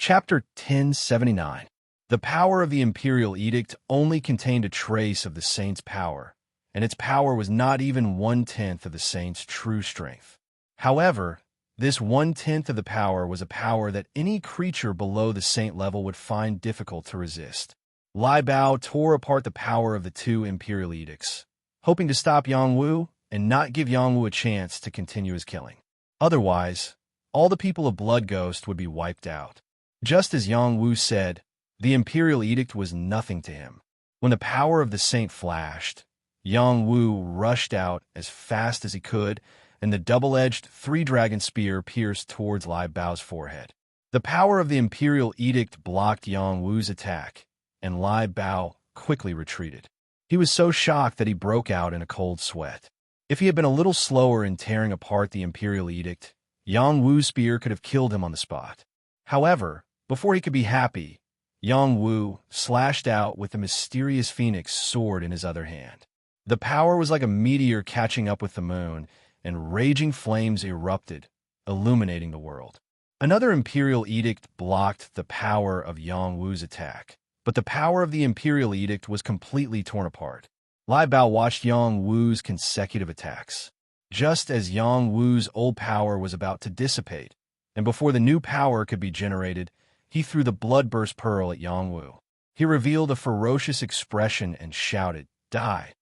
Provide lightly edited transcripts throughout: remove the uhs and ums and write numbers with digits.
Chapter 1079. The power of the imperial edict only contained a trace of the saint's power, and its power was not even 1/10 of the saint's true strength. However, this 1/10 of the power was a power that any creature below the saint level would find difficult to resist. Lai Bao tore apart the power of the two imperial edicts, hoping to stop Yang Wu and not give Yang Wu a chance to continue his killing. Otherwise, all the people of Blood Ghost would be wiped out. Just as Yang Wu said, the imperial edict was nothing to him. When the power of the saint flashed, Yang Wu rushed out as fast as he could, and the double-edged three-dragon spear pierced towards Lai Bao's forehead. The power of the imperial edict blocked Yang Wu's attack, and Lai Bao quickly retreated. He was so shocked that he broke out in a cold sweat. If he had been a little slower in tearing apart the imperial edict, Yang Wu's spear could have killed him on the spot. However, before he could be happy, Yang Wu slashed out with the mysterious phoenix sword in his other hand. The power was like a meteor catching up with the moon, and raging flames erupted, illuminating the world. Another imperial edict blocked the power of Yang Wu's attack, but the power of the imperial edict was completely torn apart. Lai Bao watched Yang Wu's consecutive attacks. Just as Yang Wu's old power was about to dissipate, and before the new power could be generated, he threw the bloodburst pearl at Yang Wu. He revealed a ferocious expression and shouted, "Die!"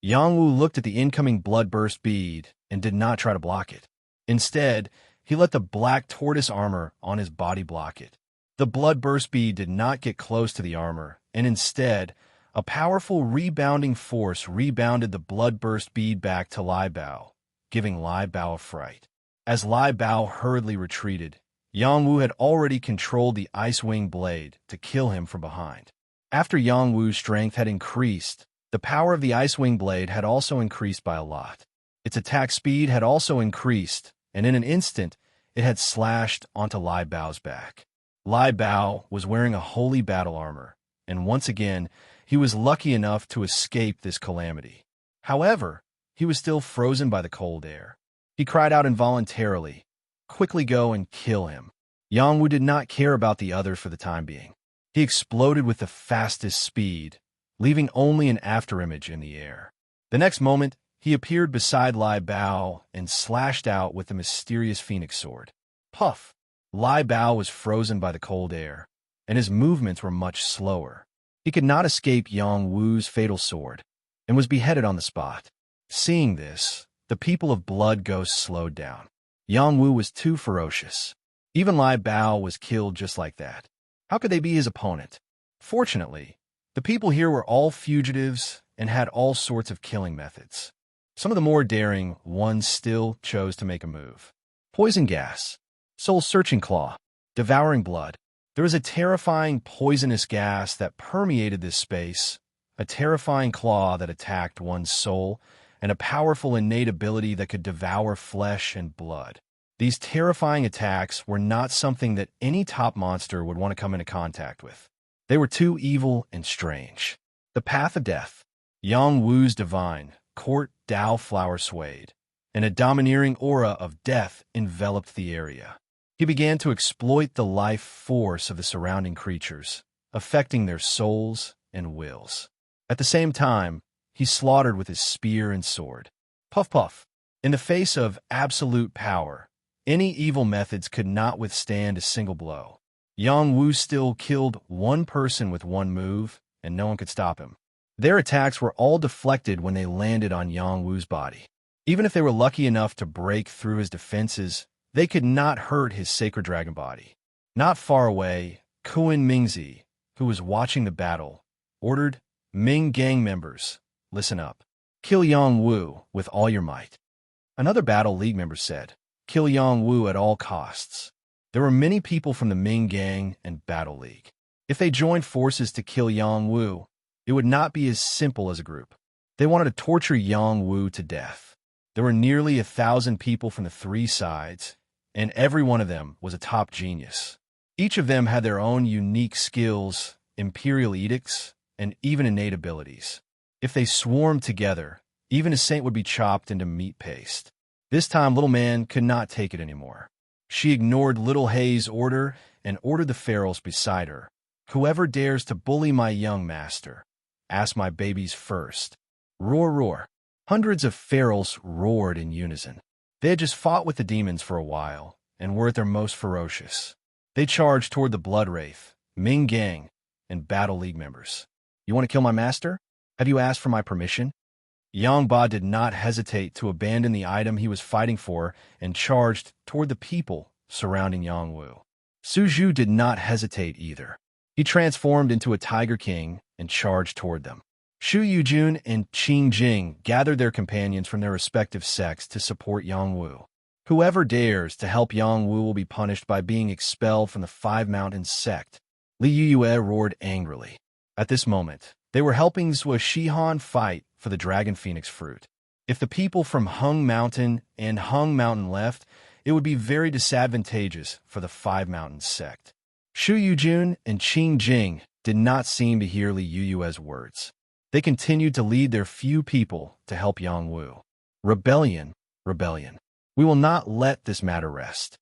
Yang Wu looked at the incoming bloodburst bead and did not try to block it. Instead, he let the black tortoise armor on his body block it. The bloodburst bead did not get close to the armor, and instead, a powerful rebounding force rebounded the bloodburst bead back to Lai Bao, giving Lai Bao a fright. As Lai Bao hurriedly retreated, Yang Wu had already controlled the Ice Wing blade to kill him from behind. After Yang Wu's strength had increased, the power of the Ice Wing blade had also increased by a lot. Its attack speed had also increased, and in an instant, it had slashed onto Lai Bao's back. Lai Bao was wearing a holy battle armor, and once again, he was lucky enough to escape this calamity. However, he was still frozen by the cold air. He cried out involuntarily, "Quickly go and kill him." Yang Wu did not care about the others for the time being. He exploded with the fastest speed, leaving only an afterimage in the air. The next moment, he appeared beside Lai Bao and slashed out with the mysterious phoenix sword. Puff! Lai Bao was frozen by the cold air, and his movements were much slower. He could not escape Yang Wu's fatal sword, and was beheaded on the spot. Seeing this, the people of Blood Ghost slowed down. Yang Wu was too ferocious. Even Lai Bao was killed just like that. How could they be his opponent? Fortunately, the people here were all fugitives and had all sorts of killing methods. Some of the more daring ones still chose to make a move. Poison gas, soul-searching claw, devouring blood. There was a terrifying poisonous gas that permeated this space, a terrifying claw that attacked one's soul, and a powerful innate ability that could devour flesh and blood. These terrifying attacks were not something that any top monster would want to come into contact with. They were too evil and strange. The path of death. Yang Wu's divine, court Dao flower swayed, and a domineering aura of death enveloped the area. He began to exploit the life force of the surrounding creatures, affecting their souls and wills. At the same time, he slaughtered with his spear and sword. Puff puff. In the face of absolute power, any evil methods could not withstand a single blow. Yang Wu still killed one person with one move, and no one could stop him. Their attacks were all deflected when they landed on Yang Wu's body. Even if they were lucky enough to break through his defenses, they could not hurt his sacred dragon body. Not far away, Kuan Mingzi, who was watching the battle, ordered, "Ming gang members, listen up. Kill Yang Wu with all your might." Another Battle League member said, "Kill Yang Wu at all costs." There were many people from the Ming gang and Battle League. If they joined forces to kill Yang Wu, it would not be as simple as a group. They wanted to torture Yang Wu to death. There were nearly 1,000 people from the three sides, and every one of them was a top genius. Each of them had their own unique skills, imperial edicts, and even innate abilities. If they swarmed together, even a saint would be chopped into meat paste. This time, Little Man could not take it anymore. She ignored Little Hay's order and ordered the pharaohs beside her, "Whoever dares to bully my young master, ask my babies first." Roar, roar. Hundreds of pharaohs roared in unison. They had just fought with the demons for a while and were at their most ferocious. They charged toward the Blood Wraith, Ming Gang, and Battle League members. "You want to kill my master? Have you asked for my permission?" Yang Ba did not hesitate to abandon the item he was fighting for and charged toward the people surrounding Yang Wu. Su Zhu did not hesitate either. He transformed into a Tiger King and charged toward them. Shu Yujun and Qing Jing gathered their companions from their respective sects to support Yang Wu. Whoever dares to help Yang Wu will be punished by being expelled from the Five Mountains sect. Li Yue roared angrily. At this moment, they were helping Zhou Shihan fight for the Dragon Phoenix fruit. If the people from Hung Mountain and Hung Mountain left, it would be very disadvantageous for the Five Mountains sect. Shu Yujun and Qing Jing did not seem to hear Li Yue's words. They continued to lead their few people to help Yang Wu. Rebellion, rebellion. We will not let this matter rest.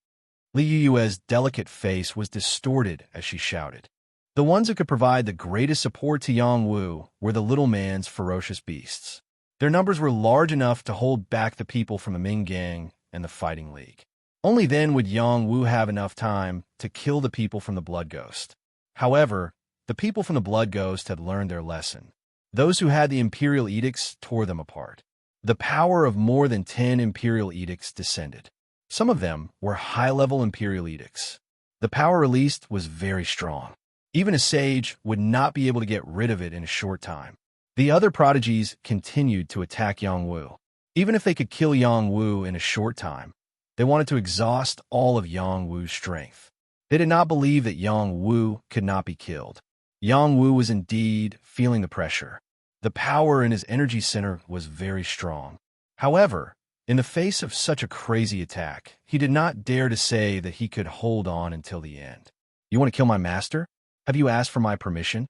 Li Yue's delicate face was distorted as she shouted. The ones who could provide the greatest support to Yang Wu were the little man's ferocious beasts. Their numbers were large enough to hold back the people from the Ming Gang and the Fighting League. Only then would Yang Wu have enough time to kill the people from the Blood Ghost. However, the people from the Blood Ghost had learned their lesson. Those who had the Imperial Edicts tore them apart. The power of more than 10 Imperial Edicts descended. Some of them were high-level Imperial Edicts. The power released was very strong. Even a sage would not be able to get rid of it in a short time. The other prodigies continued to attack Yang Wu. Even if they could kill Yang Wu in a short time, they wanted to exhaust all of Yang Wu's strength. They did not believe that Yang Wu could not be killed. Yang Wu was indeed feeling the pressure. The power in his energy center was very strong. However, in the face of such a crazy attack, he did not dare to say that he could hold on until the end. "You want to kill my master? Have you asked for my permission?"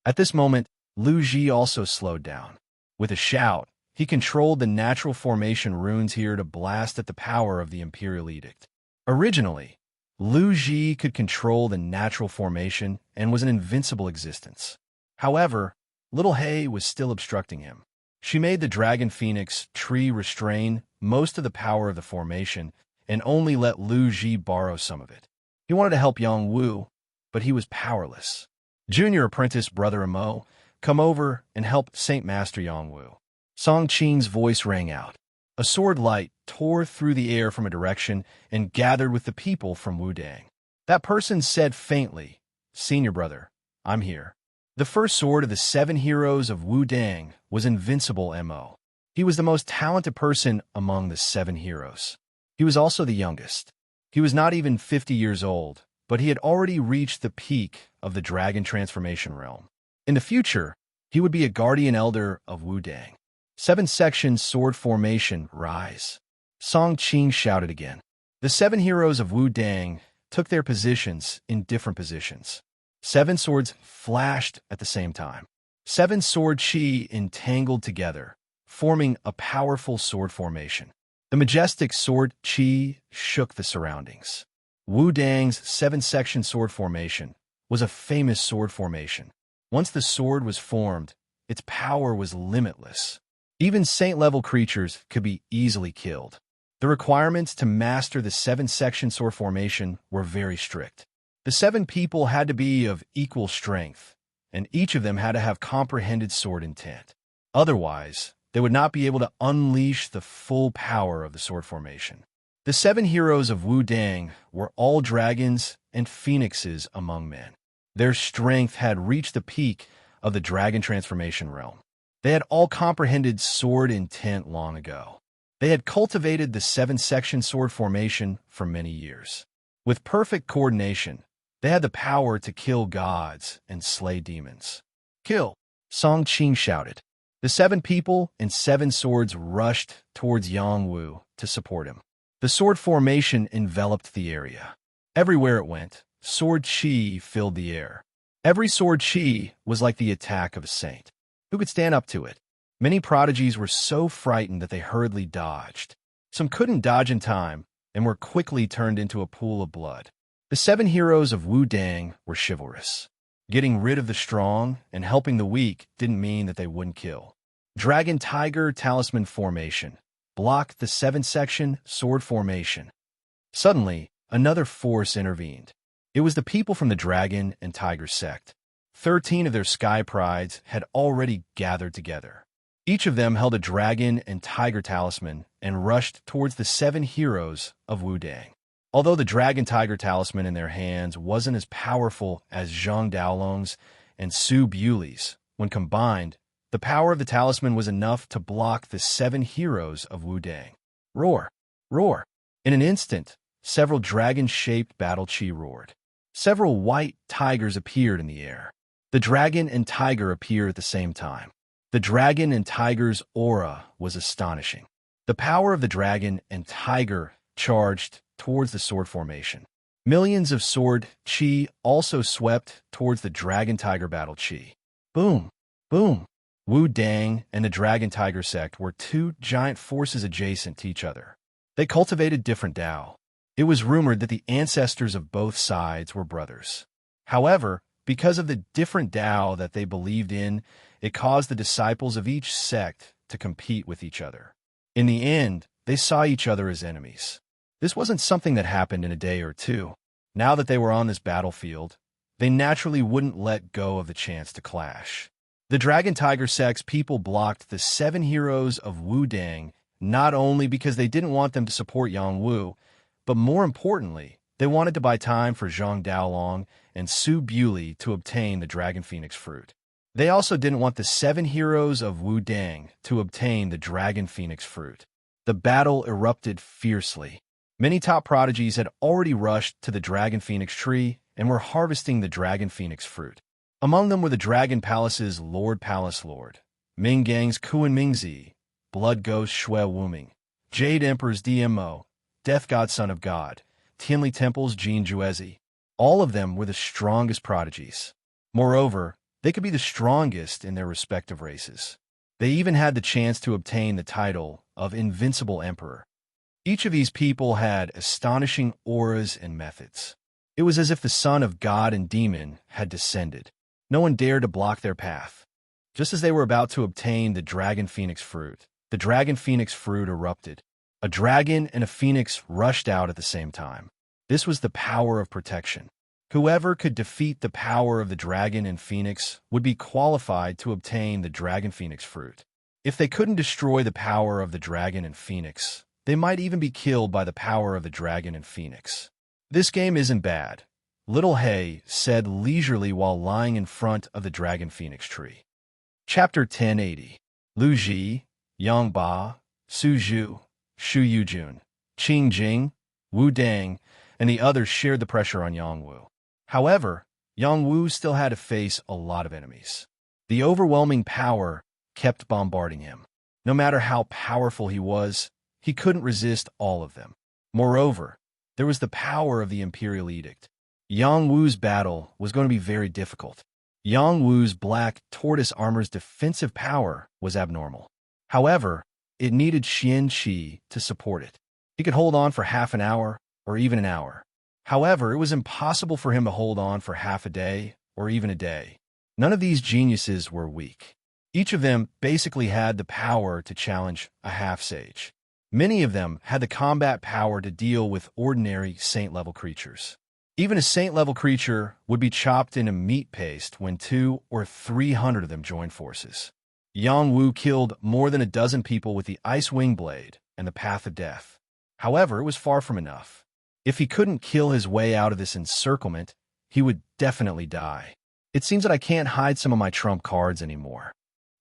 At this moment, Lu Ji also slowed down. With a shout, he controlled the natural formation runes here to blast at the power of the Imperial Edict. Originally, Lu Ji could control the natural formation and was an invincible existence. However, Little Hay was still obstructing him. She made the Dragon Phoenix tree restrain most of the power of the formation and only let Lu Ji borrow some of it. He wanted to help Yang Wu, but he was powerless. Junior apprentice Brother Amo, come over and help Saint Master Yang Wu. Song Qing's voice rang out. A sword light tore through the air from a direction and gathered with the people from Wudang. That person said faintly, "Senior brother, I'm here." The first sword of the 7 heroes of Wudang was Invincible Mo. He was the most talented person among the 7 heroes. He was also the youngest. He was not even 50 years old, but he had already reached the peak of the dragon transformation realm. In the future, he would be a guardian elder of Wudang. 7-section sword formation, rise. Song Qing shouted again. The 7 heroes of Wudang took their positions in different positions. 7 swords flashed at the same time. 7 sword chi entangled together, forming a powerful sword formation. The majestic sword chi shook the surroundings. Wudang's 7-section sword formation was a famous sword formation. Once the sword was formed, its power was limitless. Even saint-level creatures could be easily killed. The requirements to master the 7-section sword formation were very strict. The 7 people had to be of equal strength, and each of them had to have comprehended sword intent. Otherwise, they would not be able to unleash the full power of the sword formation. The 7 heroes of Wudang were all dragons and phoenixes among men. Their strength had reached the peak of the dragon transformation realm. They had all comprehended sword intent long ago. They had cultivated the 7-section sword formation for many years. With perfect coordination, they had the power to kill gods and slay demons. "Kill!" Song Qing shouted. The 7 people and 7 swords rushed towards Yang Wu to support him. The sword formation enveloped the area. Everywhere it went, sword chi filled the air. Every sword chi was like the attack of a saint. Who could stand up to it? Many prodigies were so frightened that they hurriedly dodged. Some couldn't dodge in time and were quickly turned into a pool of blood. The 7 heroes of Wu Dang were chivalrous. Getting rid of the strong and helping the weak didn't mean that they wouldn't kill. Dragon Tiger Talisman Formation blocked the 7-section sword formation. Suddenly, another force intervened. It was the people from the Dragon and Tiger sect. 13 of their Sky Prides had already gathered together. Each of them held a Dragon and Tiger Talisman and rushed towards the 7 heroes of Wu Dang. Although the Dragon Tiger Talisman in their hands wasn't as powerful as Zhang Daolong's and Su Buli's, when combined, the power of the talisman was enough to block the 7 heroes of Wu Dang. Roar! Roar! In an instant, several dragon-shaped battle chi roared. Several white tigers appeared in the air. The dragon and tiger appeared at the same time. The dragon and tiger's aura was astonishing. The power of the dragon and tiger charged towards the sword formation. Millions of sword chi also swept towards the dragon-tiger battle chi. Boom! Boom! Wu Dang and the Dragon Tiger sect were 2 giant forces adjacent to each other. They cultivated different Tao. It was rumored that the ancestors of both sides were brothers. However, because of the different Tao that they believed in, it caused the disciples of each sect to compete with each other. In the end, they saw each other as enemies. This wasn't something that happened in a day or two. Now that they were on this battlefield, they naturally wouldn't let go of the chance to clash. The Dragon Tiger sect's people blocked the 7 heroes of Wu Dang not only because they didn't want them to support Yang Wu, but more importantly, they wanted to buy time for Zhang Daolong and Su Buli to obtain the Dragon Phoenix fruit. They also didn't want the 7 heroes of Wu Dang to obtain the Dragon Phoenix fruit. The battle erupted fiercely. Many top prodigies had already rushed to the Dragon Phoenix tree and were harvesting the Dragon Phoenix fruit. Among them were the Dragon Palace's Lord Palace Lord, Ming Gang's Kuan Mingzi, Blood Ghost Shui Wuming, Jade Emperor's DMO, Death God Son of God, Tianli Temple's Jin Juezi. All of them were the strongest prodigies. Moreover, they could be the strongest in their respective races. They even had the chance to obtain the title of Invincible Emperor. Each of these people had astonishing auras and methods. It was as if the son of God and demon had descended. No one dared to block their path. Just as they were about to obtain the Dragon Phoenix fruit, the Dragon Phoenix fruit erupted. A dragon and a phoenix rushed out at the same time. This was the power of protection. Whoever could defeat the power of the dragon and phoenix would be qualified to obtain the Dragon Phoenix fruit. If they couldn't destroy the power of the dragon and phoenix, they might even be killed by the power of the dragon and phoenix. This game isn't bad, Little Hay said leisurely while lying in front of the Dragon Phoenix tree. Chapter 1080. Lu Ji, Yang Ba, Su Zhu, Shu Yujun, Qing Jing, Wu Dang, and the others shared the pressure on Yang Wu. However, Yang Wu still had to face a lot of enemies. The overwhelming power kept bombarding him. No matter how powerful he was, he couldn't resist all of them. Moreover, there was the power of the Imperial Edict. Yang Wu's battle was going to be very difficult. Yang Wu's black tortoise armor's defensive power was abnormal. However, it needed Xian Qi to support it. He could hold on for half an hour or even an hour. However, it was impossible for him to hold on for half a day or even a day. None of these geniuses were weak. Each of them basically had the power to challenge a half-sage. Many of them had the combat power to deal with ordinary saint-level creatures. Even a saint-level creature would be chopped into meat paste when 200 or 300 of them joined forces. Yang Wu killed more than a dozen people with the Ice Wing Blade and the Path of Death. However, it was far from enough. If he couldn't kill his way out of this encirclement, he would definitely die. It seems that I can't hide some of my trump cards anymore.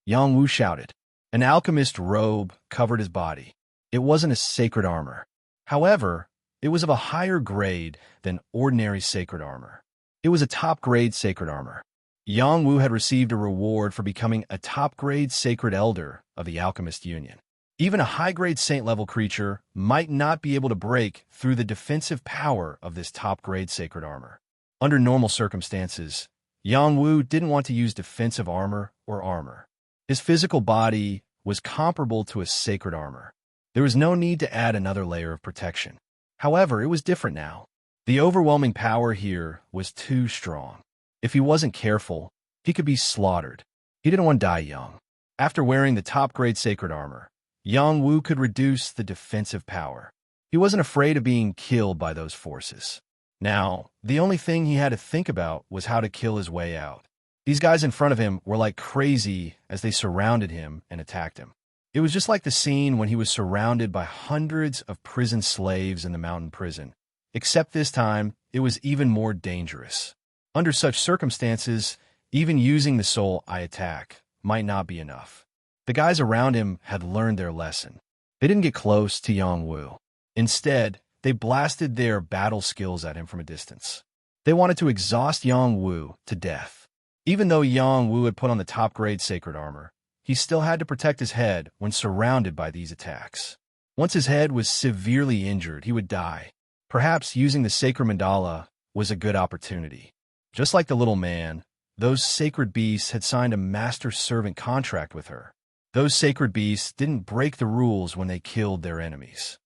Yang Wu shouted. An alchemist robe covered his body. It wasn't a sacred armor. However, it was of a higher grade than ordinary sacred armor. It was a top-grade sacred armor. Yang Wu had received a reward for becoming a top-grade sacred elder of the Alchemist Union. Even a high-grade saint-level creature might not be able to break through the defensive power of this top-grade sacred armor. Under normal circumstances, Yang Wu didn't want to use defensive armor or armor. His physical body was comparable to a sacred armor. There was no need to add another layer of protection. However, it was different now. The overwhelming power here was too strong. If he wasn't careful, he could be slaughtered. He didn't want to die young. After wearing the top-grade sacred armor, Yang Wu could reduce the defensive power. He wasn't afraid of being killed by those forces. Now, the only thing he had to think about was how to kill his way out. These guys in front of him were like crazy as they surrounded him and attacked him. It was just like the scene when he was surrounded by hundreds of prison slaves in the mountain prison, except this time it was even more dangerous. Under such circumstances, even using the soul I attack might not be enough. The guys around him had learned their lesson. They didn't get close to Yang Wu. Instead, they blasted their battle skills at him from a distance. They wanted to exhaust Yang Wu to death. Even though Yang Wu had put on the top-grade sacred armor, he still had to protect his head when surrounded by these attacks. Once his head was severely injured, he would die. Perhaps using the sacred mandala was a good opportunity. Just like the little man, those sacred beasts had signed a master-servant contract with her. Those sacred beasts didn't break the rules when they killed their enemies.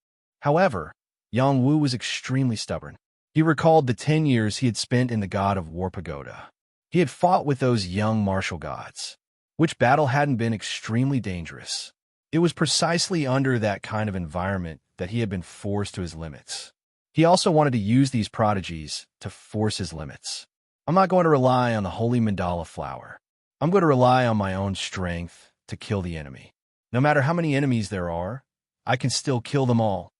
However, Yang Wu was extremely stubborn. He recalled the 10 years he had spent in the God of War Pagoda. He had fought with those young martial gods. Which battle hadn't been extremely dangerous? It was precisely under that kind of environment that he had been forced to his limits. He also wanted to use these prodigies to force his limits. I'm not going to rely on the holy mandala flower. I'm going to rely on my own strength to kill the enemy. No matter how many enemies there are, I can still kill them all.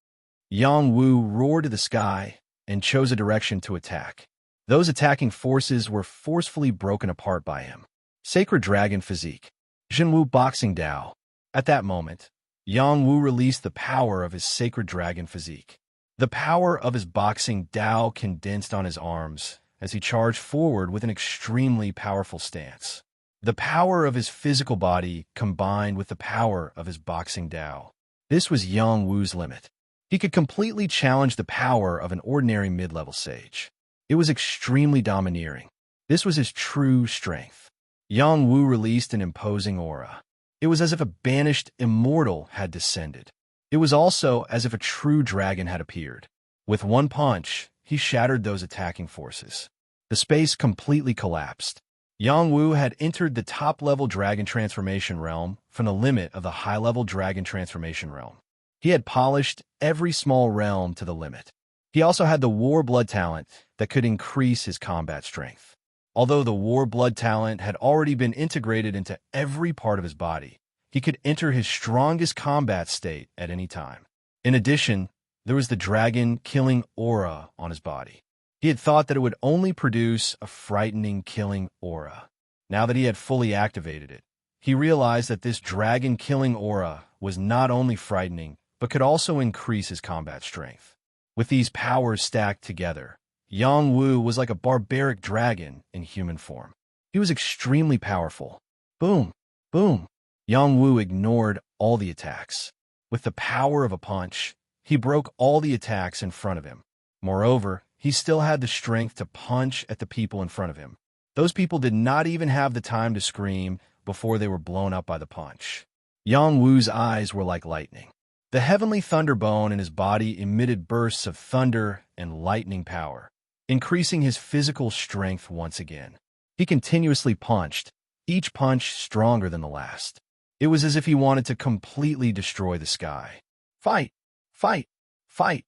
Yang Wu roared to the sky and chose a direction to attack. Those attacking forces were forcefully broken apart by him. Sacred Dragon Physique. Jinwu Boxing Dao. At that moment, Yang Wu released the power of his Sacred Dragon Physique. The power of his Boxing Dao condensed on his arms as he charged forward with an extremely powerful stance. The power of his physical body combined with the power of his Boxing Dao. This was Yang Wu's limit. He could completely challenge the power of an ordinary mid-level sage. It was extremely domineering. This was his true strength. Yang Wu released an imposing aura. It was as if a banished immortal had descended. It was also as if a true dragon had appeared. With one punch, he shattered those attacking forces. The space completely collapsed. Yang Wu had entered the top-level dragon transformation realm from the limit of the high-level dragon transformation realm. He had polished every small realm to the limit. He also had the war blood talent that could increase his combat strength. Although the war blood talent had already been integrated into every part of his body, he could enter his strongest combat state at any time. In addition, there was the dragon-killing aura on his body. He had thought that it would only produce a frightening killing aura. Now that he had fully activated it, he realized that this dragon-killing aura was not only frightening, but could also increase his combat strength. With these powers stacked together, Yang Wu was like a barbaric dragon in human form. He was extremely powerful. Boom! Boom! Yang Wu ignored all the attacks. With the power of a punch, he broke all the attacks in front of him. Moreover, he still had the strength to punch at the people in front of him. Those people did not even have the time to scream before they were blown up by the punch. Yang Wu's eyes were like lightning. The heavenly thunderbone in his body emitted bursts of thunder and lightning power, increasing his physical strength once again. He continuously punched, each punch stronger than the last. It was as if he wanted to completely destroy the sky. Fight! Fight! Fight!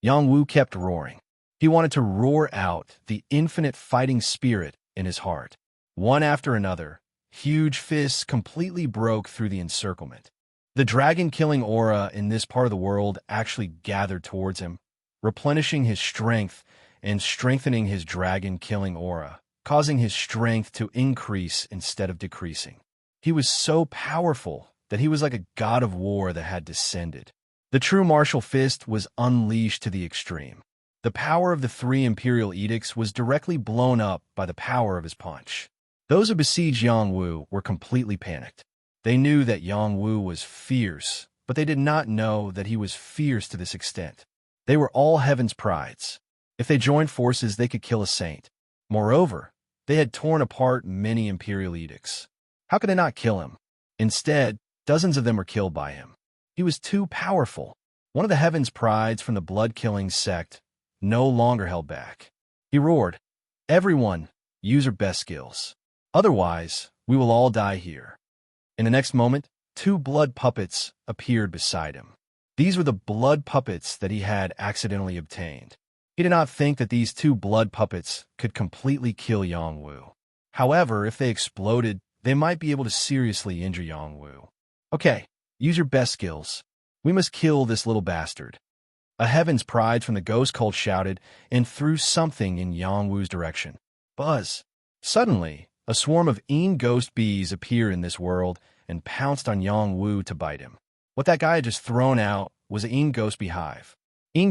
Yang Wu kept roaring. He wanted to roar out the infinite fighting spirit in his heart. One after another, huge fists completely broke through the encirclement. The dragon-killing aura in this part of the world actually gathered towards him, replenishing his strength and strengthening his dragon-killing aura, causing his strength to increase instead of decreasing. He was so powerful that he was like a god of war that had descended. The true martial fist was unleashed to the extreme. The power of the 3 imperial edicts was directly blown up by the power of his punch. Those who besieged Yang Wu were completely panicked. They knew that Yang Wu was fierce, but they did not know that he was fierce to this extent. They were all heaven's prides. If they joined forces, they could kill a saint. Moreover, they had torn apart many imperial edicts. How could they not kill him? Instead, dozens of them were killed by him. He was too powerful. One of the heaven's prides from the blood-killing sect no longer held back. He roared, "Everyone, use your best skills. Otherwise, we will all die here." In the next moment, two blood puppets appeared beside him. These were the blood puppets that he had accidentally obtained. He did not think that these two blood puppets could completely kill Yongwu. However, if they exploded, they might be able to seriously injure Yongwu. "Okay, use your best skills. We must kill this little bastard." A Heaven's Pride from the ghost cult shouted and threw something in Yongwu's direction. Buzz! Suddenly, a swarm of ghost bees appeared in this world and pounced on Yongwu to bite him. What that guy had just thrown out was a ghost beehive.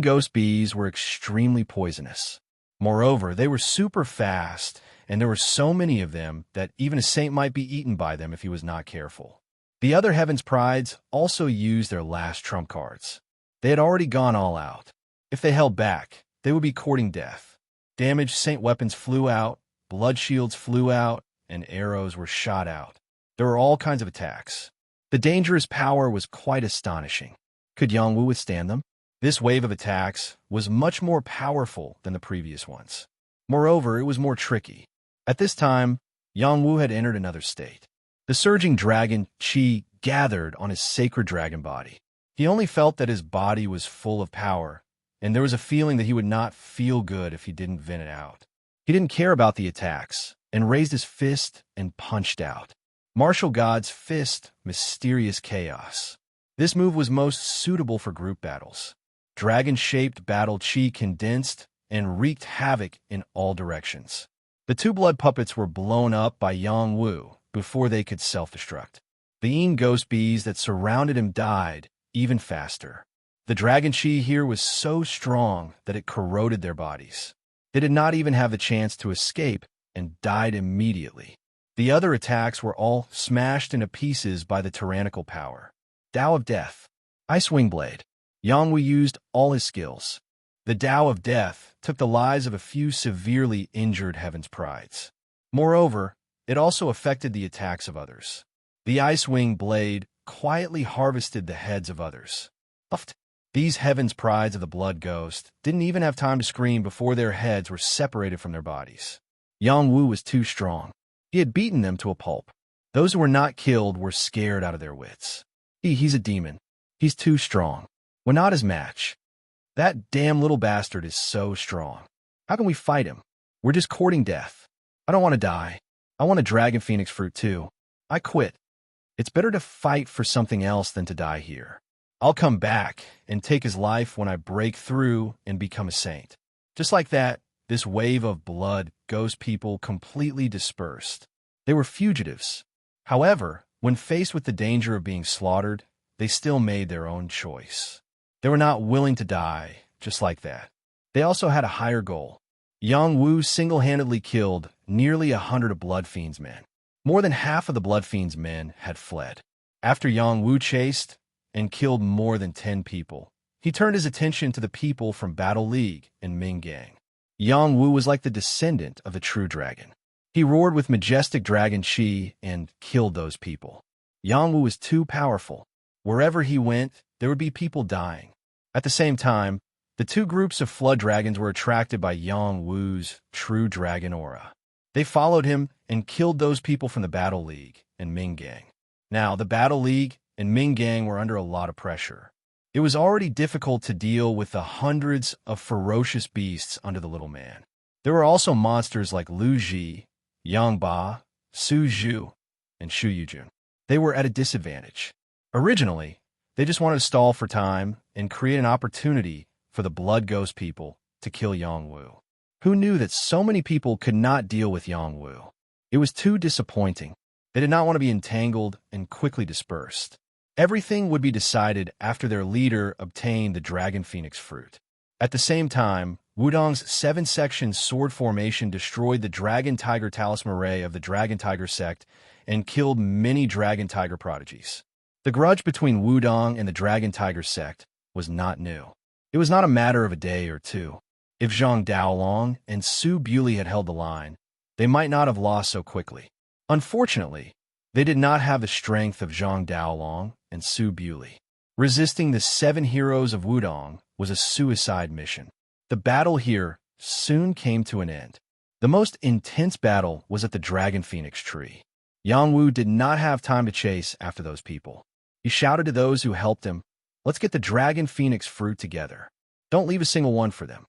Ghost bees were extremely poisonous. Moreover, they were super fast, and there were so many of them that even a saint might be eaten by them if he was not careful. The other Heaven's Prides also used their last trump cards. They had already gone all out. If they held back, they would be courting death. Damaged saint weapons flew out, blood shields flew out, and arrows were shot out. There were all kinds of attacks. The dangerous power was quite astonishing. Could Yongwu withstand them? This wave of attacks was much more powerful than the previous ones. Moreover, it was more tricky. At this time, Yongwu had entered another state. The surging dragon Qi gathered on his sacred dragon body. He only felt that his body was full of power, and there was a feeling that he would not feel good if he didn't vent it out. He didn't care about the attacks, and raised his fist and punched out. Martial God's Fist, Mysterious Chaos. This move was most suitable for group battles. Dragon-shaped battle Qi condensed and wreaked havoc in all directions. The two blood puppets were blown up by Yongwu before they could self-destruct. The ghost bees that surrounded him died even faster. The dragon Qi here was so strong that it corroded their bodies. They did not even have the chance to escape and died immediately. The other attacks were all smashed into pieces by the tyrannical power. Tao of Death. Ice Wing Blade. Yongwu used all his skills. The Tao of Death took the lives of a few severely injured Heaven's Prides. Moreover, it also affected the attacks of others. The Ice Wing Blade quietly harvested the heads of others. These Heaven's Prides of the Blood Ghost didn't even have time to scream before their heads were separated from their bodies. Yongwu was too strong. He had beaten them to a pulp. Those who were not killed were scared out of their wits. He's a demon. He's too strong. We're not his match. That damn little bastard is so strong. How can we fight him? We're just courting death. I don't want to die. I want a dragon phoenix fruit too. I quit. It's better to fight for something else than to die here. I'll come back and take his life when I break through and become a saint. Just like that, this wave of blood ghost people completely dispersed. They were fugitives. However, when faced with the danger of being slaughtered, they still made their own choice. They were not willing to die just like that. They also had a higher goal. Yongwu single-handedly killed nearly 100 of Blood Fiend's men. More than half of the Blood Fiend's men had fled. After Yongwu chased and killed more than 10 people, he turned his attention to the people from Battle League and Ming Gang. Yongwu was like the descendant of the true dragon. He roared with majestic dragon Qi and killed those people. Yongwu was too powerful. Wherever he went, there would be people dying. At the same time, the two groups of flood dragons were attracted by Yongwu's true dragon aura. They followed him and killed those people from the Battle League and Ming Gang. Now, the Battle League and Ming Gang were under a lot of pressure. It was already difficult to deal with the hundreds of ferocious beasts under the little man. There were also monsters like Lu Ji, Yang Ba, Su Zhu, and Shu Yujun. They were at a disadvantage. Originally, they just wanted to stall for time and create an opportunity for the Blood Ghost people to kill Yongwu. Who knew that so many people could not deal with Yongwu? It was too disappointing. They did not want to be entangled and quickly dispersed. Everything would be decided after their leader obtained the Dragon Phoenix fruit. At the same time, Wudong's 7-section sword formation destroyed the Dragon Tiger Talisman array of the Dragon Tiger sect and killed many Dragon Tiger prodigies. The grudge between Wudong and the Dragon Tiger sect was not new. It was not a matter of a day or two. If Zhang Daolong and Su Bewley had held the line, they might not have lost so quickly. Unfortunately, they did not have the strength of Zhang Daolong and Su Bewley. Resisting the 7 heroes of Wudong was a suicide mission. The battle here soon came to an end. The most intense battle was at the Dragon Phoenix tree. Yang Wu did not have time to chase after those people. He shouted to those who helped him, "Let's get the Dragon Phoenix fruit together. Don't leave a single one for them."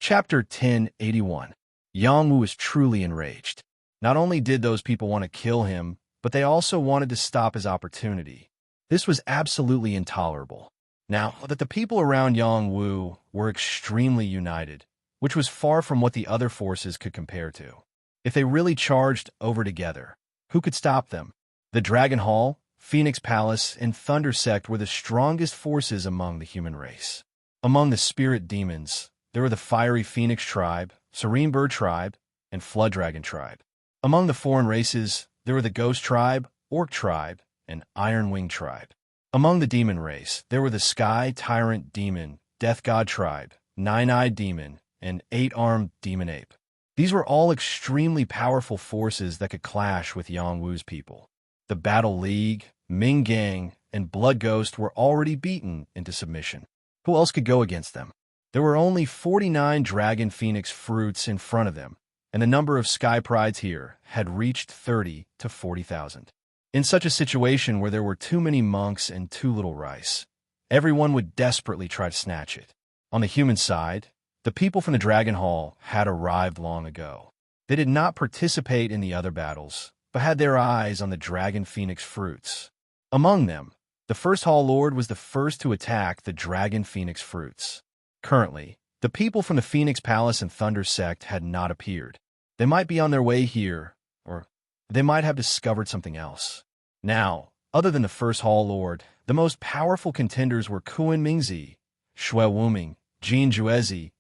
Chapter 1081. Yang Wu was truly enraged. Not only did those people want to kill him, but they also wanted to stop his opportunity. This was absolutely intolerable. Now that the people around Yang Wu were extremely united, which was far from what the other forces could compare to. If they really charged over together, who could stop them? The Dragon Hall, Phoenix Palace, and Thunder Sect were the strongest forces among the human race. Among the spirit demons, there were the Fiery Phoenix Tribe, Serene Bird Tribe, and Flood Dragon Tribe. Among the foreign races, there were the Ghost Tribe, Orc Tribe, and Iron Wing Tribe. Among the demon race, there were the Sky Tyrant Demon, Death God Tribe, Nine-Eyed Demon, and Eight-Armed Demon Ape. These were all extremely powerful forces that could clash with Yang Wu's people. The Battle League, Ming Gang, and Blood Ghost were already beaten into submission. Who else could go against them? There were only 49 Dragon Phoenix fruits in front of them, and the number of Sky Prides here had reached 30 to 40,000. In such a situation where there were too many monks and too little rice, everyone would desperately try to snatch it. On the human side, the people from the Dragon Hall had arrived long ago. They did not participate in the other battles, but had their eyes on the Dragon Phoenix fruits. Among them, the first Hall Lord was the first to attack the Dragon Phoenix fruits. Currently, the people from the Phoenix Palace and Thunder Sect had not appeared. They might be on their way here, or they might have discovered something else. Now, other than the first Hall Lord, the most powerful contenders were Kuan Mingzi, Shui Wuming, Jin Juezi,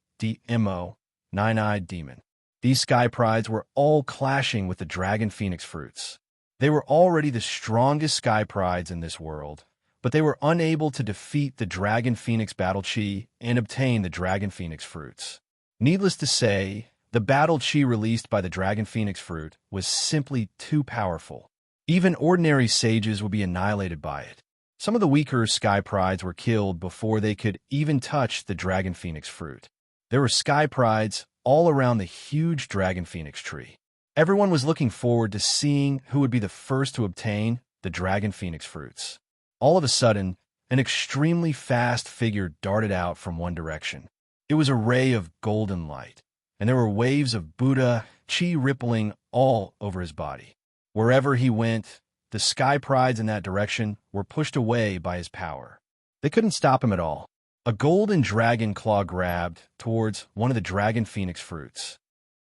Mo, Nine-Eyed Demon. These Sky Prides were all clashing with the Dragon Phoenix fruits. They were already the strongest Sky Prides in this world, but they were unable to defeat the Dragon Phoenix Battle Chi and obtain the Dragon Phoenix fruits. Needless to say, the Battle Chi released by the Dragon Phoenix fruit was simply too powerful. Even ordinary sages would be annihilated by it. Some of the weaker Sky Prides were killed before they could even touch the Dragon Phoenix fruit. There were Sky Prides all around the huge Dragon Phoenix tree. Everyone was looking forward to seeing who would be the first to obtain the Dragon Phoenix fruits. All of a sudden, an extremely fast figure darted out from one direction. It was a ray of golden light, and there were waves of Buddha chi rippling all over his body. Wherever he went, the Sky Prides in that direction were pushed away by his power. They couldn't stop him at all. A golden dragon claw grabbed towards one of the Dragon Phoenix fruits.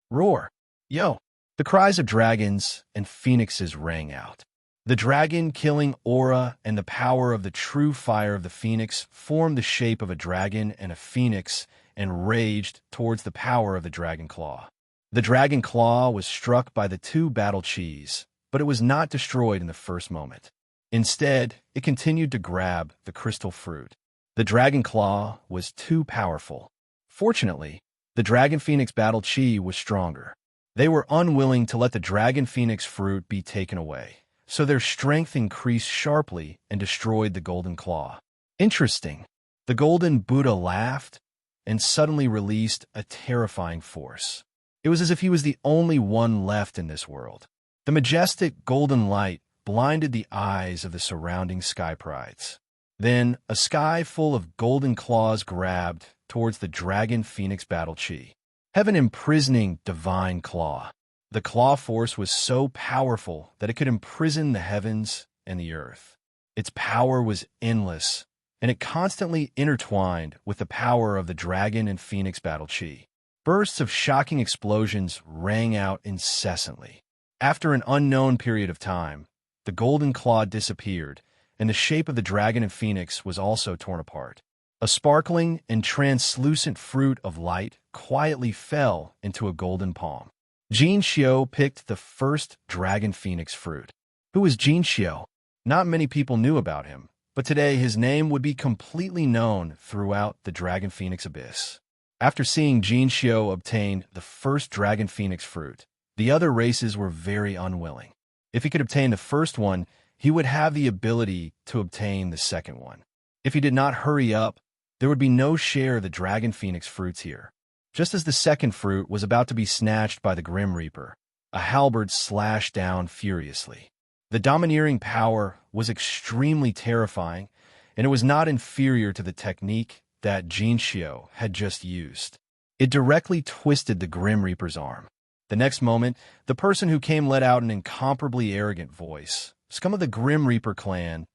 Roar! Yo! The cries of dragons and phoenixes rang out. The dragon-killing aura and the power of the true fire of the phoenix formed the shape of a dragon and a phoenix and raged towards the power of the dragon claw. The dragon claw was struck by the two battle chis, but it was not destroyed in the first moment. Instead, it continued to grab the crystal fruit. The dragon claw was too powerful. Fortunately, the Dragon Phoenix Battle Chi was stronger. They were unwilling to let the Dragon Phoenix fruit be taken away, so their strength increased sharply and destroyed the golden claw. Interesting. The golden Buddha laughed and suddenly released a terrifying force. It was as if he was the only one left in this world. The majestic golden light blinded the eyes of the surrounding Sky Prides. Then a sky full of golden claws grabbed towards the Dragon Phoenix Battle Chi. Heaven imprisoning divine claw. The claw force was so powerful that it could imprison the heavens and the earth. Its power was endless, and it constantly intertwined with the power of the Dragon and Phoenix Battle Chi. Bursts of shocking explosions rang out incessantly. After an unknown period of time, the golden claw disappeared, and the shape of the dragon and phoenix was also torn apart. A sparkling and translucent fruit of light quietly fell into a golden palm. Jin Xiu picked the first Dragon Phoenix fruit. Who was Jin Xiu? Not many people knew about him, but today his name would be completely known throughout the Dragon Phoenix abyss. After seeing Jin Xiu obtain the first Dragon Phoenix fruit, the other races were very unwilling. If he could obtain the first one, he would have the ability to obtain the second one. If he did not hurry up, There would be no share of the dragon phoenix fruits here. Just as the second fruit was about to be snatched by the Grim Reaper, a halberd slashed down furiously. The domineering power was extremely terrifying, and it was not inferior to the technique that Jinxiu had just used. It directly twisted the Grim Reaper's arm. The next moment, the person who came let out an incomparably arrogant voice. Scum of the Grim Reaper clan,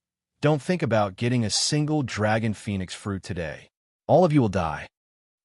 don't think about getting a single dragon phoenix fruit today. All of you will die.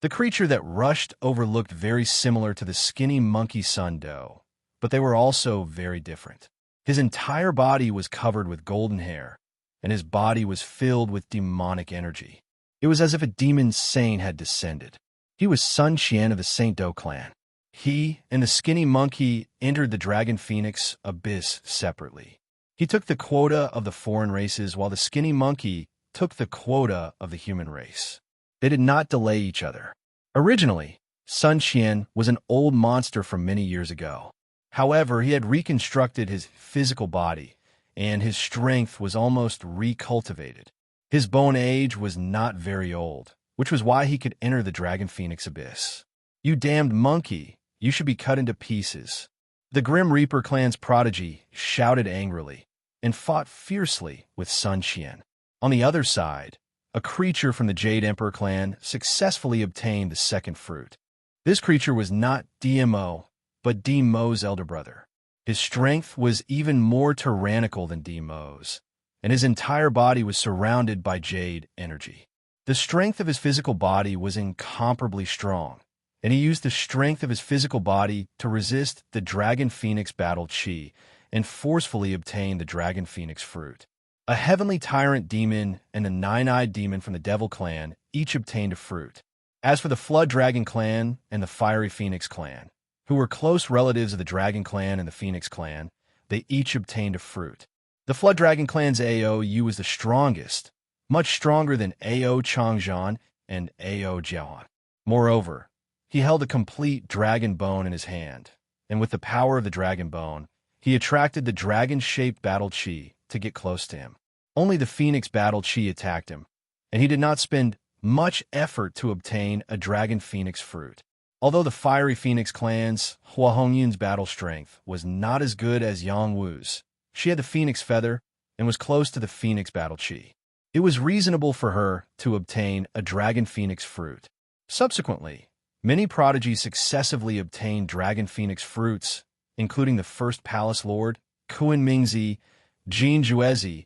The creature that rushed over looked very similar to the skinny monkey Sundo, but they were also very different. His entire body was covered with golden hair, and his body was filled with demonic energy. It was as if a demon saint had descended. He was Sun Qian of the Saint Do clan. He and the skinny monkey entered the dragon phoenix abyss separately. He took the quota of the foreign races, while the skinny monkey took the quota of the human race. They did not delay each other. Originally, Sun Qian was an old monster from many years ago. However, he had reconstructed his physical body, and his strength was almost recultivated. His bone age was not very old, which was why he could enter the Dragon Phoenix Abyss. "You damned monkey, you should be cut into pieces." The Grim Reaper clan's prodigy shouted angrily and fought fiercely with Sun Qian. On the other side, a creature from the Jade Emperor clan successfully obtained the second fruit. This creature was not DMO, but Dmo's elder brother. His strength was even more tyrannical than Dmo's, and his entire body was surrounded by jade energy. The strength of his physical body was incomparably strong, and he used the strength of his physical body to resist the Dragon Phoenix battle chi and forcefully obtain the Dragon Phoenix fruit. A heavenly tyrant demon and a nine-eyed demon from the Devil clan each obtained a fruit. As for the Flood Dragon clan and the Fiery Phoenix clan, who were close relatives of the Dragon clan and the Phoenix clan, they each obtained a fruit. The Flood Dragon clan's AOU was the strongest, much stronger than AO Changzhan and AO Jiahuan. Moreover, he held a complete dragon bone in his hand, and with the power of the dragon bone, he attracted the dragon-shaped battle chi to get close to him. Only the Phoenix battle chi attacked him, and he did not spend much effort to obtain a Dragon Phoenix fruit. Although the Fiery Phoenix clan's Hua Hongyun's battle strength was not as good as Yang Wu's, she had the Phoenix feather and was close to the Phoenix battle chi. It was reasonable for her to obtain a Dragon Phoenix fruit. Subsequently, many prodigies successively obtained Dragon Phoenix fruits, including the first Palace Lord, Kuan Mingzi, Jin Juezi,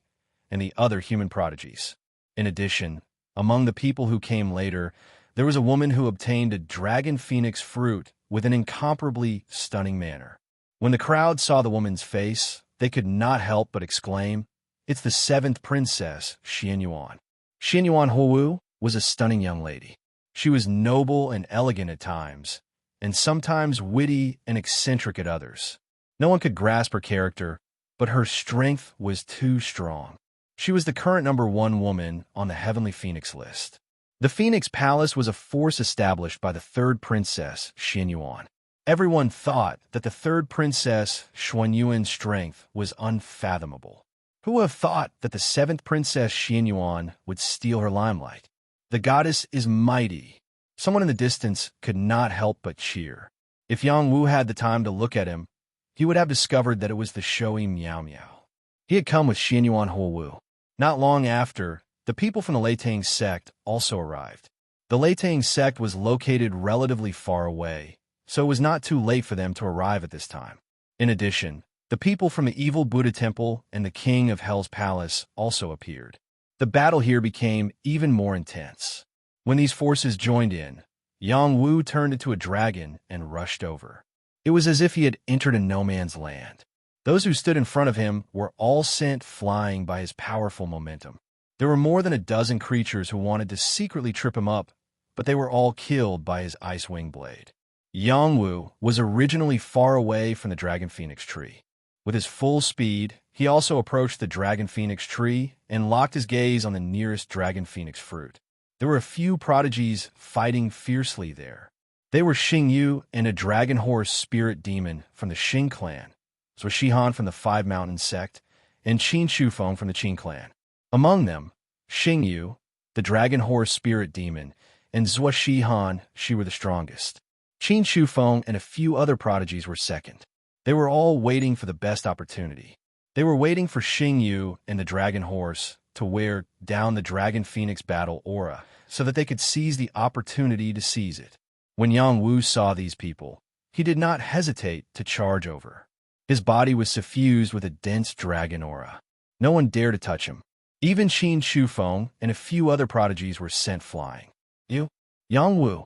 and the other human prodigies. In addition, among the people who came later, there was a woman who obtained a Dragon Phoenix fruit with an incomparably stunning manner. When the crowd saw the woman's face, they could not help but exclaim, "It's the seventh princess, Xianyuan." Xianyuan Huowu was a stunning young lady. She was noble and elegant at times, and sometimes witty and eccentric at others. No one could grasp her character, but her strength was too strong. She was the current #1 woman on the Heavenly Phoenix list. The Phoenix Palace was a force established by the third princess, Xianyuan. Everyone thought that the third princess, Xuanyuan's strength was unfathomable. Who would have thought that the seventh princess, Xianyuan, would steal her limelight? The goddess is mighty. Someone in the distance could not help but cheer. If Yang Wu had the time to look at him, he would have discovered that it was the showy Miao Miao. He had come with Xianyuan Huowu. Not long after, the people from the Leitang sect also arrived. The Leitang sect was located relatively far away, so it was not too late for them to arrive at this time. In addition, the people from the Evil Buddha Temple and the King of Hell's Palace also appeared. The battle here became even more intense. When these forces joined in, Yang Wu turned into a dragon and rushed over. It was as if he had entered a no-man's land. Those who stood in front of him were all sent flying by his powerful momentum. There were more than a dozen creatures who wanted to secretly trip him up, but they were all killed by his ice wing blade. Yang Wu was originally far away from the Dragon Phoenix tree. With his full speed, he also approached the Dragon Phoenix tree and locked his gaze on the nearest Dragon Phoenix fruit. There were a few prodigies fighting fiercely there. They were Xing Yu and a dragon horse spirit demon from the Xing clan, so Shihan from the Five Mountain sect, and Qin Shufeng from the Qin clan. Among them, Xing Yu, the dragon horse spirit demon, and Zhuo Shihan, she were the strongest. Qin Shufeng and a few other prodigies were second. They were all waiting for the best opportunity. They were waiting for Xing Yu and the dragon horse to wear down the dragon phoenix battle aura so that they could seize the opportunity to seize it. When Yang Wu saw these people, he did not hesitate to charge over. His body was suffused with a dense dragon aura. No one dared to touch him. Even Qin Shufeng and a few other prodigies were sent flying. Yang Wu.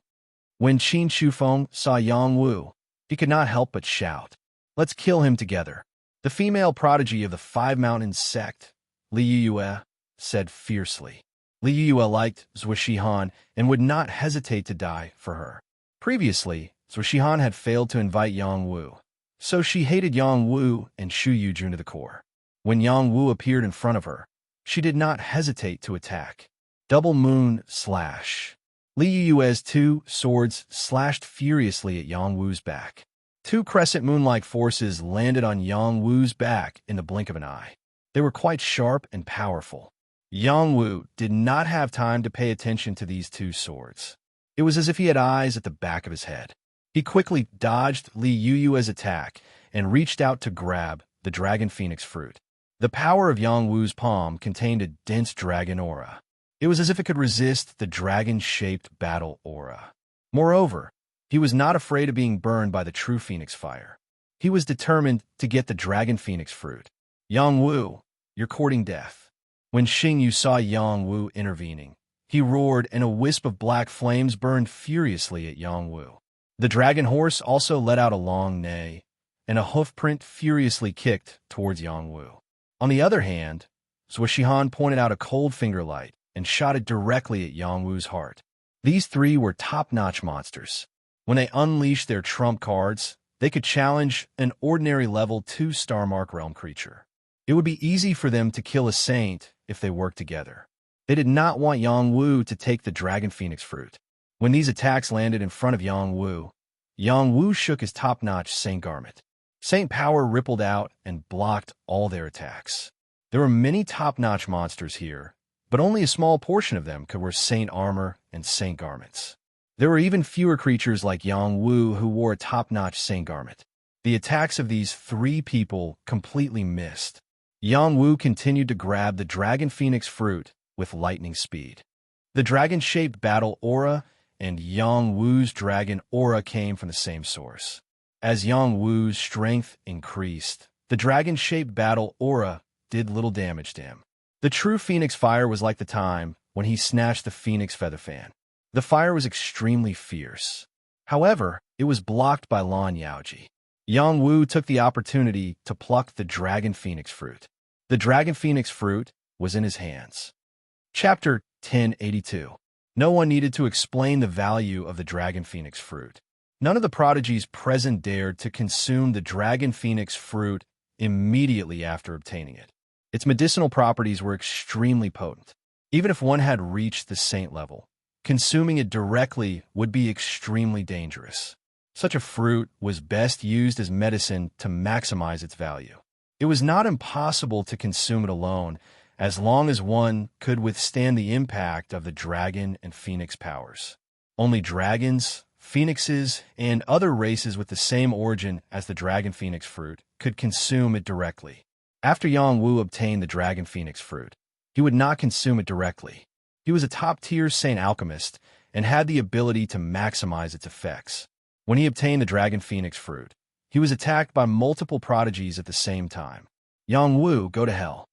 When Qin Shufeng saw Yang Wu, he could not help but shout, "Let's kill him together." The female prodigy of the Five Mountains sect, Li Yue, said fiercely. Li Yue liked Zhuo Shihan and would not hesitate to die for her. Previously, Zhuo Shihan had failed to invite Yang Wu, so she hated Yang Wu and Shu Yujun to the core. When Yang Wu appeared in front of her, she did not hesitate to attack. Double moon slash. Li Yue's two swords slashed furiously at Yang Wu's back. Two crescent moon-like forces landed on Yang Wu's back in the blink of an eye. They were quite sharp and powerful. Yang Wu did not have time to pay attention to these two swords. It was as if he had eyes at the back of his head. He quickly dodged Li Yue's attack and reached out to grab the dragon phoenix fruit. The power of Yang Wu's palm contained a dense dragon aura. It was as if it could resist the dragon-shaped battle aura. Moreover, he was not afraid of being burned by the true phoenix fire. He was determined to get the dragon phoenix fruit. Yang Wu, you're courting death. When Xing Yu saw Yang Wu intervening, he roared and a wisp of black flames burned furiously at Yang Wu. The dragon horse also let out a long neigh, and a hoofprint furiously kicked towards Yang Wu. On the other hand, Zhuo Shihan pointed out a cold finger light and shot it directly at Yang Wu's heart. These three were top-notch monsters. When they unleashed their trump cards, they could challenge an ordinary level 2 Star Mark Realm creature. It would be easy for them to kill a saint if they worked together. They did not want Yang Wu to take the dragon phoenix fruit. When these attacks landed in front of Yang Wu shook his top-notch saint garment. Saint power rippled out and blocked all their attacks. There were many top-notch monsters here, but only a small portion of them could wear saint armor and saint garments. There were even fewer creatures like Yang Wu who wore a top-notch saint garment. The attacks of these three people completely missed. Yang Wu continued to grab the dragon phoenix fruit with lightning speed. The dragon-shaped battle aura and Yang Wu's dragon aura came from the same source. As Yang Wu's strength increased, the dragon-shaped battle aura did little damage to him. The true phoenix fire was like the time when he snatched the phoenix feather fan. The fire was extremely fierce. However, it was blocked by Lan Yaoji. Yang Wu took the opportunity to pluck the dragon phoenix fruit. The dragon phoenix fruit was in his hands. Chapter 1082. No one needed to explain the value of the dragon phoenix fruit. None of the prodigies present dared to consume the dragon phoenix fruit immediately after obtaining it. Its medicinal properties were extremely potent. Even if one had reached the saint level, consuming it directly would be extremely dangerous. Such a fruit was best used as medicine to maximize its value. It was not impossible to consume it alone, as long as one could withstand the impact of the dragon and phoenix powers. Only dragons, phoenixes, and other races with the same origin as the dragon phoenix fruit could consume it directly. After Yang Wu obtained the dragon phoenix fruit, he would not consume it directly. He was a top-tier saint alchemist and had the ability to maximize its effects. When he obtained the dragon phoenix fruit, he was attacked by multiple prodigies at the same time. Yang Wu, go to hell.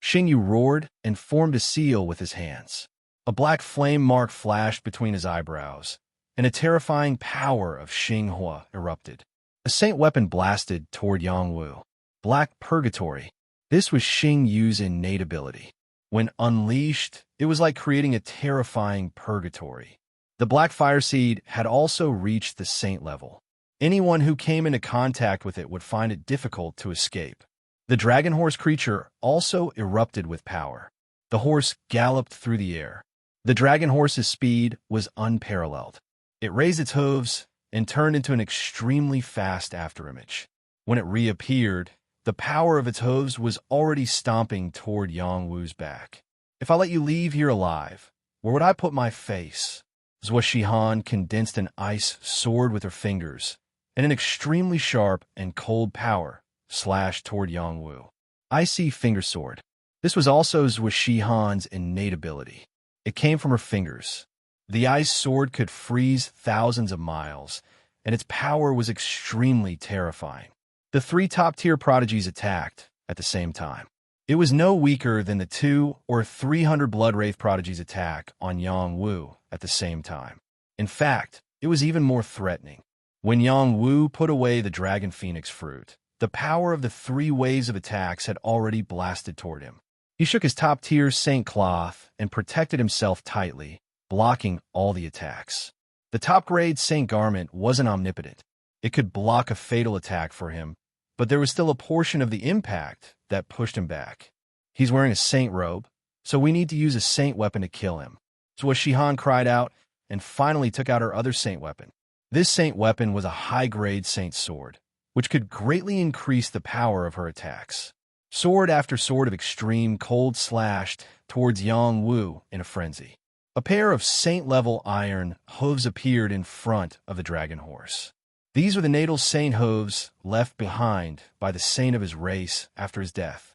Xing Yu roared and formed a seal with his hands. A black flame mark flashed between his eyebrows, and a terrifying power of Xinghua erupted. A saint weapon blasted toward Yang Wu. Black Purgatory. This was Xing Yu's innate ability. When unleashed, it was like creating a terrifying purgatory. The Black Fire Seed had also reached the saint level. Anyone who came into contact with it would find it difficult to escape. The dragon horse creature also erupted with power. The horse galloped through the air. The dragon horse's speed was unparalleled. It raised its hooves and turned into an extremely fast afterimage. When it reappeared, the power of its hooves was already stomping toward Yang Wu's back. If I let you leave here alive, Where would I put my face? Zhuo Shihan condensed an ice sword with her fingers, and an extremely sharp and cold power slashed toward Yangwu. Icy finger sword. This was also Zhuo Shihan's innate ability. It came from her fingers. The ice sword could freeze thousands of miles, and its power was extremely terrifying. The three top-tier prodigies attacked at the same time. It was no weaker than the 200 or 300 Blood Wraith prodigies' attack on Yang Wu at the same time. In fact, it was even more threatening. When Yang Wu put away the Dragon Phoenix fruit, the power of the 3 waves of attacks had already blasted toward him. He shook his top-tier Saint Cloth and protected himself tightly, blocking all the attacks. The top-grade Saint Garment wasn't omnipotent. It could block a fatal attack for him, but there was still a portion of the impact that pushed him back. He's wearing a saint robe, so we need to use a saint weapon to kill him. So Shihan cried out and finally took out her other saint weapon. This saint weapon was a high-grade saint sword, which could greatly increase the power of her attacks. Sword after sword of extreme cold slashed towards Yang Wu in a frenzy. A pair of saint-level iron hooves appeared in front of the dragon horse. These were the natal saint hooves left behind by the saint of his race after his death.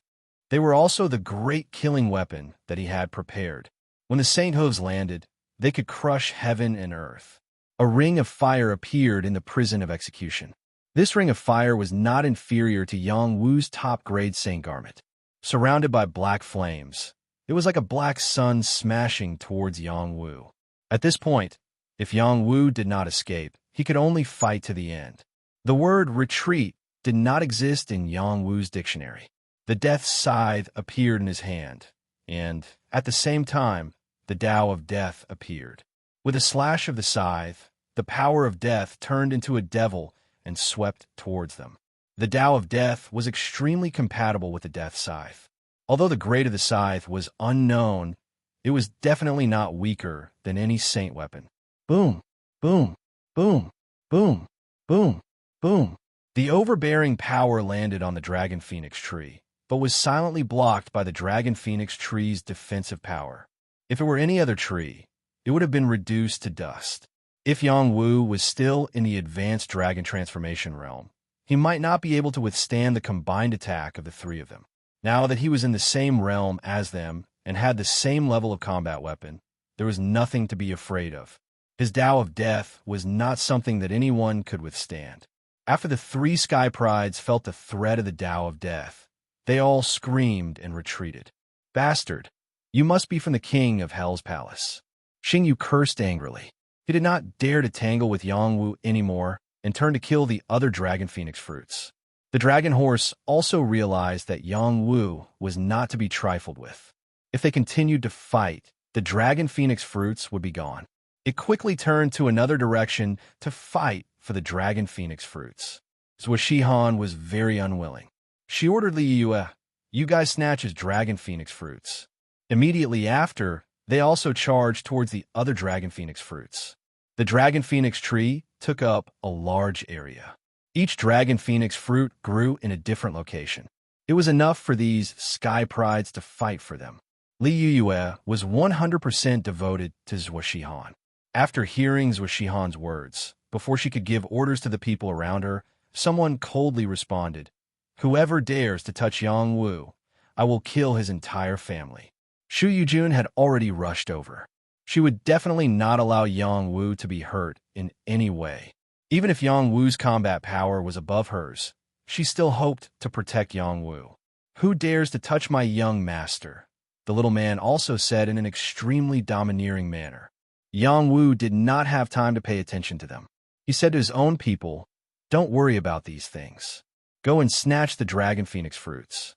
They were also the great killing weapon that he had prepared. When the saint hooves landed, they could crush heaven and earth. A ring of fire appeared in the prison of execution. This ring of fire was not inferior to Yang Wu's top-grade saint garment. Surrounded by black flames, it was like a black sun smashing towards Yang Wu. At this point, if Yang Wu did not escape, he could only fight to the end. The word retreat did not exist in Yang Wu's dictionary. The death scythe appeared in his hand, and, at the same time, the Tao of Death appeared. With a slash of the scythe, the power of death turned into a devil and swept towards them. The Tao of Death was extremely compatible with the death scythe. Although the grade of the scythe was unknown, it was definitely not weaker than any saint weapon. Boom, boom, boom, boom, boom, boom. The overbearing power landed on the Dragon Phoenix tree, but was silently blocked by the Dragon Phoenix tree's defensive power. If it were any other tree, it would have been reduced to dust. If Yang Wu was still in the advanced dragon transformation realm, he might not be able to withstand the combined attack of the 3 of them. Now that he was in the same realm as them and had the same level of combat weapon, there was nothing to be afraid of. His Tao of Death was not something that anyone could withstand. After the 3 Sky Prides felt the threat of the Tao of Death, they all screamed and retreated. Bastard, you must be from the king of Hell's palace. Xingyu cursed angrily. He did not dare to tangle with Yang Wu anymore and turned to kill the other Dragon Phoenix fruits. The dragon horse also realized that Yang Wu was not to be trifled with. If they continued to fight, the Dragon Phoenix fruits would be gone. It quickly turned to another direction to fight for the Dragon Phoenix fruits. Zhuo Shihan was very unwilling. She ordered Li Yue, "You guys snatch his Dragon Phoenix fruits." Immediately after, they also charged towards the other Dragon Phoenix fruits. The Dragon Phoenix tree took up a large area. Each Dragon Phoenix fruit grew in a different location. It was enough for these Sky Prides to fight for them. Li Yue was 100% devoted to Zhuo Shihan. After hearing Zhuo Shihan's words, before she could give orders to the people around her, someone coldly responded, "Whoever dares to touch Yang Wu, I will kill his entire family." Shu Yujun had already rushed over. She would definitely not allow Yang Wu to be hurt in any way. Even if Yang Wu's combat power was above hers, she still hoped to protect Yang Wu. "Who dares to touch my young master?" the little man also said in an extremely domineering manner. Yang Wu did not have time to pay attention to them. He said to his own people, "Don't worry about these things. Go and snatch the Dragon Phoenix fruits."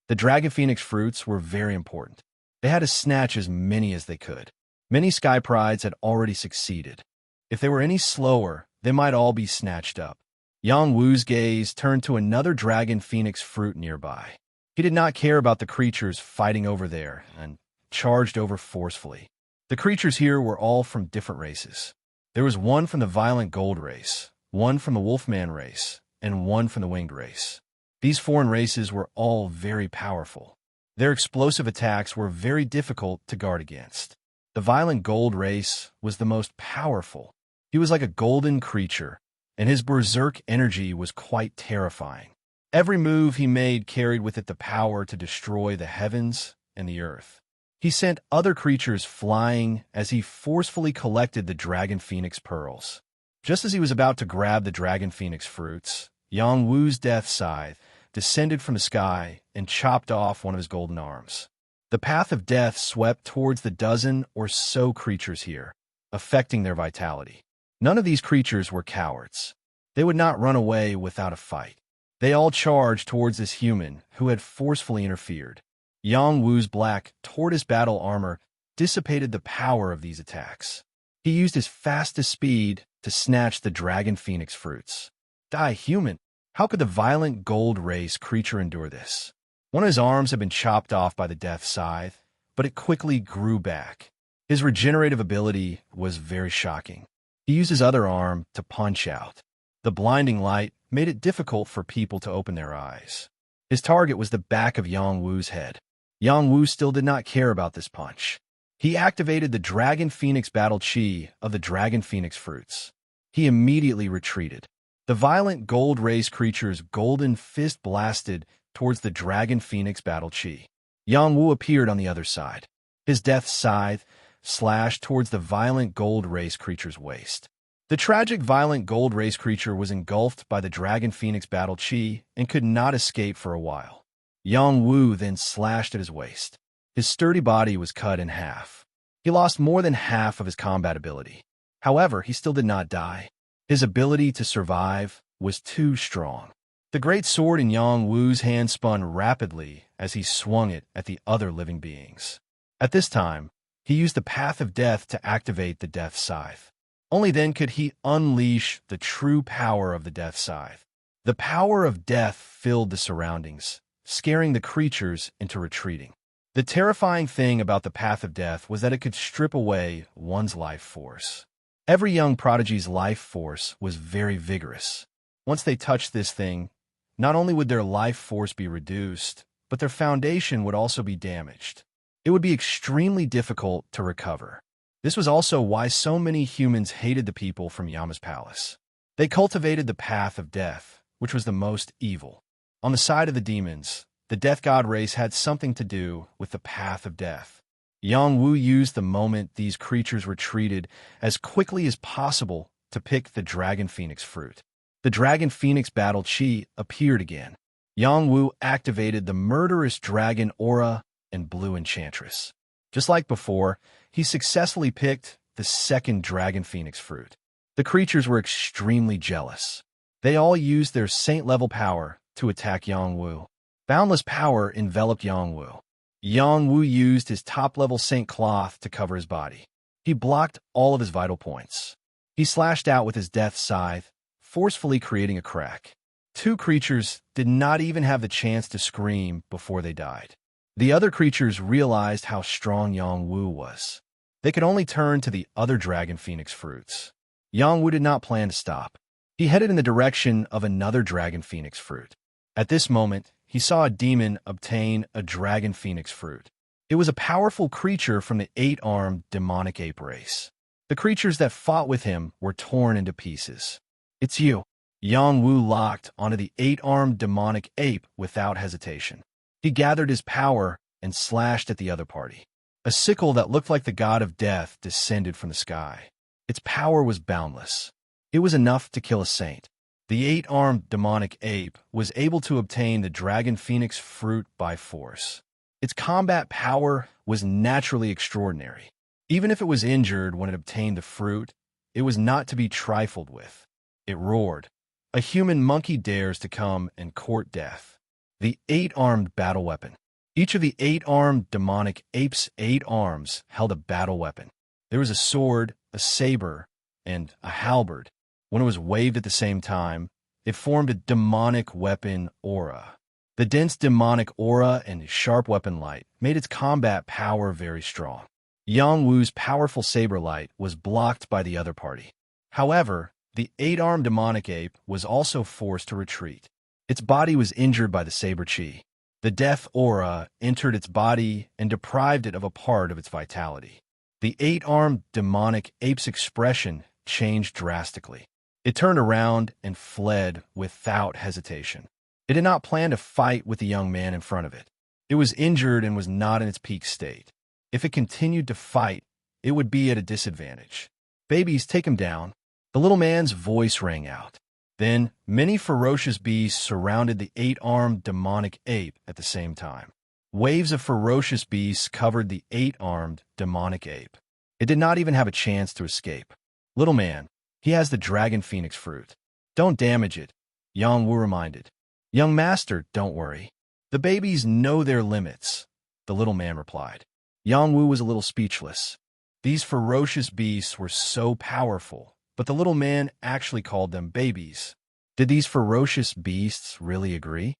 The Dragon Phoenix fruits were very important. They had to snatch as many as they could. Many Sky Prides had already succeeded. If they were any slower, they might all be snatched up. Yang Wu's gaze turned to another Dragon Phoenix fruit nearby. He did not care about the creatures fighting over there and charged over forcefully. The creatures here were all from different races. There was one from the Violent Gold race, one from the Wolfman race, and one from the Winged race. These foreign races were all very powerful. Their explosive attacks were very difficult to guard against. The violent gold race was the most powerful. He was like a golden creature, and his berserk energy was quite terrifying. Every move he made carried with it the power to destroy the heavens and the earth. He sent other creatures flying as he forcefully collected the dragon phoenix pearls. Just as he was about to grab the dragon phoenix fruits, Yang Wu's death scythe descended from the sky and chopped off one of his golden arms. The path of death swept towards the dozen or so creatures here, affecting their vitality. None of these creatures were cowards. They would not run away without a fight. They all charged towards this human who had forcefully interfered. Yang Wu's black tortoise battle armor dissipated the power of these attacks. He used his fastest speed to snatch the dragon phoenix fruits. Die, human! How could the violent gold race creature endure this? One of his arms had been chopped off by the death scythe, but it quickly grew back. His regenerative ability was very shocking. He used his other arm to punch out. The blinding light made it difficult for people to open their eyes. His target was the back of Yang Wu's head. Yang Wu still did not care about this punch. He activated the Dragon Phoenix Battle Chi of the Dragon Phoenix fruits. He immediately retreated. The violent gold race creature's golden fist blasted towards the Dragon Phoenix Battle Chi. Yang Wu appeared on the other side. His death scythe slashed towards the violent gold race creature's waist. The tragic violent gold race creature was engulfed by the Dragon Phoenix Battle Chi and could not escape for a while. Yang Wu then slashed at his waist. His sturdy body was cut in half. He lost more than half of his combat ability. However, he still did not die. His ability to survive was too strong. The great sword in Yang Wu's hand spun rapidly as he swung it at the other living beings. At this time, he used the Path of Death to activate the Death Scythe. Only then could he unleash the true power of the Death Scythe. The power of death filled the surroundings, scaring the creatures into retreating. The terrifying thing about the Path of Death was that it could strip away one's life force. Every young prodigy's life force was very vigorous. Once they touched this thing, not only would their life force be reduced, but their foundation would also be damaged. It would be extremely difficult to recover. This was also why so many humans hated the people from Yama's palace. They cultivated the Path of Death, which was the most evil. On the side of the demons, the Death God race had something to do with the Path of Death. Yang Wu used the moment these creatures retreated as quickly as possible to pick the Dragon Phoenix fruit. The Dragon Phoenix Battle Chi appeared again. Yang Wu activated the murderous dragon aura and blue enchantress. Just like before, he successfully picked the second Dragon Phoenix fruit. The creatures were extremely jealous. They all used their saint-level power to attack Yang Wu. Boundless power enveloped Yang Wu. Yang Wu used his top-level saint cloth to cover his body. He blocked all of his vital points. He slashed out with his death scythe, forcefully creating a crack. Two creatures did not even have the chance to scream before they died. The other creatures realized how strong Yang Wu was. They could only turn to the other Dragon Phoenix fruits. Yang Wu did not plan to stop. He headed in the direction of another Dragon Phoenix fruit. At this moment, he saw a demon obtain a Dragon Phoenix fruit. It was a powerful creature from the 8-armed demonic ape race. The creatures that fought with him were torn into pieces. "It's you." Yang Wu locked onto the 8-armed demonic ape without hesitation. He gathered his power and slashed at the other party. A sickle that looked like the god of death descended from the sky. Its power was boundless. It was enough to kill a saint. The 8-armed demonic ape was able to obtain the Dragon Phoenix fruit by force. Its combat power was naturally extraordinary. Even if it was injured when it obtained the fruit, it was not to be trifled with. It roared. A human monkey dares to come and court death. The 8-armed battle weapon. Each of the 8-armed demonic ape's 8 arms held a battle weapon. There was a sword, a saber, and a halberd. When it was waved at the same time, it formed a demonic weapon aura. The dense demonic aura and sharp weapon light made its combat power very strong. Yang Wu's powerful saber light was blocked by the other party. However, the 8-armed demonic ape was also forced to retreat. Its body was injured by the saber chi. The death aura entered its body and deprived it of a part of its vitality. The eight-armed demonic ape's expression changed drastically. It turned around and fled without hesitation. It did not plan to fight with the young man in front of it. It was injured and was not in its peak state. If it continued to fight, it would be at a disadvantage. "Babies, take him down." The little man's voice rang out. Then, many ferocious beasts surrounded the eight-armed demonic ape at the same time. Waves of ferocious beasts covered the eight-armed demonic ape. It did not even have a chance to escape. "Little man, he has the dragon phoenix fruit. Don't damage it," Yang Wu reminded. "Young master, don't worry. The babies know their limits," the little man replied. Yang Wu was a little speechless. These ferocious beasts were so powerful, but the little man actually called them babies. Did these ferocious beasts really agree?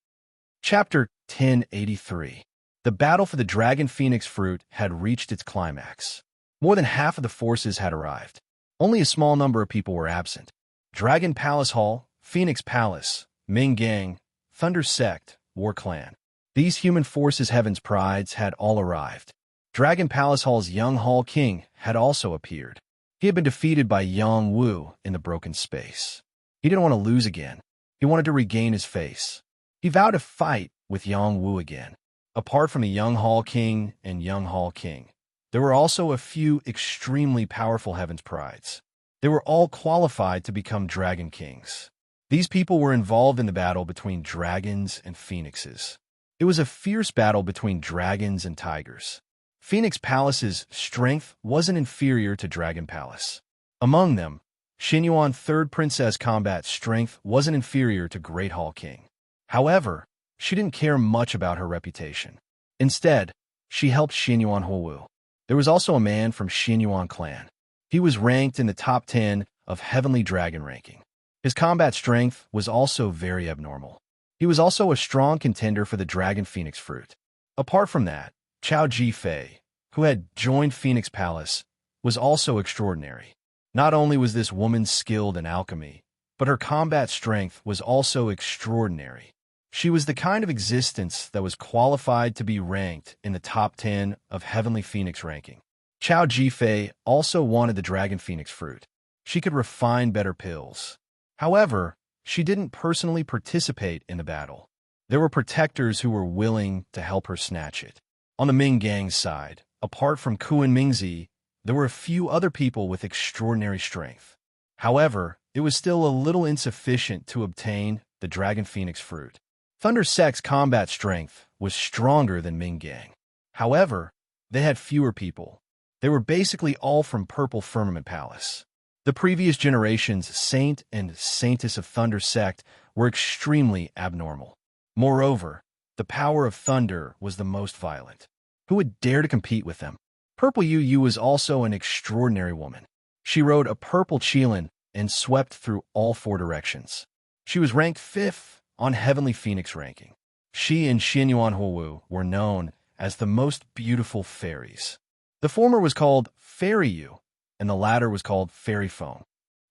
Chapter 1083. The battle for the dragon phoenix fruit had reached its climax. More than half of the forces had arrived. Only a small number of people were absent. Dragon Palace Hall, Phoenix Palace, Ming Gang, Thunder Sect, War Clan. These human forces' heaven's prides had all arrived. Dragon Palace Hall's young Hall King had also appeared. He had been defeated by Yang Wu in the broken space. He didn't want to lose again. He wanted to regain his face. He vowed to fight with Yang Wu again. Apart from the young Hall King and young Hall King, there were also a few extremely powerful heaven's prides. They were all qualified to become dragon kings. These people were involved in the battle between dragons and phoenixes. It was a fierce battle between dragons and tigers. Phoenix Palace's strength wasn't inferior to Dragon Palace. Among them, Xinyuan Third Princess combat strength wasn't inferior to Great Hall King. However, she didn't care much about her reputation. Instead, she helped Xinyuan Huowu. There was also a man from Xinyuan clan. He was ranked in the top 10 of Heavenly Dragon ranking. His combat strength was also very abnormal. He was also a strong contender for the Dragon Phoenix fruit. Apart from that, Chao Jifei, who had joined Phoenix Palace, was also extraordinary. Not only was this woman skilled in alchemy, but her combat strength was also extraordinary. She was the kind of existence that was qualified to be ranked in the top 10 of Heavenly Phoenix ranking. Chao Jifei also wanted the Dragon Phoenix fruit. She could refine better pills. However, she didn't personally participate in the battle. There were protectors who were willing to help her snatch it. On the Ming Gang's side, apart from Kuan Mingzi, there were a few other people with extraordinary strength. However, it was still a little insufficient to obtain the Dragon Phoenix fruit. Thunder Sect's combat strength was stronger than Ming Gang. However, they had fewer people. They were basically all from Purple Firmament Palace. The previous generation's Saint and Saintess of Thunder Sect were extremely abnormal. Moreover, the power of thunder was the most violent. Who would dare to compete with them? Purple Yu Yu was also an extraordinary woman. She rode a purple Qilin and swept through all four directions. She was ranked 5th on Heavenly Phoenix ranking. She and Xinyuan Huowu were known as the most beautiful fairies. The former was called Fairy Yu, and the latter was called Fairy Foam.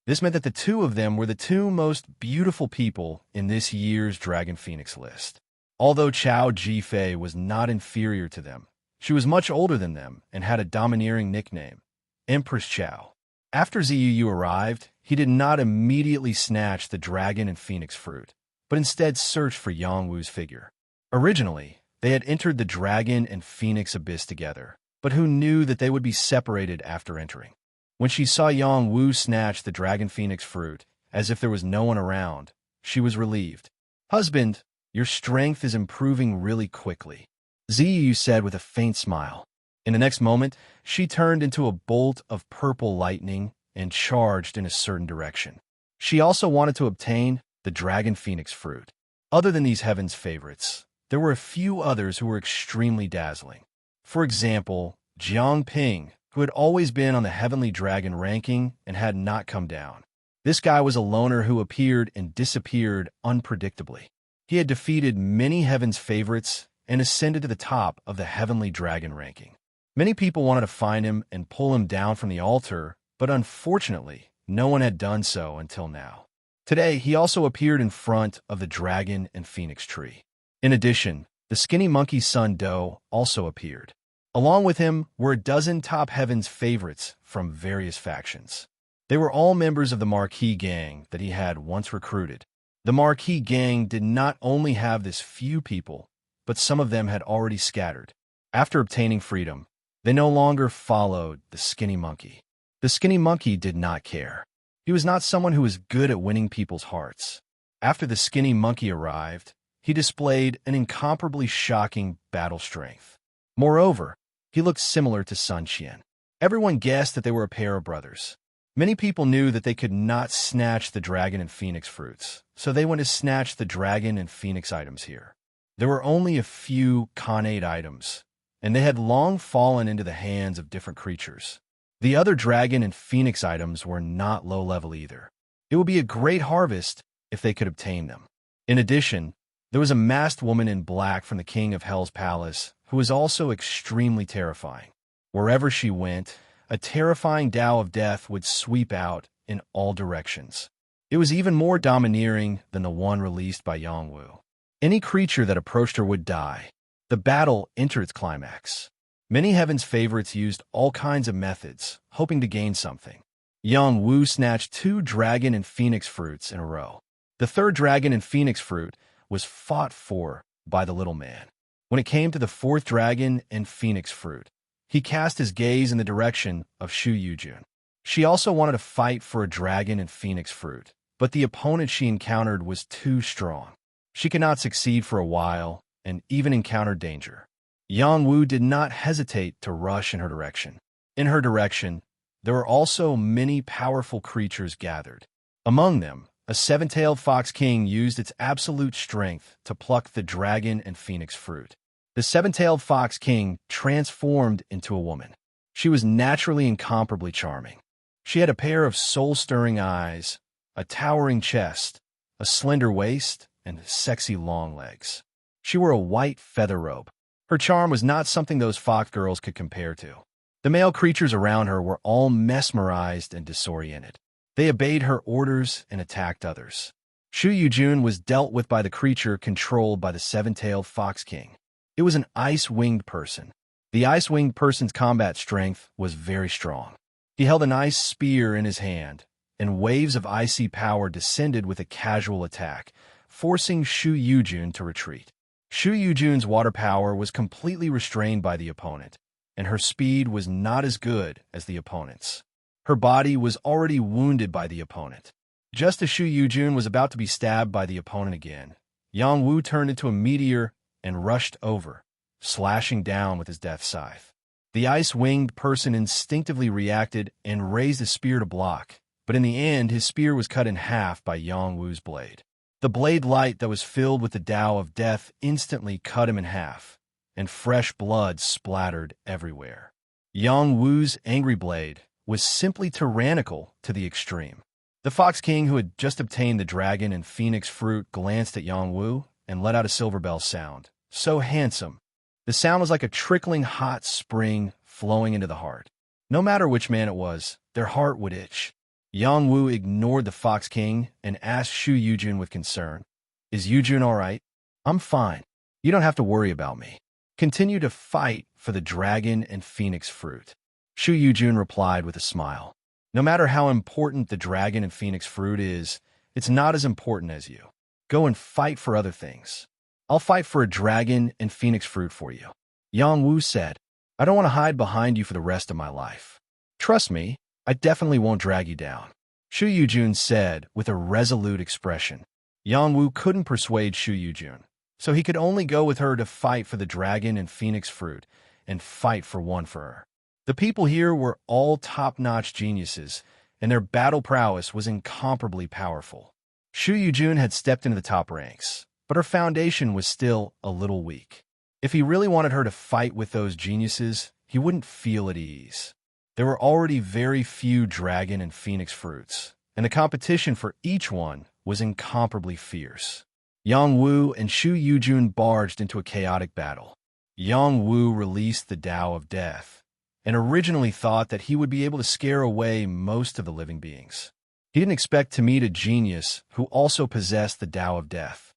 This meant that the two of them were the two most beautiful people in this year's Dragon Phoenix list. Although Chao Jifei was not inferior to them, she was much older than them and had a domineering nickname, Empress Chao. After Ziyu arrived, he did not immediately snatch the dragon and phoenix fruit, but instead searched for Yang Wu's figure. Originally, they had entered the dragon and phoenix abyss together, but who knew that they would be separated after entering? When she saw Yang Wu snatch the dragon phoenix fruit, as if there was no one around, she was relieved. "Husband, your strength is improving really quickly," Ziyu said with a faint smile. In the next moment, she turned into a bolt of purple lightning and charged in a certain direction. She also wanted to obtain the dragon phoenix fruit. Other than these heaven's favorites, there were a few others who were extremely dazzling. For example, Jiang Ping, who had always been on the heavenly dragon ranking and had not come down. This guy was a loner who appeared and disappeared unpredictably. He had defeated many heaven's favorites and ascended to the top of the heavenly dragon ranking. Many people wanted to find him and pull him down from the altar, but unfortunately, no one had done so until now. Today, he also appeared in front of the dragon and phoenix tree. In addition, the skinny monkey's son Do also appeared. Along with him were a dozen top heavens favorites from various factions. They were all members of the Marquis gang that he had once recruited. The Marquis gang did not only have this few people, but some of them had already scattered. After obtaining freedom, they no longer followed the skinny monkey. The skinny monkey did not care. He was not someone who was good at winning people's hearts. After the skinny monkey arrived, he displayed an incomparably shocking battle strength. Moreover, he looked similar to Sun Qian. Everyone guessed that they were a pair of brothers. Many people knew that they could not snatch the dragon and phoenix fruits, so they went to snatch the dragon and phoenix items here. There were only a few Khanate items, and they had long fallen into the hands of different creatures. The other dragon and phoenix items were not low-level either. It would be a great harvest if they could obtain them. In addition, there was a masked woman in black from the King of Hell's palace who was also extremely terrifying. Wherever she went, a terrifying Tao of Death would sweep out in all directions. It was even more domineering than the one released by Yangwu. Any creature that approached her would die. The battle entered its climax. Many Heaven's favorites used all kinds of methods, hoping to gain something. Yangwu snatched 2 dragon and phoenix fruits in a row. The third dragon and phoenix fruit was fought for by the little man. When it came to the 4th dragon and phoenix fruit, he cast his gaze in the direction of Shu Yujun. She also wanted to fight for a dragon and phoenix fruit, but the opponent she encountered was too strong. She could not succeed for a while, and even encountered danger. Yangwu did not hesitate to rush in her direction. In her direction, there were also many powerful creatures gathered. Among them, a 7-tailed fox king used its absolute strength to pluck the dragon and phoenix fruit. The 7-tailed fox king transformed into a woman. She was naturally incomparably charming. She had a pair of soul-stirring eyes, a towering chest, a slender waist, and sexy long legs. She wore a white feather robe. Her charm was not something those fox girls could compare to. The male creatures around her were all mesmerized and disoriented. They obeyed her orders and attacked others. Shu Yujun was dealt with by the creature controlled by the 7-tailed fox king. It was an ice-winged person. The ice-winged person's combat strength was very strong. He held an ice spear in his hand, and waves of icy power descended with a casual attack, forcing Shu Yujun to retreat. Shu Yujun's water power was completely restrained by the opponent, and her speed was not as good as the opponent's. Her body was already wounded by the opponent. Just as Shu Yujun was about to be stabbed by the opponent again, Yangwu turned into a meteor and rushed over, slashing down with his death scythe. The ice-winged person instinctively reacted and raised his spear to block, but in the end his spear was cut in half by Yangwu's blade. The blade light that was filled with the Tao of Death instantly cut him in half, and fresh blood splattered everywhere. Yangwu's angry blade was simply tyrannical to the extreme. The Fox King, who had just obtained the dragon and phoenix fruit, glanced at Yangwu and let out a silver bell sound. So handsome. The sound was like a trickling hot spring flowing into the heart. No matter which man it was, their heart would itch. Yangwu ignored the Fox King and asked Shu Yujun with concern, "Is Yujun all right?" "I'm fine. You don't have to worry about me. Continue to fight for the dragon and phoenix fruit." Shu Yujun replied with a smile. "No matter how important the dragon and phoenix fruit is, it's not as important as you. Go and fight for other things. I'll fight for a dragon and phoenix fruit for you." Yangwu said, "I don't want to hide behind you for the rest of my life. Trust me, I definitely won't drag you down," Shu Yujun said with a resolute expression. Yangwu couldn't persuade Shu Yujun, so he could only go with her to fight for the dragon and phoenix fruit and fight for one for her. The people here were all top-notch geniuses, and their battle prowess was incomparably powerful. Shu Yujun had stepped into the top ranks, but her foundation was still a little weak. If he really wanted her to fight with those geniuses, he wouldn't feel at ease. There were already very few dragon and phoenix fruits, and the competition for each one was incomparably fierce. Yangwu and Shu Yujun barged into a chaotic battle. Yangwu released the Tao of Death, and originally thought that he would be able to scare away most of the living beings. He didn't expect to meet a genius who also possessed the Tao of Death.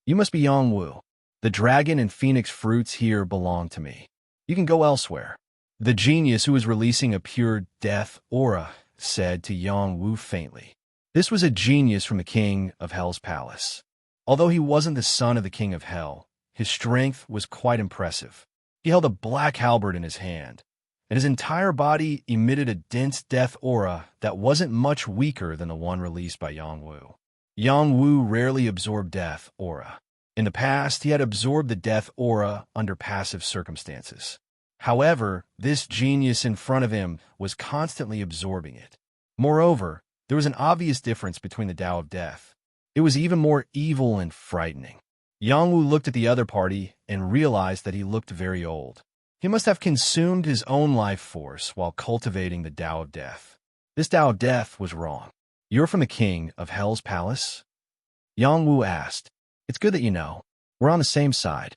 "You must be Yangwu. The dragon and phoenix fruits here belong to me. You can go elsewhere. The genius who was releasing a pure death aura said to Yang Wu faintly. This was a genius from the king of Hell's palace. Although he wasn't the son of the king of Hell, his strength was quite impressive. He held a black halberd in his hand, and his entire body emitted a dense death aura that wasn't much weaker than the one released by Yang Wu. Yang Wu rarely absorbed death aura. In the past, he had absorbed the death aura under passive circumstances. However, this genius in front of him was constantly absorbing it. Moreover, there was an obvious difference between the Tao of Death. It was even more evil and frightening. Yang Wu looked at the other party and realized that he looked very old. He must have consumed his own life force while cultivating the Tao of Death. This Tao of Death was wrong. You're from the king of Hell's palace? Yang Wu asked. It's good that you know. We're on the same side.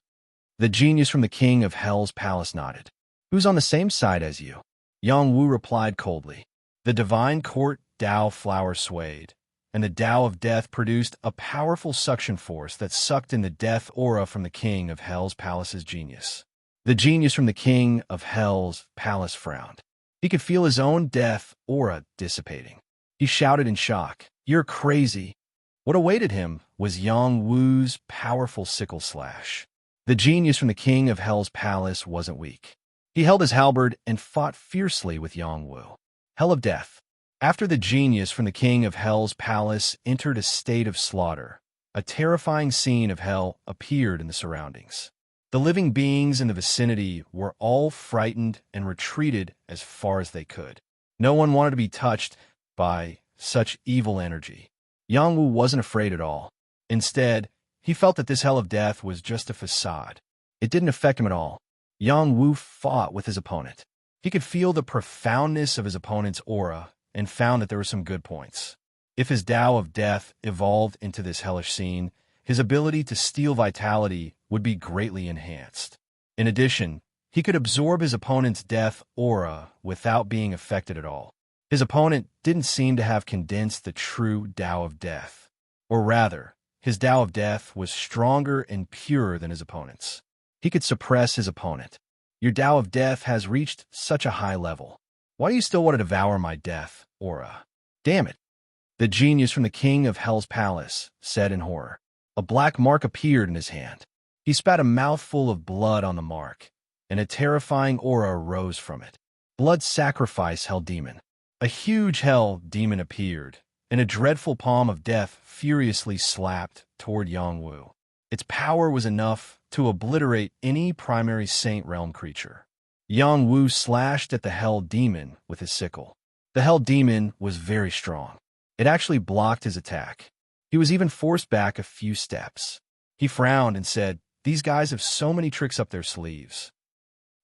The genius from the king of Hell's palace nodded. Who's on the same side as you? Yang Wu replied coldly. The divine court Tao flower swayed, and the Tao of Death produced a powerful suction force that sucked in the death aura from the king of Hell's palace's genius. The genius from the king of Hell's palace frowned. He could feel his own death aura dissipating. He shouted in shock, "You're crazy." What awaited him was Yang Wu's powerful sickle slash. The genius from the king of Hell's palace wasn't weak. He held his halberd and fought fiercely with Yang Wu. Hell of Death. After the genius from the king of Hell's palace entered a state of slaughter, a terrifying scene of hell appeared in the surroundings. The living beings in the vicinity were all frightened and retreated as far as they could. No one wanted to be touched by such evil energy. Yang Wu wasn't afraid at all. Instead, he felt that this hell of death was just a facade. It didn't affect him at all. Yang Wu fought with his opponent. He could feel the profoundness of his opponent's aura and found that there were some good points. If his Tao of Death evolved into this hellish scene, his ability to steal vitality would be greatly enhanced. In addition, he could absorb his opponent's death aura without being affected at all. His opponent didn't seem to have condensed the true Tao of Death. Or rather, his Tao of Death was stronger and purer than his opponent's. He could suppress his opponent. Your Tao of Death has reached such a high level. Why do you still want to devour my death aura? Damn it. The genius from the king of Hell's palace said in horror. A black mark appeared in his hand. He spat a mouthful of blood on the mark, and a terrifying aura rose from it. Blood sacrifice hell demon. A huge hell demon appeared, and a dreadful palm of death furiously slapped toward Yang Wu. Its power was enough to obliterate any primary saint realm creature. Yang Wu slashed at the hell demon with his sickle. The hell demon was very strong. It actually blocked his attack. He was even forced back a few steps. He frowned and said, "These guys have so many tricks up their sleeves."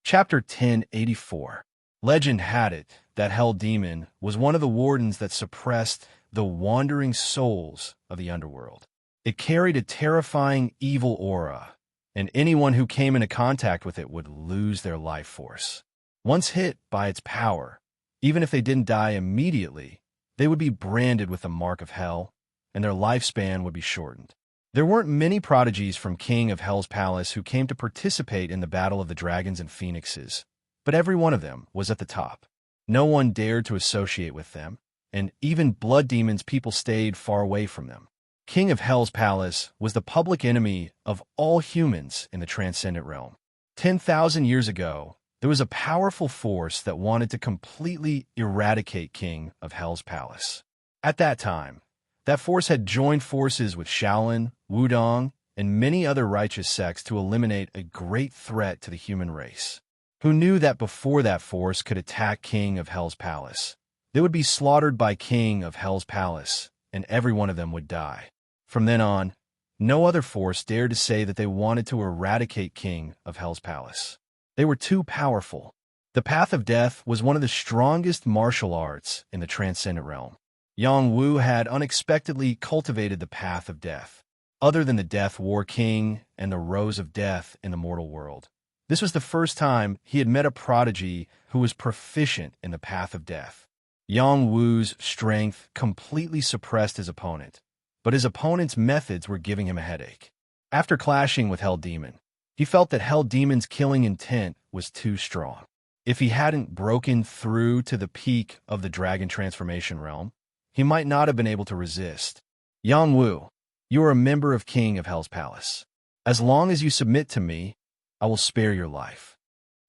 Chapter 1084. Legend had it that hell demon was one of the wardens that suppressed the wandering souls of the underworld. It carried a terrifying evil aura, and anyone who came into contact with it would lose their life force. Once hit by its power, even if they didn't die immediately, they would be branded with the mark of hell, and their lifespan would be shortened. There weren't many prodigies from King of Hell's palace who came to participate in the Battle of the Dragons and Phoenixes, but every one of them was at the top. No one dared to associate with them, and even blood demons people stayed far away from them. King of Hell's palace was the public enemy of all humans in the transcendent realm. 10,000 years ago, there was a powerful force that wanted to completely eradicate King of Hell's palace. At that time, that force had joined forces with Shaolin, Wudong, and many other righteous sects to eliminate a great threat to the human race. Who knew that before that force could attack King of Hell's palace, they would be slaughtered by King of Hell's palace, and every one of them would die. From then on, no other force dared to say that they wanted to eradicate King of Hell's palace. They were too powerful. The path of death was one of the strongest martial arts in the transcendent realm. Yang Wu had unexpectedly cultivated the path of death. Other than the Death War King and the Rose of Death in the mortal world, this was the first time he had met a prodigy who was proficient in the path of death. Yang Wu's strength completely suppressed his opponent, but his opponent's methods were giving him a headache. After clashing with Hell Demon, he felt that Hell Demon's killing intent was too strong. If he hadn't broken through to the peak of the dragon transformation realm, he might not have been able to resist. Yang Wu, you are a member of King of Hell's Palace. As long as you submit to me, I will spare your life.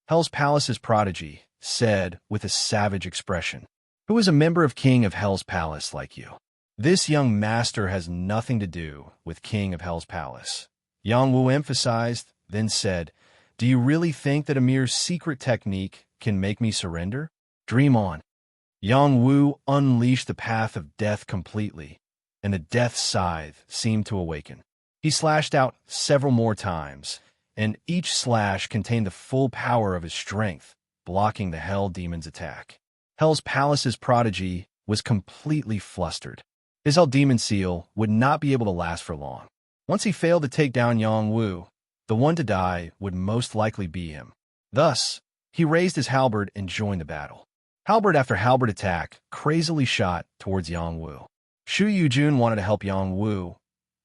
Hell's Palace's prodigy said with a savage expression, "Who is a member of King of Hell's Palace like you?" This young master has nothing to do with King of Hell's Palace. Yang Wu emphasized, then said, "Do you really think that a mere secret technique can make me surrender? Dream on." Yang Wu unleashed the path of death completely, and the death scythe seemed to awaken. He slashed out several more times, and each slash contained the full power of his strength, blocking the Hell Demon's attack. Hell's Palace's prodigy was completely flustered. His Hell Demon seal would not be able to last for long. Once he failed to take down Yang Wu, the one to die would most likely be him. Thus, he raised his halberd and joined the battle. Halberd after halberd attack crazily shot towards Yang Wu. Shu Yujun wanted to help Yang Wu,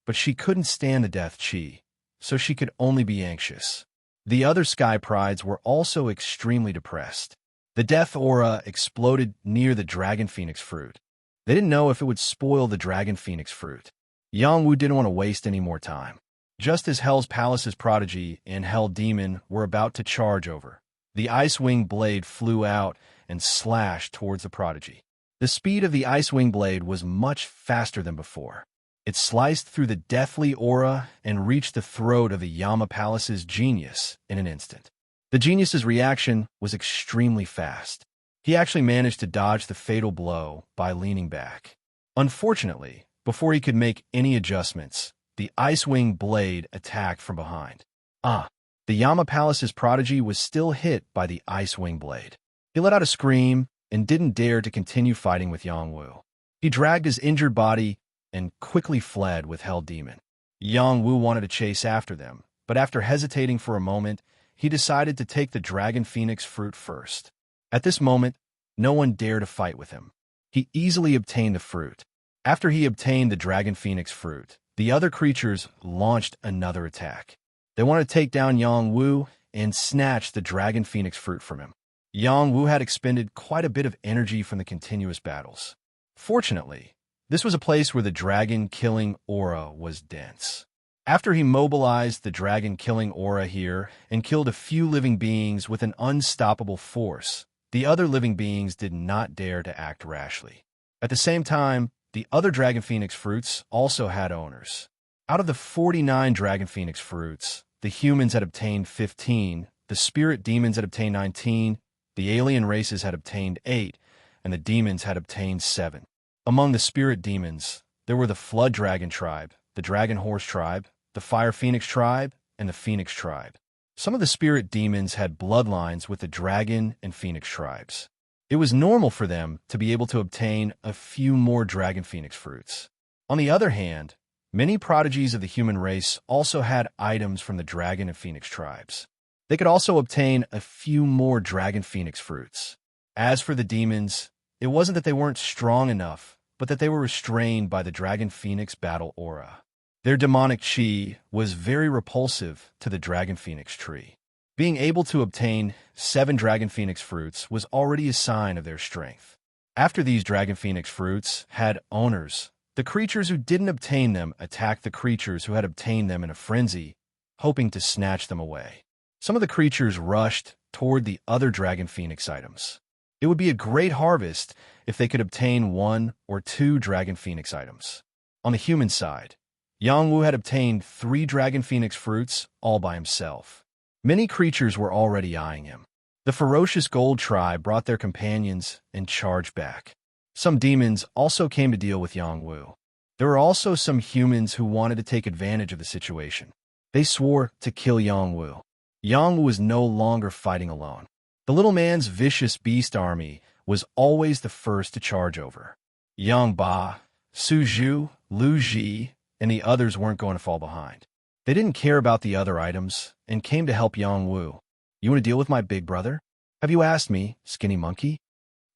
but she couldn't stand the death chi, so she could only be anxious. The other Sky Prides were also extremely depressed. The death aura exploded near the Dragon Phoenix fruit. They didn't know if it would spoil the Dragon Phoenix fruit. Yang Wu didn't want to waste any more time. Just as Hell's Palace's prodigy and Hell Demon were about to charge over, the Ice Wing blade flew out and slashed towards the prodigy. The speed of the Ice Wing blade was much faster than before. It sliced through the deathly aura and reached the throat of the Yama Palace's genius in an instant. The genius's reaction was extremely fast. He actually managed to dodge the fatal blow by leaning back. Unfortunately, before he could make any adjustments, the Ice Wing blade attacked from behind. The Yama Palace's prodigy was still hit by the Ice Wing blade. He let out a scream and didn't dare to continue fighting with Yang Wu. He dragged his injured body and quickly fled with Hell Demon. Yang Wu wanted to chase after them, but after hesitating for a moment, he decided to take the Dragon Phoenix fruit first. At this moment, no one dared to fight with him. He easily obtained the fruit. After he obtained the Dragon Phoenix fruit, the other creatures launched another attack. They wanted to take down Yang Wu and snatch the Dragon Phoenix fruit from him. Yang Wu had expended quite a bit of energy from the continuous battles. Fortunately, this was a place where the dragon-killing aura was dense. After he mobilized the dragon-killing aura here and killed a few living beings with an unstoppable force, the other living beings did not dare to act rashly. At the same time, the other Dragon Phoenix fruits also had owners. Out of the 49 Dragon Phoenix fruits, the humans had obtained 15, the spirit demons had obtained 19, the alien races had obtained 8, and the demons had obtained 7. Among the spirit demons, there were the Flood Dragon tribe, the Dragon Horse tribe, the Fire Phoenix tribe, and the Phoenix tribe. Some of the spirit demons had bloodlines with the Dragon and Phoenix tribes. It was normal for them to be able to obtain a few more Dragon Phoenix fruits. On the other hand, many prodigies of the human race also had items from the Dragon and Phoenix tribes. They could also obtain a few more Dragon Phoenix fruits. As for the demons, it wasn't that they weren't strong enough, but that they were restrained by the Dragon Phoenix battle aura. Their demonic chi was very repulsive to the Dragon Phoenix tree. Being able to obtain 7 Dragon Phoenix fruits was already a sign of their strength. After these Dragon Phoenix fruits had owners, the creatures who didn't obtain them attacked the creatures who had obtained them in a frenzy, hoping to snatch them away. Some of the creatures rushed toward the other Dragon Phoenix items. It would be a great harvest if they could obtain 1 or 2 Dragon Phoenix items. On the human side, Yang Wu had obtained 3 Dragon Phoenix fruits all by himself. Many creatures were already eyeing him. The ferocious Gold tribe brought their companions and charged back. Some demons also came to deal with Yang Wu. There were also some humans who wanted to take advantage of the situation. They swore to kill Yang Wu. Yang Wu was no longer fighting alone. The little man's vicious beast army was always the first to charge over. Yang Ba, Su Zhu, Lu Ji, and the others weren't going to fall behind. They didn't care about the other items and came to help Yang Wu. "You want to deal with my big brother? Have you asked me, skinny monkey?"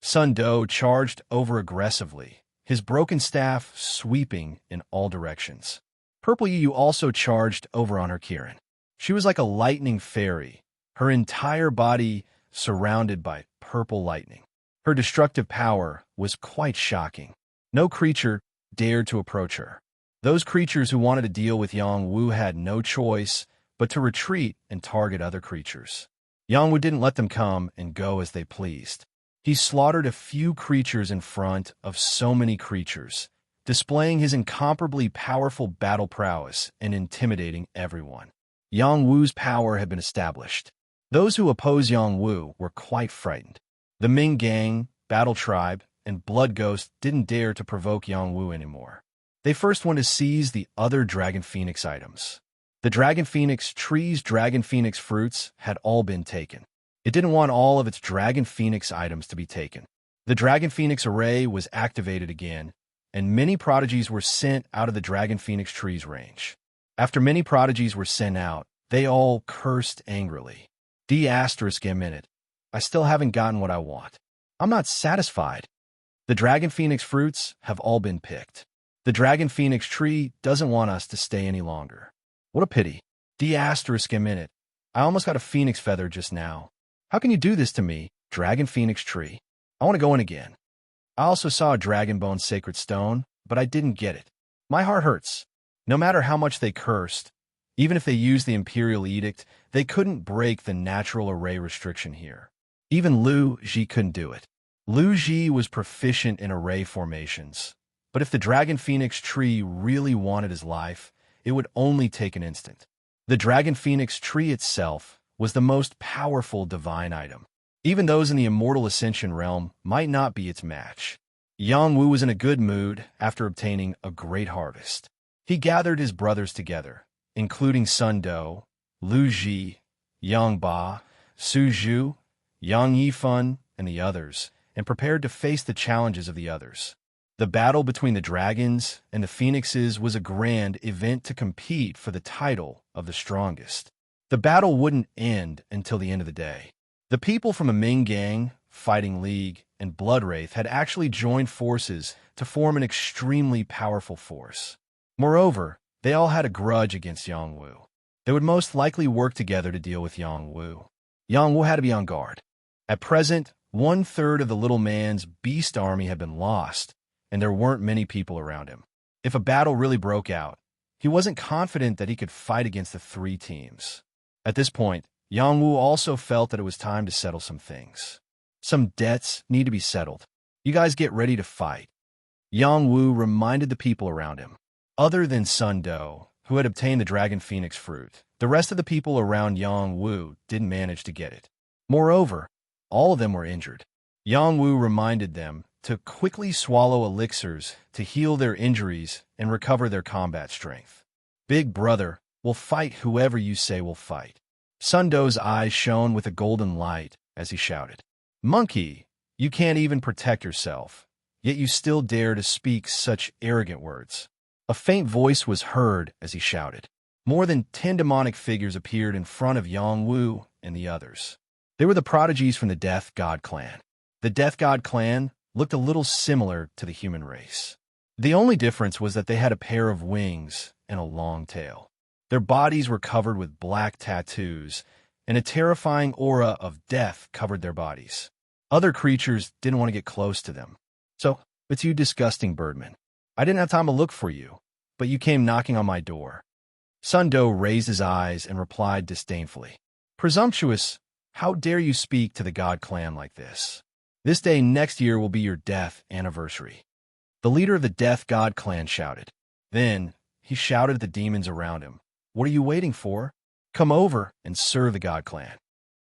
Sun Do charged over aggressively, his broken staff sweeping in all directions. Purple Yu also charged over on her Kirin. She was like a lightning fairy, her entire body surrounded by purple lightning. Her destructive power was quite shocking. No creature dared to approach her. Those creatures who wanted to deal with Yang Wu had no choice but to retreat and target other creatures. Yang Wu didn't let them come and go as they pleased. He slaughtered a few creatures in front of so many creatures, displaying his incomparably powerful battle prowess and intimidating everyone. Yang Wu's power had been established. Those who opposed Yang Wu were quite frightened. The Ming Gang, Battle Tribe, and Blood Ghost didn't dare to provoke Yang Wu anymore. They first wanted to seize the other Dragon Phoenix items. The Dragon Phoenix tree's Dragon Phoenix fruits had all been taken. It didn't want all of its Dragon Phoenix items to be taken. The Dragon Phoenix array was activated again, and many prodigies were sent out of the Dragon Phoenix tree's range. After many prodigies were sent out, they all cursed angrily. **M**. I still haven't gotten what I want. I'm not satisfied. The Dragon Phoenix fruits have all been picked. The Dragon Phoenix tree doesn't want us to stay any longer. What a pity. **M**. I almost got a phoenix feather just now. How can you do this to me, Dragon Phoenix tree? I want to go in again. I also saw a Dragon Bone Sacred Stone, but I didn't get it. My heart hurts. No matter how much they cursed, even if they used the Imperial Edict, they couldn't break the natural array restriction here. Even Lu Ji couldn't do it. Lu Ji was proficient in array formations, but if the Dragon Phoenix tree really wanted his life, it would only take an instant. The Dragon Phoenix tree itself was the most powerful divine item. Even those in the Immortal Ascension realm might not be its match. Yang Wu was in a good mood after obtaining a great harvest. He gathered his brothers together, including Sun Do, Lu Ji, Yang Ba, Su Zhu, Yang Yifan, and the others, and prepared to face the challenges of the others. The battle between the dragons and the phoenixes was a grand event to compete for the title of the strongest. The battle wouldn't end until the end of the day. The people from a Ming Gang, Fighting League, and Blood Wraith had actually joined forces to form an extremely powerful force. Moreover, they all had a grudge against Yang Wu. They would most likely work together to deal with Yang Wu. Yang Wu had to be on guard. At present, 1/3 of the little man's beast army had been lost, and there weren't many people around him. If a battle really broke out, he wasn't confident that he could fight against the 3 teams. At this point, Yang Wu also felt that it was time to settle some things. Some debts need to be settled. You guys get ready to fight. Yang Wu reminded the people around him. Other than Sun Do, who had obtained the Dragon Phoenix fruit, the rest of the people around Yang Wu didn't manage to get it. Moreover, all of them were injured. Yang Wu reminded them to quickly swallow elixirs to heal their injuries and recover their combat strength. Big brother will fight whoever you say will fight. Sun Do's eyes shone with a golden light as he shouted, "Monkey, you can't even protect yourself, yet you still dare to speak such arrogant words." A faint voice was heard as he shouted. More than 10 demonic figures appeared in front of Yang Wu and the others. They were the prodigies from the Death God clan. The Death God clan looked a little similar to the human race. The only difference was that they had a pair of wings and a long tail. Their bodies were covered with black tattoos, and a terrifying aura of death covered their bodies. Other creatures didn't want to get close to them. "So, it's you disgusting birdman. I didn't have time to look for you, but you came knocking on my door." Sun Do raised his eyes and replied disdainfully, "Presumptuous, how dare you speak to the God clan like this? This day next year will be your death anniversary." The leader of the Death God clan shouted. Then, he shouted at the demons around him, "What are you waiting for? Come over and serve the God clan."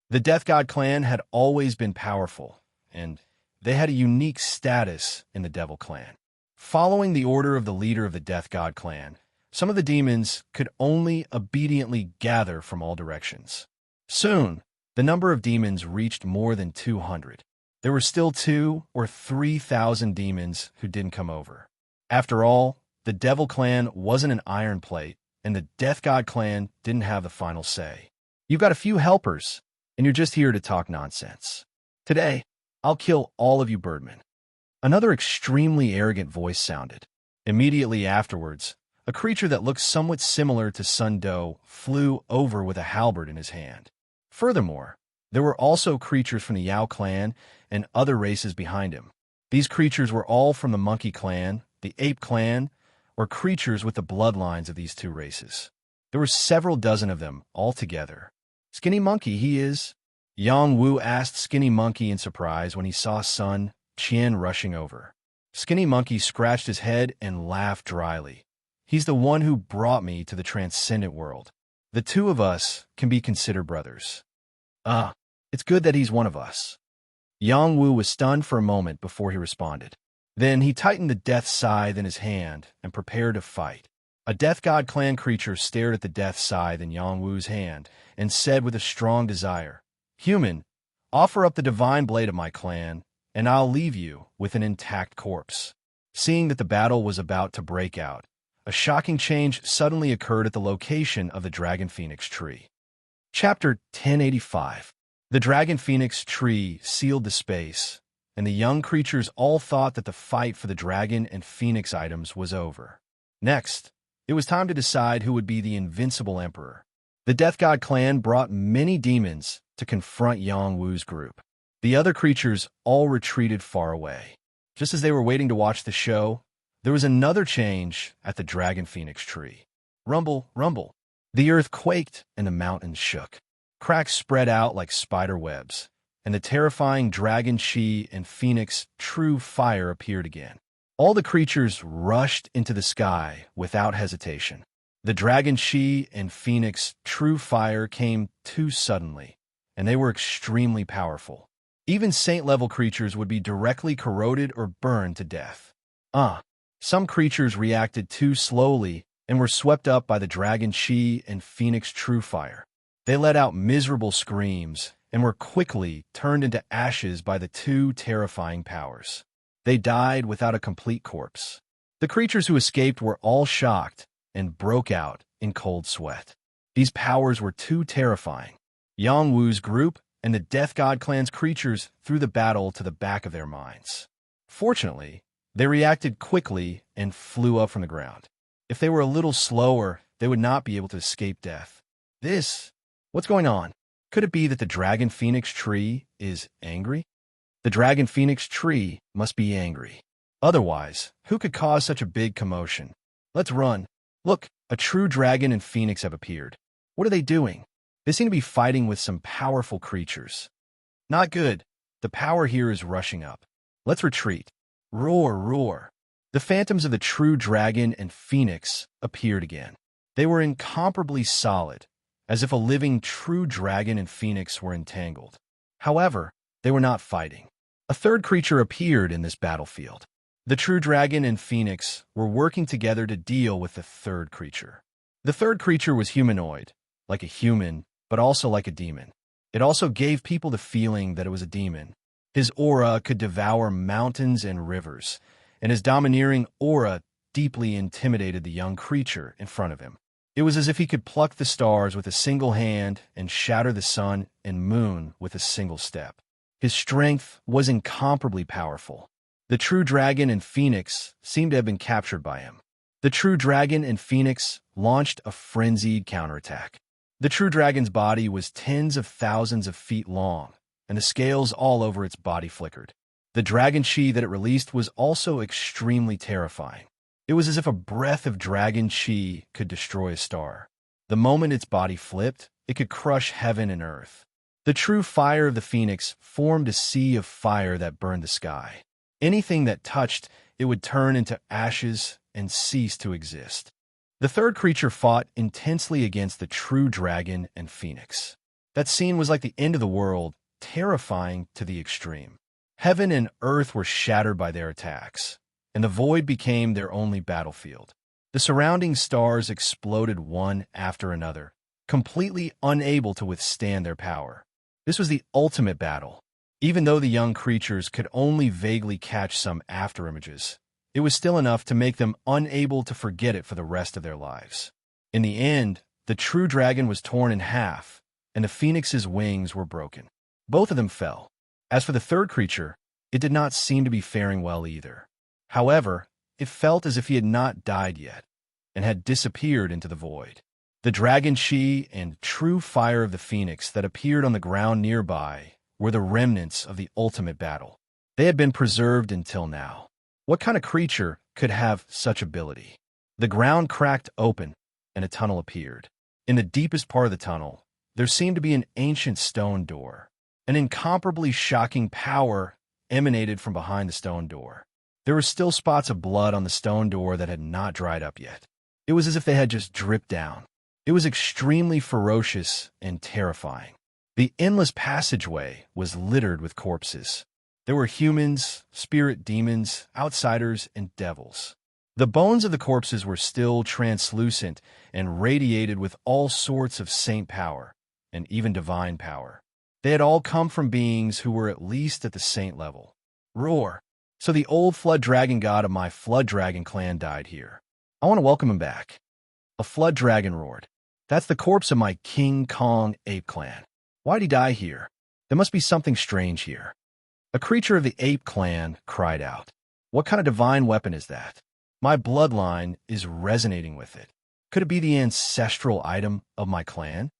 The Death God clan had always been powerful, and they had a unique status in the Devil clan. Following the order of the leader of the Death God clan, some of the demons could only obediently gather from all directions. Soon, the number of demons reached more than 200. There were still 2,000 or 3,000 demons who didn't come over. After all, the Devil clan wasn't an iron plate, and the Death God clan didn't have the final say. "You've got a few helpers, and you're just here to talk nonsense. Today, I'll kill all of you birdmen." Another extremely arrogant voice sounded. Immediately afterwards, a creature that looked somewhat similar to Sun Do flew over with a halberd in his hand. Furthermore, there were also creatures from the Yao clan and other races behind him. These creatures were all from the monkey clan, the ape clan, or creatures with the bloodlines of these two races. There were several dozen of them altogether. Skinny Monkey, he is? Yang Wu asked Skinny Monkey in surprise when he saw Sun Qian rushing over. Skinny Monkey scratched his head and laughed dryly. He's the one who brought me to the transcendent world. The two of us can be considered brothers. It's good that he's one of us. Yang Wu was stunned for a moment before he responded. Then he tightened the death scythe in his hand and prepared to fight. A Death God clan creature stared at the death scythe in Yang Wu's hand and said with a strong desire, "Human, offer up the divine blade of my clan, and I'll leave you with an intact corpse." Seeing that the battle was about to break out, a shocking change suddenly occurred at the location of the Dragon Phoenix tree. Chapter 1085. The Dragon Phoenix tree sealed the space, and the young creatures all thought that the fight for the dragon and phoenix items was over. Next, it was time to decide who would be the invincible emperor. The Death God clan brought many demons to confront Yang Wu's group. The other creatures all retreated far away. Just as they were waiting to watch the show, there was another change at the Dragon Phoenix tree. Rumble, rumble. The earth quaked and the mountains shook. Cracks spread out like spider webs, and the terrifying Dragon Chi and Phoenix True Fire appeared again. All the creatures rushed into the sky without hesitation. The Dragon Chi and Phoenix True Fire came too suddenly, and they were extremely powerful. Even saint-level creatures would be directly corroded or burned to death. Some creatures reacted too slowly and were swept up by the Dragon Chi and Phoenix True Fire. They let out miserable screams and were quickly turned into ashes by the two terrifying powers. They died without a complete corpse. The creatures who escaped were all shocked and broke out in cold sweat. These powers were too terrifying. Yang Wu's group and the Death God clan's creatures threw the battle to the back of their minds. Fortunately, they reacted quickly and flew up from the ground. If they were a little slower, they would not be able to escape death. What's going on? Could it be that the Dragon Phoenix tree is angry? The Dragon Phoenix tree must be angry. Otherwise, who could cause such a big commotion? Let's run. Look, a true dragon and phoenix have appeared. What are they doing? They seem to be fighting with some powerful creatures. Not good. The power here is rushing up. Let's retreat. Roar, roar. The phantoms of the true dragon and phoenix appeared again. They were incomparably solid, as if a living true dragon and phoenix were entangled. However, they were not fighting. A third creature appeared in this battlefield. The true dragon and phoenix were working together to deal with the third creature. The third creature was humanoid, like a human, but also like a demon. It also gave people the feeling that it was a demon. His aura could devour mountains and rivers, and his domineering aura deeply intimidated the young creature in front of him. It was as if he could pluck the stars with a single hand and shatter the sun and moon with a single step. His strength was incomparably powerful. The true dragon and phoenix seemed to have been captured by him. The true dragon and phoenix launched a frenzied counterattack. The true dragon's body was tens of thousands of feet long, and the scales all over its body flickered. The dragon chi that it released was also extremely terrifying. It was as if a breath of dragon chi could destroy a star. The moment its body flipped, it could crush heaven and earth. The true fire of the phoenix formed a sea of fire that burned the sky. Anything that touched it would turn into ashes and cease to exist. The third creature fought intensely against the true dragon and phoenix. That scene was like the end of the world, terrifying to the extreme. Heaven and earth were shattered by their attacks, and the void became their only battlefield. The surrounding stars exploded one after another, completely unable to withstand their power. This was the ultimate battle. Even though the young creatures could only vaguely catch some afterimages, it was still enough to make them unable to forget it for the rest of their lives. In the end, the true dragon was torn in half, and the phoenix's wings were broken. Both of them fell. As for the third creature, it did not seem to be faring well either. However, it felt as if he had not died yet, and had disappeared into the void. The dragon chi and true fire of the phoenix that appeared on the ground nearby were the remnants of the ultimate battle. They had been preserved until now. What kind of creature could have such ability? The ground cracked open, and a tunnel appeared. In the deepest part of the tunnel, there seemed to be an ancient stone door. An incomparably shocking power emanated from behind the stone door. There were still spots of blood on the stone door that had not dried up yet. It was as if they had just dripped down. It was extremely ferocious and terrifying. The endless passageway was littered with corpses. There were humans, spirit demons, outsiders, and devils. The bones of the corpses were still translucent and radiated with all sorts of saint power and even divine power. They had all come from beings who were at least at the saint level. Roar! So the old flood dragon god of my flood dragon clan died here. I want to welcome him back. A flood dragon roared. That's the corpse of my King Kong ape clan. Why'd he die here? There must be something strange here. A creature of the ape clan cried out. What kind of divine weapon is that? My bloodline is resonating with it. Could it be the ancestral item of my clan?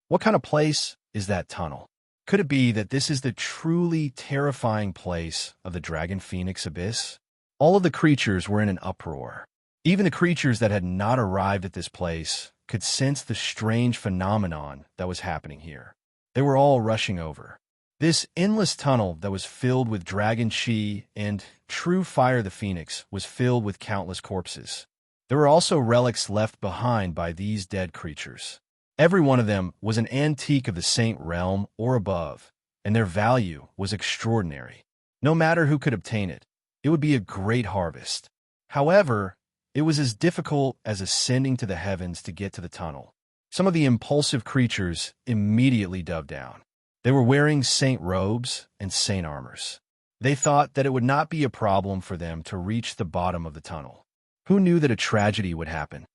What kind of place is that tunnel? Could it be that this is the truly terrifying place of the Dragon Phoenix Abyss? All of the creatures were in an uproar. Even the creatures that had not arrived at this place could sense the strange phenomenon that was happening here. They were all rushing over. This endless tunnel that was filled with dragon chi and true fire the phoenix was filled with countless corpses. There were also relics left behind by these dead creatures. Every one of them was an antique of the saint realm or above, and their value was extraordinary. No matter who could obtain it, it would be a great harvest. However, it was as difficult as ascending to the heavens to get to the tunnel. Some of the impulsive creatures immediately dove down. They were wearing saint robes and saint armors. They thought that it would not be a problem for them to reach the bottom of the tunnel. Who knew that a tragedy would happen?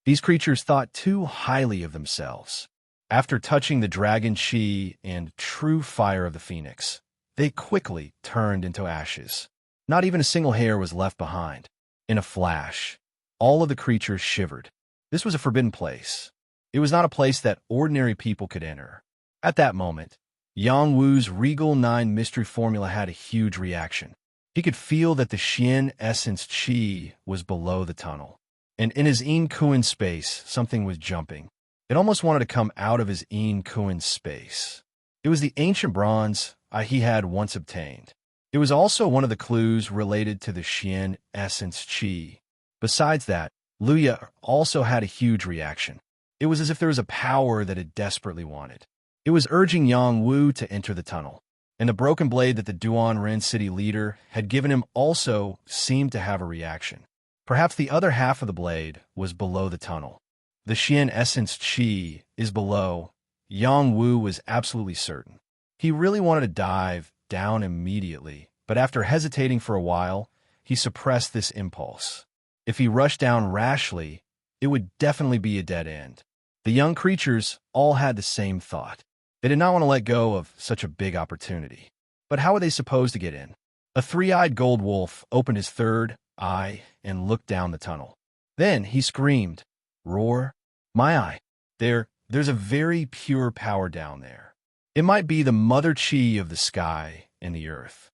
These creatures thought too highly of themselves. After touching the dragon chi and true fire of the phoenix, they quickly turned into ashes. Not even a single hair was left behind. In a flash, all of the creatures shivered. This was a forbidden place. It was not a place that ordinary people could enter. At that moment, Yang Wu's Regal 9 mystery formula had a huge reaction. He could feel that the Xian essence chi was below the tunnel. And in his Yin Kuan space, something was jumping. It almost wanted to come out of his Yin Kuan space. It was the ancient bronze he had once obtained. It was also one of the clues related to the Xian essence chi. Besides that, Luya also had a huge reaction. It was as if there was a power that it desperately wanted. It was urging Yang Wu to enter the tunnel, and the broken blade that the Duan Ren city leader had given him also seemed to have a reaction. Perhaps the other half of the blade was below the tunnel. The Xian essence chi is below. Yang Wu was absolutely certain. He really wanted to dive down immediately, but after hesitating for a while, he suppressed this impulse. If he rushed down rashly, it would definitely be a dead end. The young creatures all had the same thought. They did not want to let go of such a big opportunity. But how were they supposed to get in? A three-eyed gold wolf opened his third eye and looked down the tunnel. Then he screamed, "Roar! My eye! There's a very pure power down there. It might be the mother chi of the sky and the earth."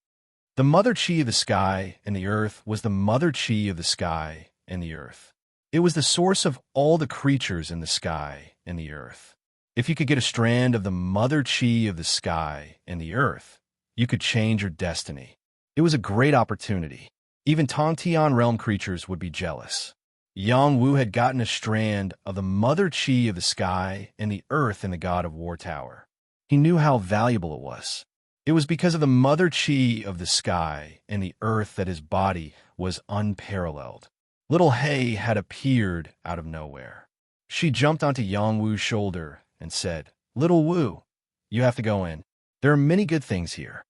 The mother chi of the sky and the earth was the mother chi of the sky and the earth. It was the source of all the creatures in the sky and the earth. If you could get a strand of the mother chi of the sky and the earth, you could change your destiny. It was a great opportunity. Even Tongtian realm creatures would be jealous. Yang Wu had gotten a strand of the mother chi of the sky and the earth in the God of War Tower. He knew how valuable it was. It was because of the mother chi of the sky and the earth that his body was unparalleled. Little Hay had appeared out of nowhere. She jumped onto Yang Wu's shoulder and said, "Little Wu, you have to go in. There are many good things here."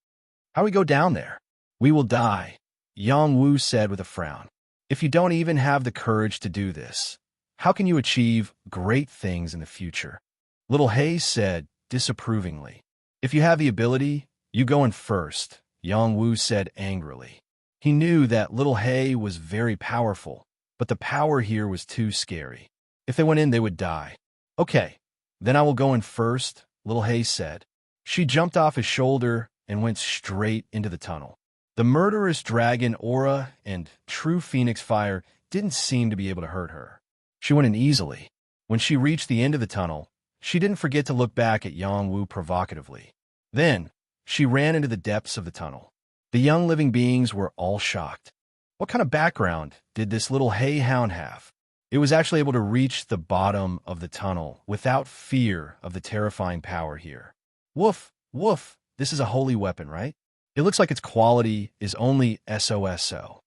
"How do we go down there?" "We will die," Yang Wu said with a frown. "If you don't even have the courage to do this, how can you achieve great things in the future?" Little Hay said disapprovingly. "If you have the ability, you go in first," Yang Wu said angrily. He knew that Little Hay was very powerful, but the power here was too scary. If they went in, they would die. Okay, then I will go in first, Little Hay said. She jumped off his shoulder and went straight into the tunnel. The murderous dragon aura and true phoenix fire didn't seem to be able to hurt her. She went in easily. When she reached the end of the tunnel, she didn't forget to look back at Yang Wu provocatively. Then, she ran into the depths of the tunnel. The young living beings were all shocked. What kind of background did this little hay hound have? It was actually able to reach the bottom of the tunnel without fear of the terrifying power here. Woof, woof, this is a holy weapon, right? It looks like its quality is only SOSO.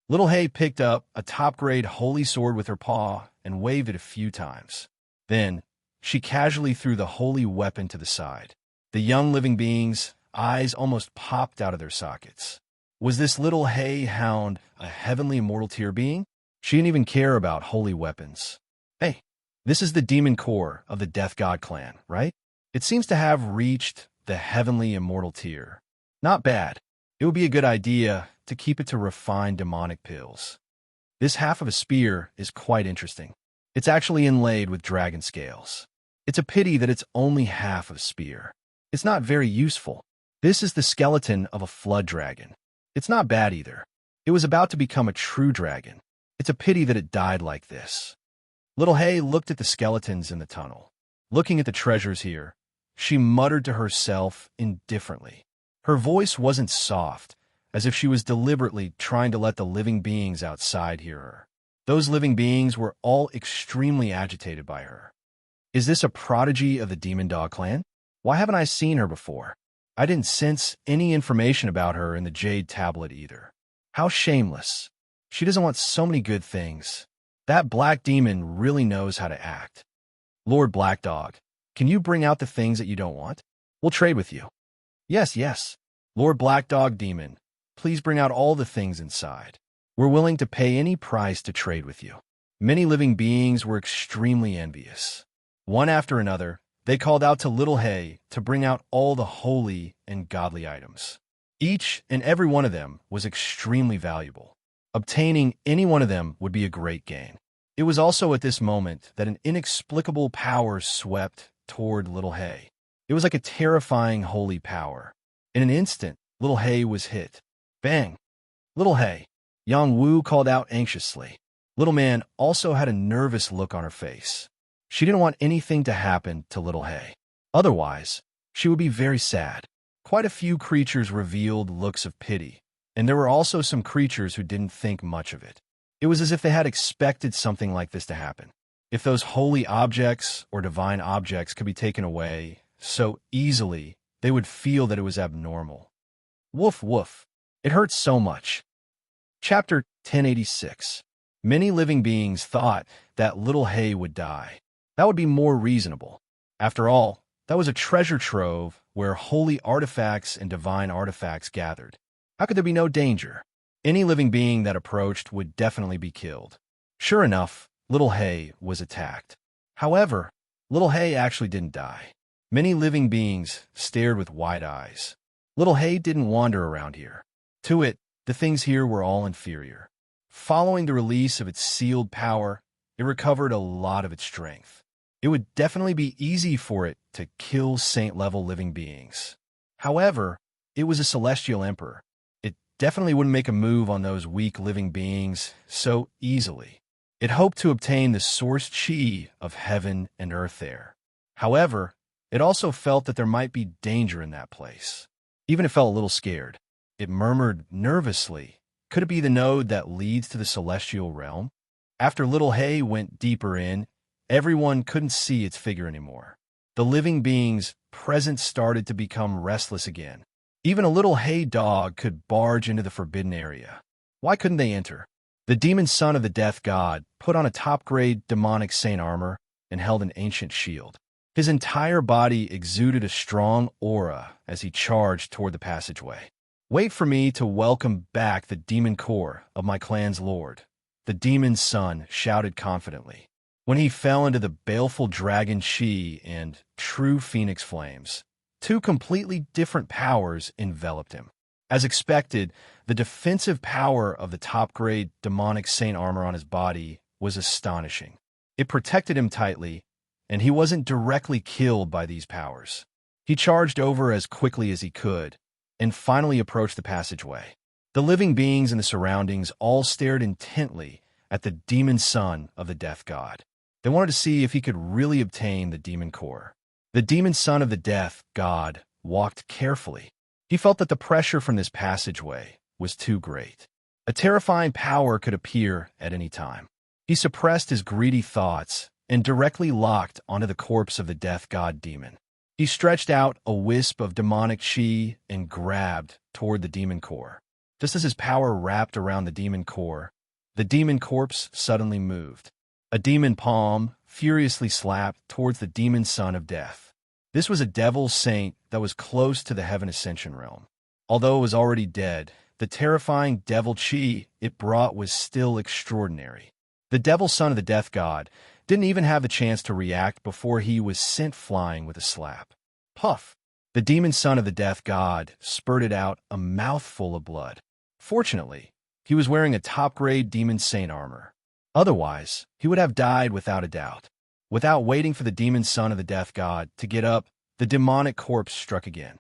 Little Hay picked up a top-grade holy sword with her paw and waved it a few times. Then, she casually threw the holy weapon to the side. The young living beings' eyes almost popped out of their sockets. Was this little hay hound a heavenly immortal tier being? She didn't even care about holy weapons. Hey, this is the demon core of the Death God clan, right? It seems to have reached the heavenly immortal tier. Not bad. It would be a good idea to keep it to refined demonic pills. This half of a spear is quite interesting. It's actually inlaid with dragon scales. It's a pity that it's only half of a spear. It's not very useful. This is the skeleton of a flood dragon. It's not bad either. It was about to become a true dragon. It's a pity that it died like this. Little Hay looked at the skeletons in the tunnel. Looking at the treasures here, she muttered to herself indifferently. Her voice wasn't soft, as if she was deliberately trying to let the living beings outside hear her. Those living beings were all extremely agitated by her. Is this a prodigy of the Demon Dog clan? Why haven't I seen her before? I didn't sense any information about her in the Jade Tablet either. How shameless. She doesn't want so many good things. That black demon really knows how to act. Lord Black Dog, can you bring out the things that you don't want? We'll trade with you. Yes, yes. Lord Black Dog Demon, please bring out all the things inside. We're willing to pay any price to trade with you. Many living beings were extremely envious. One after another, they called out to Little Hay to bring out all the holy and godly items. Each and every one of them was extremely valuable. Obtaining any one of them would be a great gain. It was also at this moment that an inexplicable power swept toward Little Hay. It was like a terrifying holy power. In an instant, Little Hay was hit. Bang! Little Hay, Yang Wu called out anxiously. Little Man also had a nervous look on her face. She didn't want anything to happen to Little Hay. Otherwise, she would be very sad. Quite a few creatures revealed looks of pity, and there were also some creatures who didn't think much of it. It was as if they had expected something like this to happen. If those holy objects or divine objects could be taken away so easily, they would feel that it was abnormal. Woof woof. It hurts so much. Chapter 1086. Many living beings thought that Little Hay would die. That would be more reasonable. After all, that was a treasure trove where holy artifacts and divine artifacts gathered. How could there be no danger? Any living being that approached would definitely be killed. Sure enough, Little Hay was attacked. However, Little Hay actually didn't die. Many living beings stared with wide eyes. Little Hay didn't wander around here. To it, the things here were all inferior. Following the release of its sealed power, it recovered a lot of its strength. It would definitely be easy for it to kill saint-level living beings. However, it was a celestial emperor. It definitely wouldn't make a move on those weak living beings so easily. It hoped to obtain the source chi of heaven and earth there. However, it also felt that there might be danger in that place. Even it felt a little scared. It murmured nervously, could it be the node that leads to the celestial realm? After Little Hay went deeper in, everyone couldn't see its figure anymore. The living beings present started to become restless again. Even a little hay dog could barge into the forbidden area. Why couldn't they enter? The demon son of the death god put on a top-grade demonic saint armor and held an ancient shield. His entire body exuded a strong aura as he charged toward the passageway. Wait for me to welcome back the demon core of my clan's lord, the demon's son shouted confidently. When he fell into the baleful dragon chi and true phoenix flames, two completely different powers enveloped him. As expected, the defensive power of the top-grade demonic saint armor on his body was astonishing. It protected him tightly, and he wasn't directly killed by these powers. He charged over as quickly as he could, and finally approached the passageway. The living beings in the surroundings all stared intently at the demon son of the death god. They wanted to see if he could really obtain the demon core. The demon son of the death god walked carefully. He felt that the pressure from this passageway was too great. A terrifying power could appear at any time. He suppressed his greedy thoughts and directly locked onto the corpse of the death god demon. He stretched out a wisp of demonic chi and grabbed toward the demon core. Just as his power wrapped around the demon core, the demon corpse suddenly moved. A demon palm furiously slapped towards the demon son of death. This was a devil saint that was close to the heaven ascension realm. Although it was already dead, the terrifying devil chi it brought was still extraordinary. The devil son of the death god didn't even have the chance to react before he was sent flying with a slap. Puff! The demon son of the death god spurted out a mouthful of blood. Fortunately, he was wearing a top-grade demon saint armor. Otherwise, he would have died without a doubt. Without waiting for the demon son of the death god to get up, the demonic corpse struck again.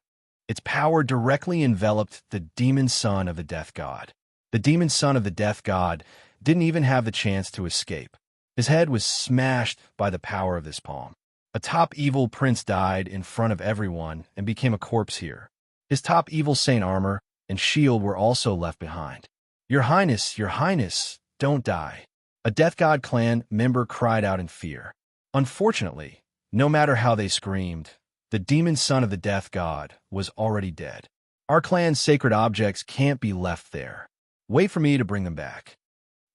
Its power directly enveloped the demon son of the death god. The demon son of the death god didn't even have the chance to escape. His head was smashed by the power of this palm. A top evil prince died in front of everyone and became a corpse here. His top evil saint armor and shield were also left behind. Your Highness, don't die. A death god clan member cried out in fear. Unfortunately, no matter how they screamed, the demon son of the death god was already dead. Our clan's sacred objects can't be left there. Wait for me to bring them back.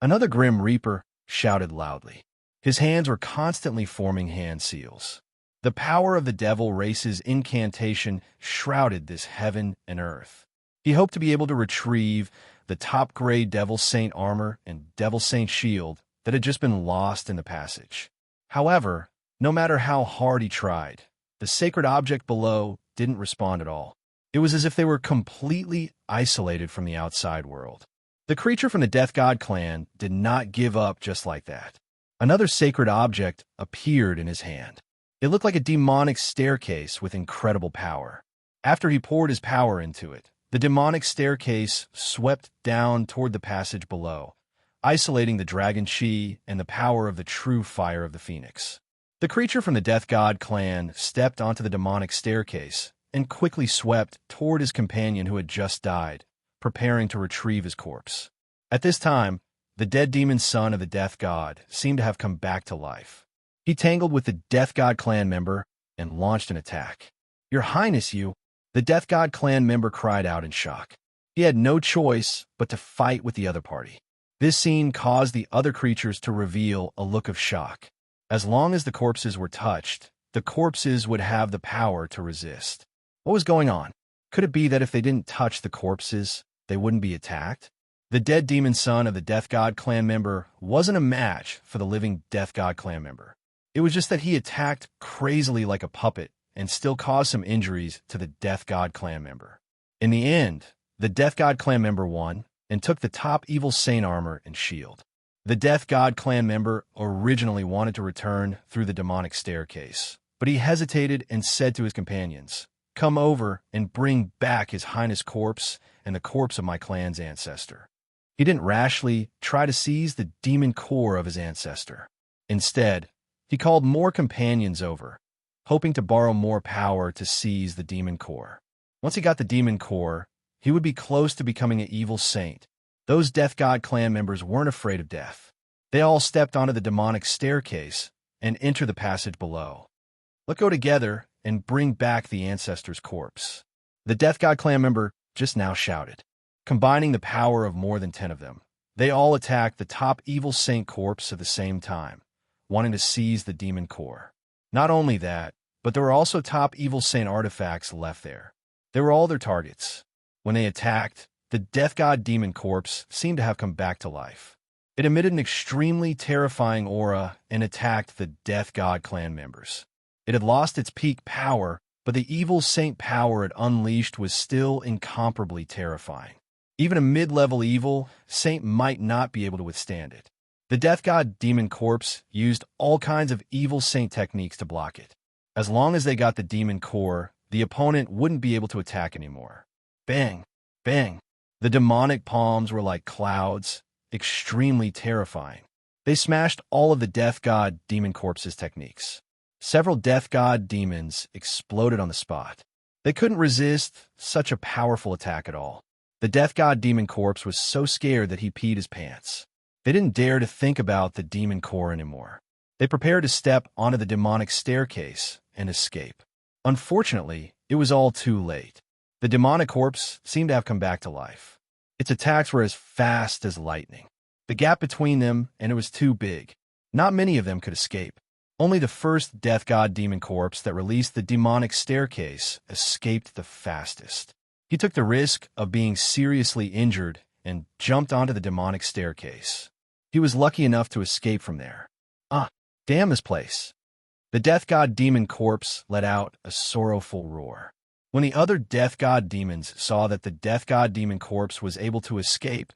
Another grim reaper shouted loudly. His hands were constantly forming hand seals. The power of the devil race's incantation shrouded this heaven and earth. He hoped to be able to retrieve the top-grade devil saint armor and devil saint shield that had just been lost in the passage. However, no matter how hard he tried, the sacred object below didn't respond at all. It was as if they were completely isolated from the outside world. The creature from the Death God clan did not give up just like that. Another sacred object appeared in his hand. It looked like a demonic staircase with incredible power. After he poured his power into it, the demonic staircase swept down toward the passage below, isolating the dragon chi and the power of the true fire of the phoenix. The creature from the Death God clan stepped onto the demonic staircase and quickly swept toward his companion who had just died, preparing to retrieve his corpse. At this time, the dead demon son of the Death God seemed to have come back to life. He tangled with the Death God clan member and launched an attack. "Your Highness, the Death God clan member cried out in shock. He had no choice but to fight with the other party. This scene caused the other creatures to reveal a look of shock. As long as the corpses were touched, the corpses would have the power to resist. What was going on? Could it be that if they didn't touch the corpses, they wouldn't be attacked? The dead demon son of the Death God clan member wasn't a match for the living Death God clan member. It was just that he attacked crazily like a puppet and still caused some injuries to the Death God clan member. In the end, the Death God clan member won and took the top evil saint armor and shield. The Death God clan member originally wanted to return through the demonic staircase, but he hesitated and said to his companions, "Come over and bring back His Highness' corpse and the corpse of my clan's ancestor." He didn't rashly try to seize the demon core of his ancestor. Instead, he called more companions over, hoping to borrow more power to seize the demon core. Once he got the demon core, he would be close to becoming an evil saint. Those Death God clan members weren't afraid of death. They all stepped onto the demonic staircase and entered the passage below. "Let's go together and bring back the ancestor's corpse," the Death God clan member just now shouted. Combining the power of more than 10 of them, they all attacked the top evil saint corpse at the same time, wanting to seize the demon core. Not only that, but there were also top evil saint artifacts left there. They were all their targets. When they attacked, the Death God demon corpse seemed to have come back to life. It emitted an extremely terrifying aura and attacked the Death God clan members. It had lost its peak power, but the evil saint power it unleashed was still incomparably terrifying. Even a mid-level evil saint might not be able to withstand it. The death god demon corpse used all kinds of evil saint techniques to block it. As long as they got the demon core, the opponent wouldn't be able to attack anymore. Bang! Bang! The demonic palms were like clouds, extremely terrifying. They smashed all of the death god demon corpse's techniques. Several death god demons exploded on the spot. They couldn't resist such a powerful attack at all. The death god demon corpse was so scared that he peed his pants. They didn't dare to think about the demon core anymore. They prepared to step onto the demonic staircase and escape. Unfortunately, it was all too late. The demonic corpse seemed to have come back to life. Its attacks were as fast as lightning. The gap between them, and it was too big. Not many of them could escape. Only the first death god demon corpse that released the demonic staircase escaped the fastest. He took the risk of being seriously injured and jumped onto the demonic staircase. He was lucky enough to escape from there. Damn this place. The death god demon corpse let out a sorrowful roar. When the other death god demons saw that the death god demon corpse was able to escape,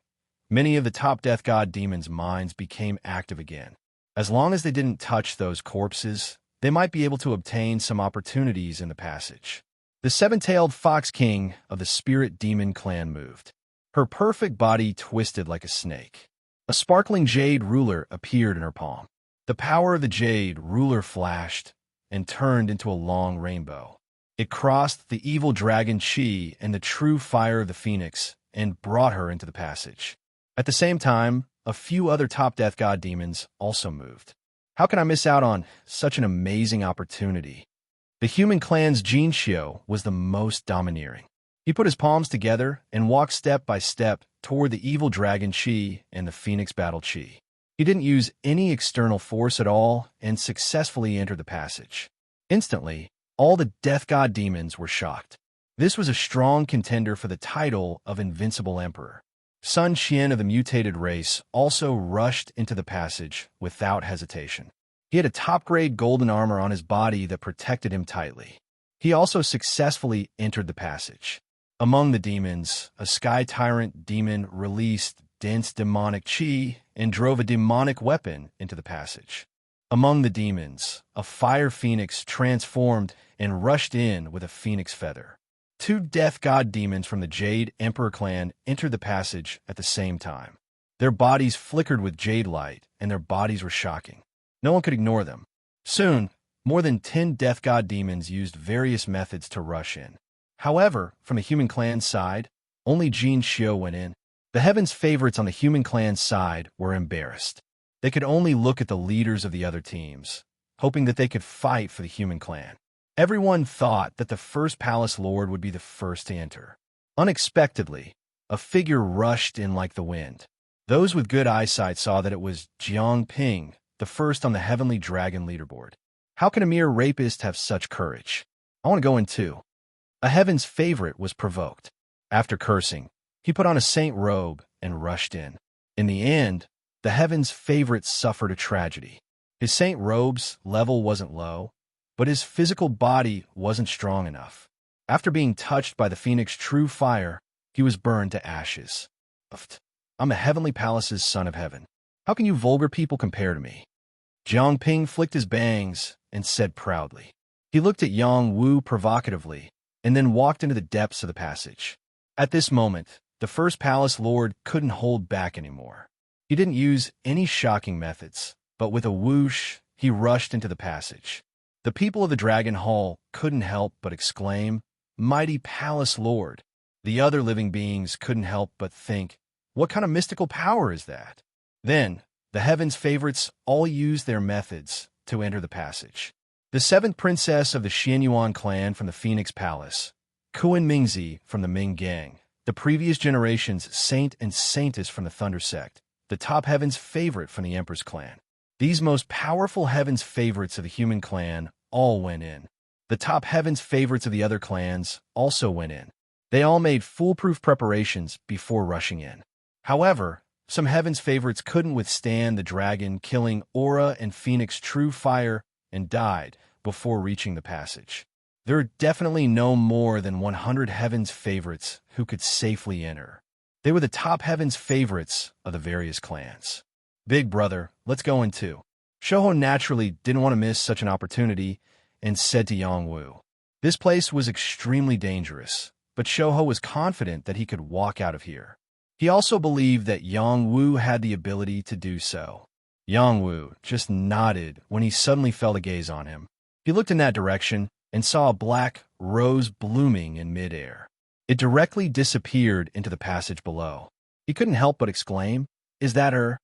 many of the top death god demons' minds became active again. As long as they didn't touch those corpses, they might be able to obtain some opportunities in the passage. The seven-tailed fox king of the spirit demon clan moved. Her perfect body twisted like a snake. A sparkling jade ruler appeared in her palm. The power of the jade ruler flashed and turned into a long rainbow. It crossed the evil dragon Chi and the true fire of the phoenix and brought her into the passage. At the same time, a few other top death god demons also moved. How can I miss out on such an amazing opportunity? The human clan's Jin Xiu was the most domineering. He put his palms together and walked step by step toward the evil dragon Chi and the phoenix battle Chi. He didn't use any external force at all and successfully entered the passage. Instantly, all the death god demons were shocked. This was a strong contender for the title of Invincible Emperor. Sun Qian of the mutated race also rushed into the passage without hesitation. He had a top-grade golden armor on his body that protected him tightly. He also successfully entered the passage. Among the demons, a sky tyrant demon released dense demonic chi and drove a demonic weapon into the passage. Among the demons, a fire phoenix transformed and rushed in with a phoenix feather. Two death god demons from the Jade Emperor clan entered the passage at the same time. Their bodies flickered with jade light, and their bodies were shocking. No one could ignore them. Soon, more than 10 death god demons used various methods to rush in. However, from the human clan's side, only Jin Xiu went in. The heavens' favorites on the human clan's side were embarrassed. They could only look at the leaders of the other teams, hoping that they could fight for the human clan. Everyone thought that the first palace lord would be the first to enter. Unexpectedly, a figure rushed in like the wind. Those with good eyesight saw that it was Jiang Ping, the first on the heavenly dragon leaderboard. How can a mere rapist have such courage? I want to go in too. A heaven's favorite was provoked. After cursing, he put on a saint robe and rushed in. In the end, the heaven's favorite suffered a tragedy. His saint robe's level wasn't low, but his physical body wasn't strong enough. After being touched by the phoenix true fire, he was burned to ashes. I'm the heavenly palace's son of heaven. How can you vulgar people compare to me? Jiang Ping flicked his bangs and said proudly. He looked at Yang Wu provocatively and then walked into the depths of the passage. At this moment, the first palace lord couldn't hold back anymore. He didn't use any shocking methods, but with a whoosh, he rushed into the passage. The people of the Dragon Hall couldn't help but exclaim, "Mighty Palace Lord!" The other living beings couldn't help but think, what kind of mystical power is that? Then, the heavens' favorites all used their methods to enter the passage. The seventh princess of the Xianyuan clan from the Phoenix Palace, Kuan Mingzi from the Ming Gang, the previous generation's saint and saintess from the Thunder Sect, the top heaven's favorite from the Emperor's clan. These most powerful heaven's favorites of the human clan all went in. The top heaven's favorites of the other clans also went in. They all made foolproof preparations before rushing in. However, some heaven's favorites couldn't withstand the dragon killing Aura and Phoenix True Fire and died before reaching the passage. There are definitely no more than 100 heaven's favorites who could safely enter. They were the top heaven's favorites of the various clans. Big brother, let's go in too. Shouho naturally didn't want to miss such an opportunity and said to Yongwu. This place was extremely dangerous, but Shouho was confident that he could walk out of here. He also believed that Yongwu had the ability to do so. Yongwu just nodded when he suddenly felt a gaze on him. He looked in that direction and saw a black rose blooming in midair. It directly disappeared into the passage below. He couldn't help but exclaim, "Is that her?"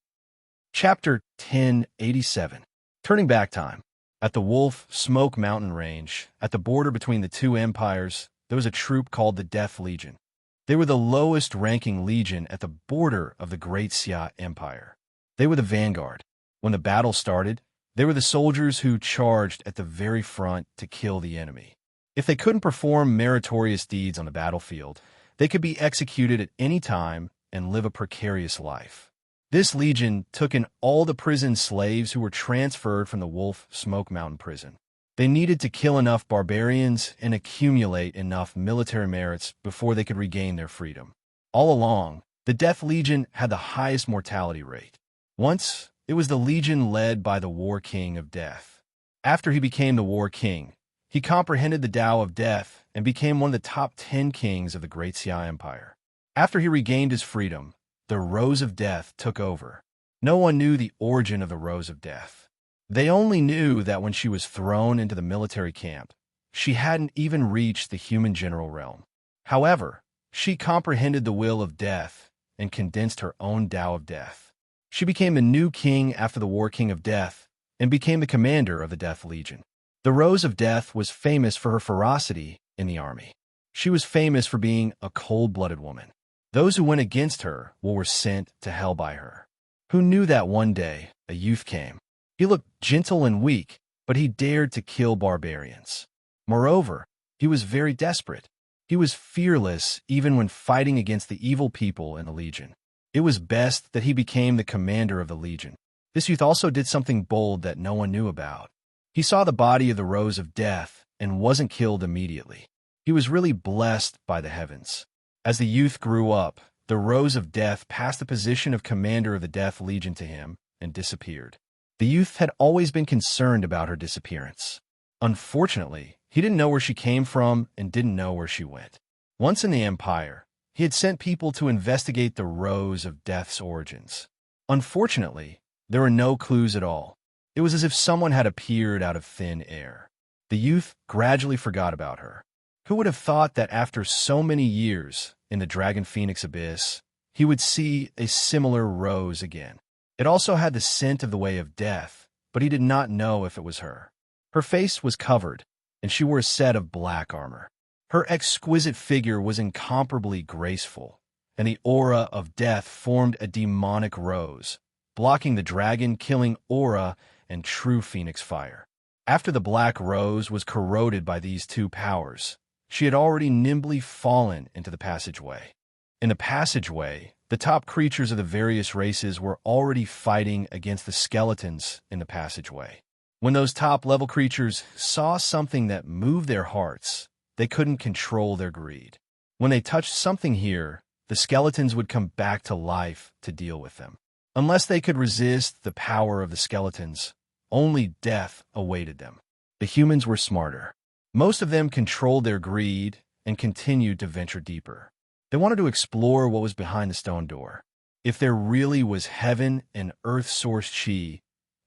Chapter 1087. Turning back time. At the Wolf Smoke Mountain Range, at the border between the two empires, there was a troop called the Death Legion. They were the lowest-ranking legion at the border of the Great Xia Empire. They were the vanguard. When the battle started, they were the soldiers who charged at the very front to kill the enemy. If they couldn't perform meritorious deeds on the battlefield, they could be executed at any time and live a precarious life. This legion took in all the prison slaves who were transferred from the Wolf Smoke Mountain prison. They needed to kill enough barbarians and accumulate enough military merits before they could regain their freedom. All along, the Death Legion had the highest mortality rate. Once, it was the legion led by the War King of Death. After he became the War King, he comprehended the Tao of Death and became one of the top 10 kings of the Great Xia Empire. After he regained his freedom, the Rose of Death took over. No one knew the origin of the Rose of Death. They only knew that when she was thrown into the military camp, she hadn't even reached the human general realm. However, she comprehended the will of death and condensed her own Tao of Death. She became the new king after the War King of Death and became the commander of the Death Legion. The Rose of Death was famous for her ferocity in the army. She was famous for being a cold-blooded woman. Those who went against her were sent to hell by her. Who knew that one day a youth came? He looked gentle and weak, but he dared to kill barbarians. Moreover, he was very desperate. He was fearless even when fighting against the evil people in the Legion. It was best that he became the commander of the Legion. This youth also did something bold that no one knew about. He saw the body of the Rose of Death and wasn't killed immediately. He was really blessed by the heavens. As the youth grew up, the Rose of Death passed the position of commander of the Death Legion to him and disappeared. The youth had always been concerned about her disappearance. Unfortunately, he didn't know where she came from and didn't know where she went. Once in the Empire, he had sent people to investigate the Rose of Death's origins. Unfortunately, there were no clues at all. It was as if someone had appeared out of thin air. The youth gradually forgot about her. Who would have thought that after so many years in the Dragon Phoenix Abyss, he would see a similar rose again? It also had the scent of the Way of Death, but he did not know if it was her. Her face was covered, and she wore a set of black armor. Her exquisite figure was incomparably graceful, and the aura of death formed a demonic rose, blocking the dragon-killing aura and true phoenix fire. After the black rose was corroded by these two powers, she had already nimbly fallen into the passageway. In the passageway, the top creatures of the various races were already fighting against the skeletons in the passageway. When those top-level creatures saw something that moved their hearts, they couldn't control their greed. When they touched something here, the skeletons would come back to life to deal with them. Unless they could resist the power of the skeletons, only death awaited them. The humans were smarter. Most of them controlled their greed and continued to venture deeper. They wanted to explore what was behind the stone door. If there really was heaven and earth-source chi,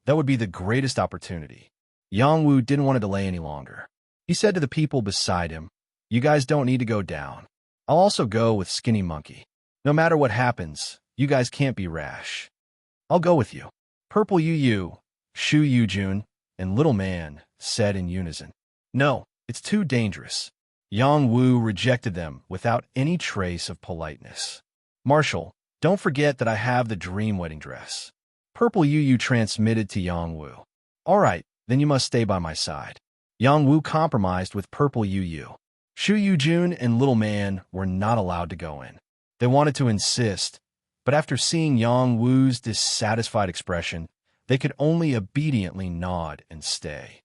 that would be the greatest opportunity. Yongwu didn't want to delay any longer. He said to the people beside him, "You guys don't need to go down. I'll also go with Skinny Monkey. No matter what happens, you guys can't be rash. I'll go with you." Purple Yu, Shu Yujun, and Little Man said in unison, "No, it's too dangerous." Yongwu rejected them without any trace of politeness. "Marshal, don't forget that I have the dream wedding dress." Purple Yu transmitted to Yongwu. "All right, then you must stay by my side." Yongwu compromised with Purple Yu. Shu Yujun and Little Man were not allowed to go in. They wanted to insist, but after seeing Yongwu's dissatisfied expression, they could only obediently nod and stay.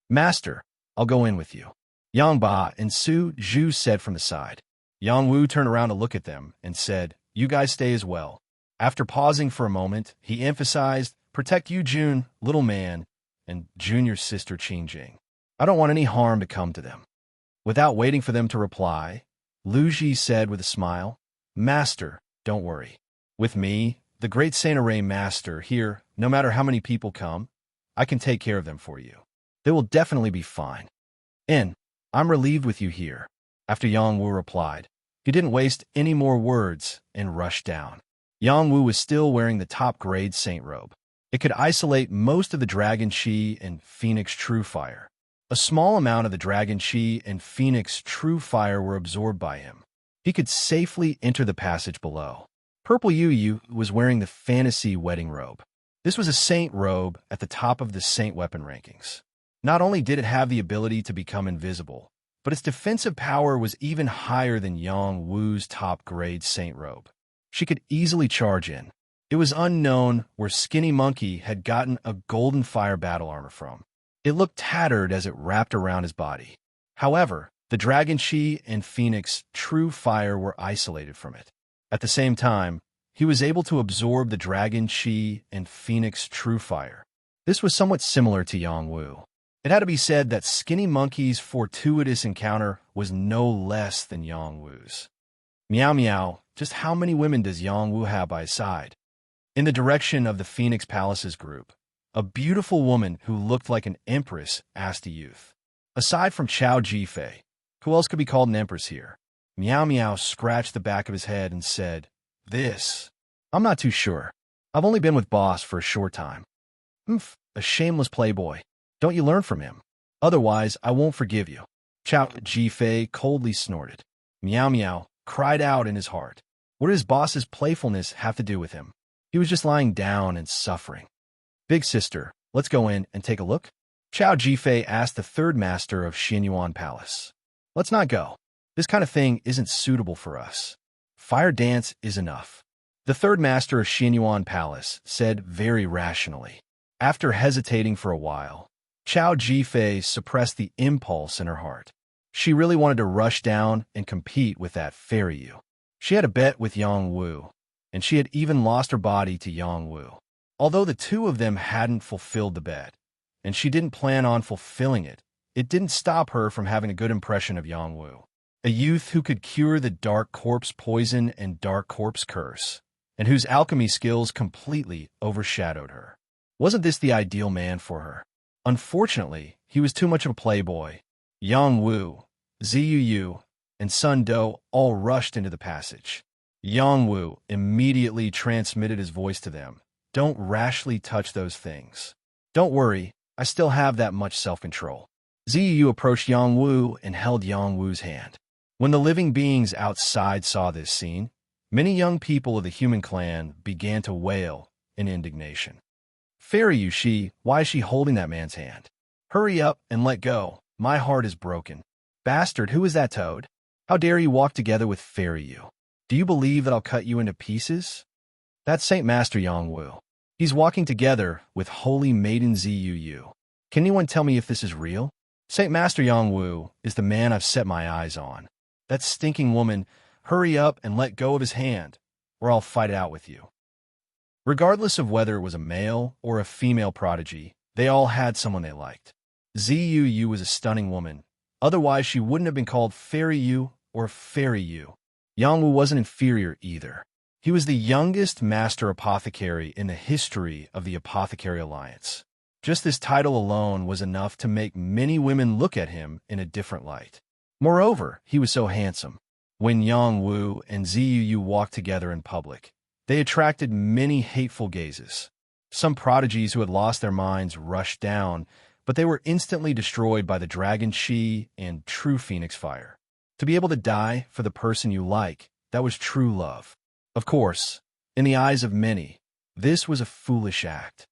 "Master, I'll go in with you," Yangba and Su Zhu said from the side. Yongwu turned around to look at them and said, "You guys stay as well. After pausing for a moment, he emphasized, "Protect you, June, little man, and Junior's sister Qingjing. I don't want any harm to come to them." Without waiting for them to reply, Lu Ji said with a smile, "Master, don't worry. With me, the great Saint Array Master, here, no matter how many people come, I can take care of them for you. They will definitely be fine. And I'm relieved with you here." After Yang Wu replied, he didn't waste any more words and rushed down. Yang Wu was still wearing the top-grade saint robe. It could isolate most of the dragon chi and phoenix true fire. A small amount of the dragon chi and phoenix true fire were absorbed by him. He could safely enter the passage below. Purple Yu Yu was wearing the fantasy wedding robe. This was a saint robe at the top of the saint weapon rankings. Not only did it have the ability to become invisible, but its defensive power was even higher than Yang Wu's top-grade saint robe. She could easily charge in. It was unknown where Skinny Monkey had gotten a golden fire battle armor from. It looked tattered as it wrapped around his body. However, the Dragon Chi and Phoenix True Fire were isolated from it. At the same time, he was able to absorb the Dragon Chi and Phoenix True Fire. This was somewhat similar to Yang Wu. It had to be said that Skinny Monkey's fortuitous encounter was no less than Yang Wu's. Meow meow, just how many women does Yang Wu have by his side? In the direction of the Phoenix Palaces group, a beautiful woman who looked like an empress asked a youth. Aside from Chao Jifei, who else could be called an empress here? Meow meow scratched the back of his head and said, "This. I'm not too sure. I've only been with Boss for a short time." "Humph, a shameless playboy. Don't you learn from him? Otherwise, I won't forgive you." Chao Jifei coldly snorted. Meow meow cried out in his heart. What does Boss's playfulness have to do with him? He was just lying down and suffering. "Big sister, let's go in and take a look?" Chao Jifei asked the third master of Xinyuan Palace. "Let's not go. This kind of thing isn't suitable for us. Fire dance is enough." The third master of Xinyuan Palace said very rationally. After hesitating for a while, Chao Jifei suppressed the impulse in her heart. She really wanted to rush down and compete with that fairy Yu. She had a bet with Yang Wu, and she had even lost her body to Yang Wu. Although the two of them hadn't fulfilled the bet, and she didn't plan on fulfilling it, it didn't stop her from having a good impression of Yang Wu, a youth who could cure the dark corpse poison and dark corpse curse, and whose alchemy skills completely overshadowed her. Wasn't this the ideal man for her? Unfortunately, he was too much of a playboy. Yang Wu, Ziyu Yu, and Sun Do all rushed into the passage. Yang Wu immediately transmitted his voice to them. "Don't rashly touch those things. Don't worry, I still have that much self-control." Ziyu Yu approached Yang Wu and held Yang Wu's hand. When the living beings outside saw this scene, many young people of the human clan began to wail in indignation. "Fairy Yushi, why is she holding that man's hand? Hurry up and let go. My heart is broken. Bastard, who is that toad? How dare you walk together with Fairy Yu? Do you believe that I'll cut you into pieces?" "That's Saint Master Yang Wu. He's walking together with Holy Maiden Ziyu Yu. Can anyone tell me if this is real? Saint Master Yang Wu is the man I've set my eyes on. That stinking woman, hurry up and let go of his hand, or I'll fight it out with you." Regardless of whether it was a male or a female prodigy, they all had someone they liked. Ziyu Yu was a stunning woman. Otherwise, she wouldn't have been called Fairy Yu or Fairy Yu. Yang Wu wasn't inferior either. He was the youngest master apothecary in the history of the Apothecary Alliance. Just this title alone was enough to make many women look at him in a different light. Moreover, he was so handsome. When Yang Wu and Ziyu Yu walked together in public, they attracted many hateful gazes. Some prodigies who had lost their minds rushed down, but they were instantly destroyed by the Dragon Chi and True Phoenix Fire. To be able to die for the person you like, that was true love. Of course, in the eyes of many, this was a foolish act.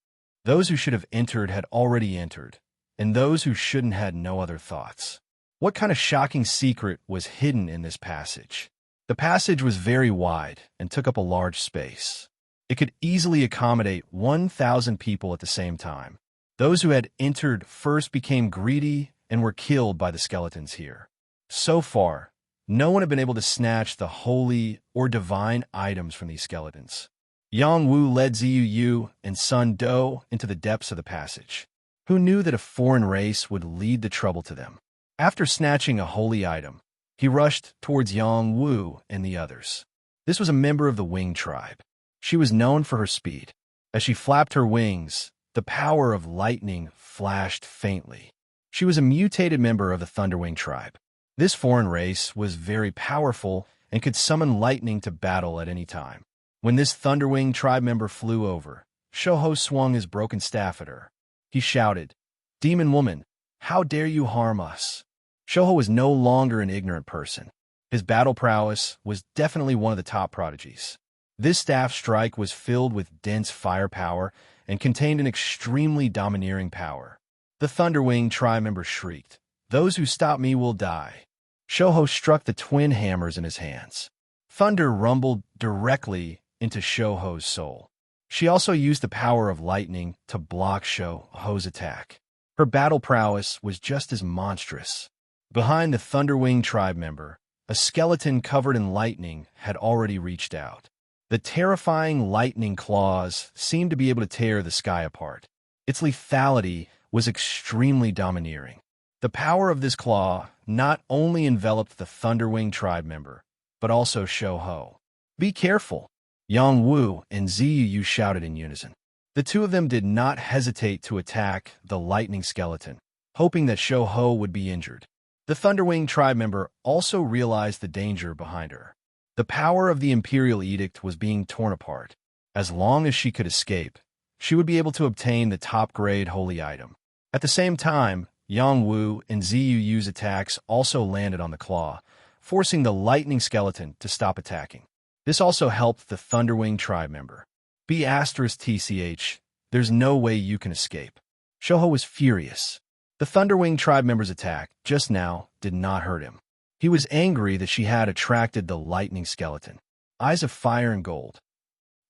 Those who should have entered had already entered, and those who shouldn't had no other thoughts. What kind of shocking secret was hidden in this passage? The passage was very wide and took up a large space. It could easily accommodate 1,000 people at the same time. Those who had entered first became greedy and were killed by the skeletons here. So far, no one had been able to snatch the holy or divine items from these skeletons. Yang Wu led Ziyu Yu and Sun Do into the depths of the passage. Who knew that a foreign race would lead to trouble to them? After snatching a holy item, he rushed towards Yang Wu and the others. This was a member of the Wing tribe. She was known for her speed. As she flapped her wings, the power of lightning flashed faintly. She was a mutated member of the Thunderwing tribe. This foreign race was very powerful and could summon lightning to battle at any time. When this Thunderwing tribe member flew over, Shoho swung his broken staff at her. He shouted, "Demon woman, how dare you harm us?" Shoho was no longer an ignorant person. His battle prowess was definitely one of the top prodigies. This staff strike was filled with dense firepower and contained an extremely domineering power. The Thunderwing tribe member shrieked, "Those who stop me will die." Shoho struck the twin hammers in his hands. Thunder rumbled directly into Shoho's soul. She also used the power of lightning to block Shoho's attack. Her battle prowess was just as monstrous. Behind the Thunderwing tribe member, a skeleton covered in lightning had already reached out. The terrifying lightning claws seemed to be able to tear the sky apart. Its lethality was extremely domineering. The power of this claw not only enveloped the Thunderwing tribe member, but also Shoho. "Be careful!" Yang Wu and Ziyu Yu shouted in unison. The two of them did not hesitate to attack the lightning skeleton, hoping that Shoho would be injured. The Thunderwing tribe member also realized the danger behind her. The power of the Imperial Edict was being torn apart. As long as she could escape, she would be able to obtain the top-grade holy item. At the same time, Yang Wu and Ziyu Yu's attacks also landed on the claw, forcing the lightning skeleton to stop attacking. This also helped the Thunderwing tribe member. "B*TCH, there's no way you can escape." Shoho was furious. The Thunderwing tribe member's attack, just now, did not hurt him. He was angry that she had attracted the lightning skeleton. Eyes of Fire and Gold.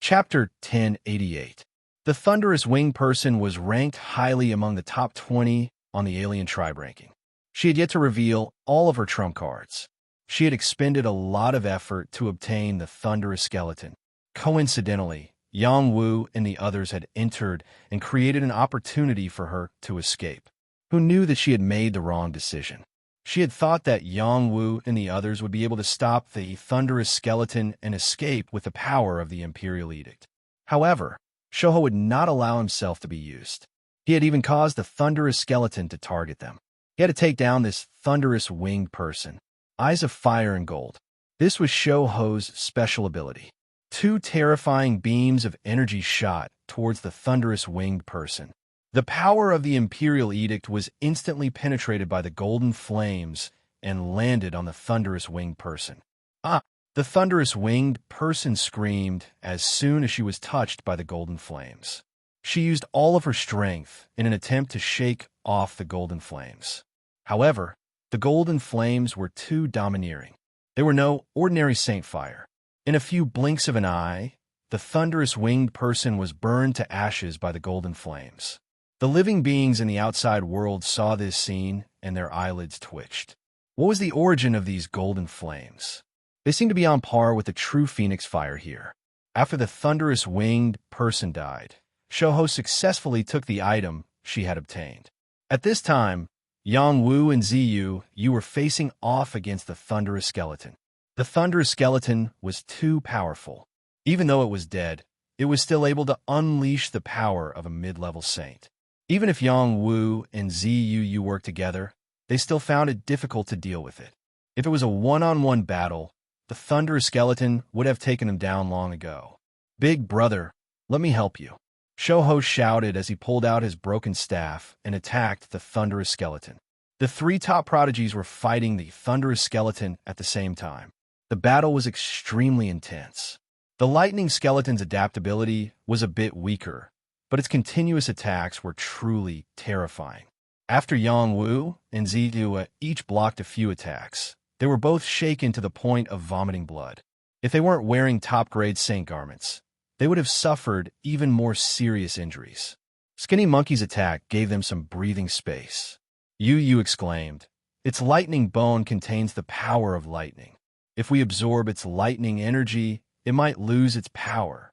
Chapter 1088. The Thunderous Winged Person was ranked highly among the top 20 on the alien tribe ranking. She had yet to reveal all of her trump cards. She had expended a lot of effort to obtain the Thunderous Skeleton. Coincidentally, Yang Wu and the others had entered and created an opportunity for her to escape. Who knew that she had made the wrong decision? She had thought that Yang Wu and the others would be able to stop the Thunderous Skeleton and escape with the power of the Imperial Edict. However, Shoho would not allow himself to be used. He had even caused the Thunderous Skeleton to target them. He had to take down this Thunderous Winged Person. Eyes of Fire and Gold. This was Shoho's special ability. Two terrifying beams of energy shot towards the Thunderous Winged Person. The power of the Imperial Edict was instantly penetrated by the golden flames and landed on the Thunderous Winged Person. The Thunderous Winged Person screamed as soon as she was touched by the golden flames. She used all of her strength in an attempt to shake off the golden flames. However, the golden flames were too domineering. They were no ordinary saint fire. In a few blinks of an eye, the Thunderous Winged Person was burned to ashes by the golden flames. The living beings in the outside world saw this scene, and their eyelids twitched. What was the origin of these golden flames? They seemed to be on par with the true phoenix fire here. After the Thunderous Winged Person died, Shoho successfully took the item she had obtained. At this time, Yang Wu and Ziyu Yu were facing off against the Thunderous Skeleton. The Thunderous Skeleton was too powerful. Even though it was dead, it was still able to unleash the power of a mid-level saint. Even if Yang Wu and Ziyu Yu worked together, they still found it difficult to deal with it. If it was a one-on-one battle, the Thunderous Skeleton would have taken him down long ago. "Big brother, let me help you," Shoho shouted as he pulled out his broken staff and attacked the Thunderous Skeleton. The three top prodigies were fighting the Thunderous Skeleton at the same time. The battle was extremely intense. The Lightning Skeleton's adaptability was a bit weaker, but its continuous attacks were truly terrifying. After Yang Wu and Ziyu each blocked a few attacks, they were both shaken to the point of vomiting blood. If they weren't wearing top-grade saint garments, they would have suffered even more serious injuries. Skinny Monkey's attack gave them some breathing space. Yu exclaimed, "Its lightning bone contains the power of lightning. If we absorb its lightning energy, it might lose its power."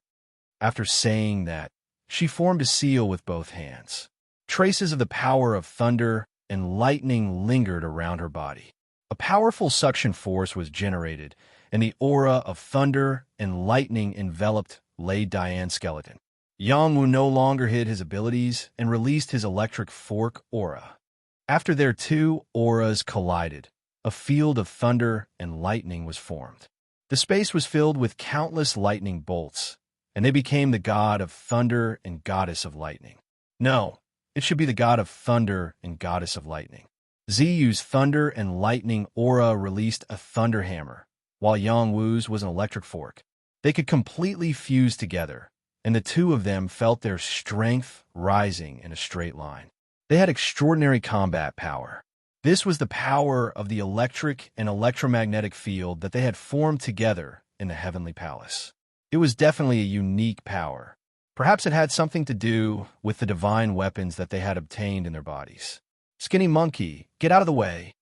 After saying that, she formed a seal with both hands. Traces of the power of thunder and lightning lingered around her body. A powerful suction force was generated, and the aura of thunder and lightning enveloped Lei Diane's skeleton. Yang Wu no longer hid his abilities and released his electric fork aura. After their two auras collided, a field of thunder and lightning was formed. The space was filled with countless lightning bolts, and they became the god of thunder and goddess of lightning. No, it should be the god of thunder and goddess of lightning. Ziyu's thunder and lightning aura released a thunder hammer, while Yang Wu's was an electric fork. They could completely fuse together, and the two of them felt their strength rising in a straight line. They had extraordinary combat power. This was the power of the electric and electromagnetic field that they had formed together in the Heavenly Palace. It was definitely a unique power. Perhaps it had something to do with the divine weapons that they had obtained in their bodies. "Skinny Monkey, get out of the way!"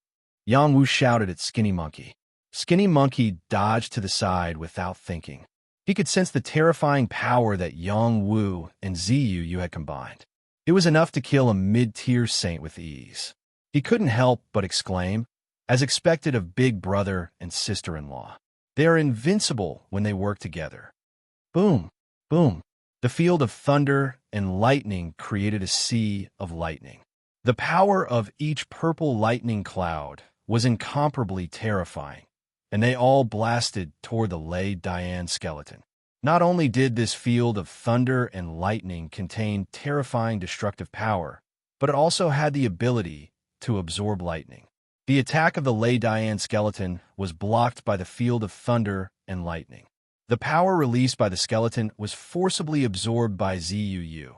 Yang Wu shouted at Skinny Monkey. Skinny Monkey dodged to the side without thinking. He could sense the terrifying power that Yang Wu and Ziyu had combined. It was enough to kill a mid-tier saint with ease. He couldn't help but exclaim, as expected of big brother and sister-in-law. They are invincible when they work together. Boom, boom. The field of thunder and lightning created a sea of lightning. The power of each purple lightning cloud was incomparably terrifying, and they all blasted toward the Lei Diane skeleton. Not only did this field of thunder and lightning contain terrifying destructive power, but it also had the ability to absorb lightning. The attack of the Lei Diane skeleton was blocked by the field of thunder and lightning. The power released by the skeleton was forcibly absorbed by Ziyu,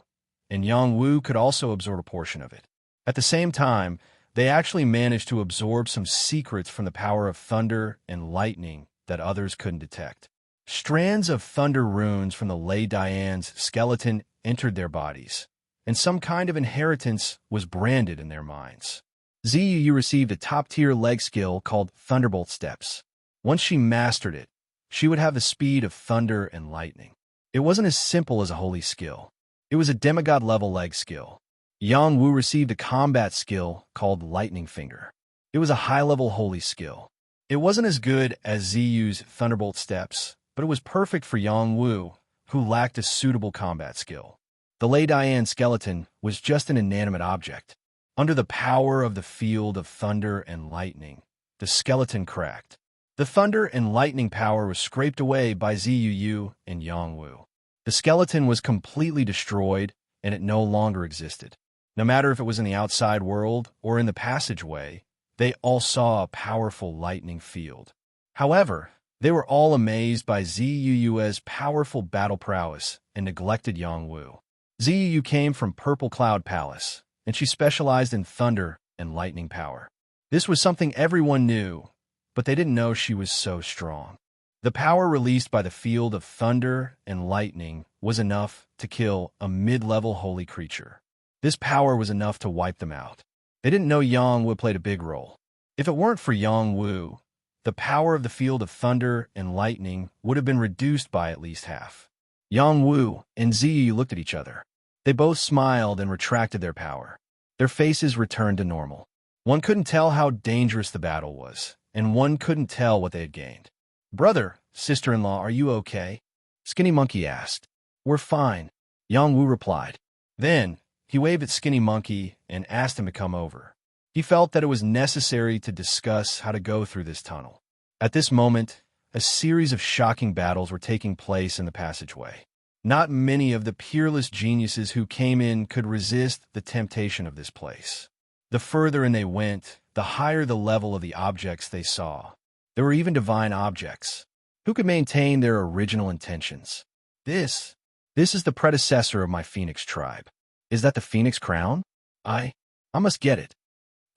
and Yang Wu could also absorb a portion of it. At the same time, they actually managed to absorb some secrets from the power of thunder and lightning that others couldn't detect. Strands of thunder runes from the Lei Diane's skeleton entered their bodies, and some kind of inheritance was branded in their minds. Ziyu received a top-tier leg skill called Thunderbolt Steps. Once she mastered it, she would have the speed of thunder and lightning. It wasn't as simple as a holy skill. It was a demigod-level leg skill. Yang Wu received a combat skill called Lightning Finger. It was a high-level holy skill. It wasn't as good as Ziyu's Thunderbolt Steps, but it was perfect for Yang Wu, who lacked a suitable combat skill. The Lei Diane skeleton was just an inanimate object. Under the power of the field of thunder and lightning, the skeleton cracked. The thunder and lightning power was scraped away by Ziyu and Yang Wu. The skeleton was completely destroyed, and it no longer existed. No matter if it was in the outside world or in the passageway, they all saw a powerful lightning field. However, they were all amazed by Ziyu's powerful battle prowess and neglected Yang Wu. Ziyu came from Purple Cloud Palace, and she specialized in thunder and lightning power. This was something everyone knew, but they didn't know she was so strong. The power released by the field of thunder and lightning was enough to kill a mid-level holy creature. This power was enough to wipe them out. They didn't know Yang Wu played a big role. If it weren't for Yang Wu, the power of the field of thunder and lightning would have been reduced by at least half. Yang Wu and Ziyu looked at each other. They both smiled and retracted their power. Their faces returned to normal. One couldn't tell how dangerous the battle was, and one couldn't tell what they had gained. "Brother, sister-in-law, are you okay?" Skinny Monkey asked. "We're fine," Yang Wu replied. Then, he waved at Skinny Monkey and asked him to come over. He felt that it was necessary to discuss how to go through this tunnel. At this moment, a series of shocking battles were taking place in the passageway. Not many of the peerless geniuses who came in could resist the temptation of this place. The further in they went, the higher the level of the objects they saw. There were even divine objects. Who could maintain their original intentions? This is the predecessor of my Phoenix tribe. Is that the Phoenix crown? I must get it.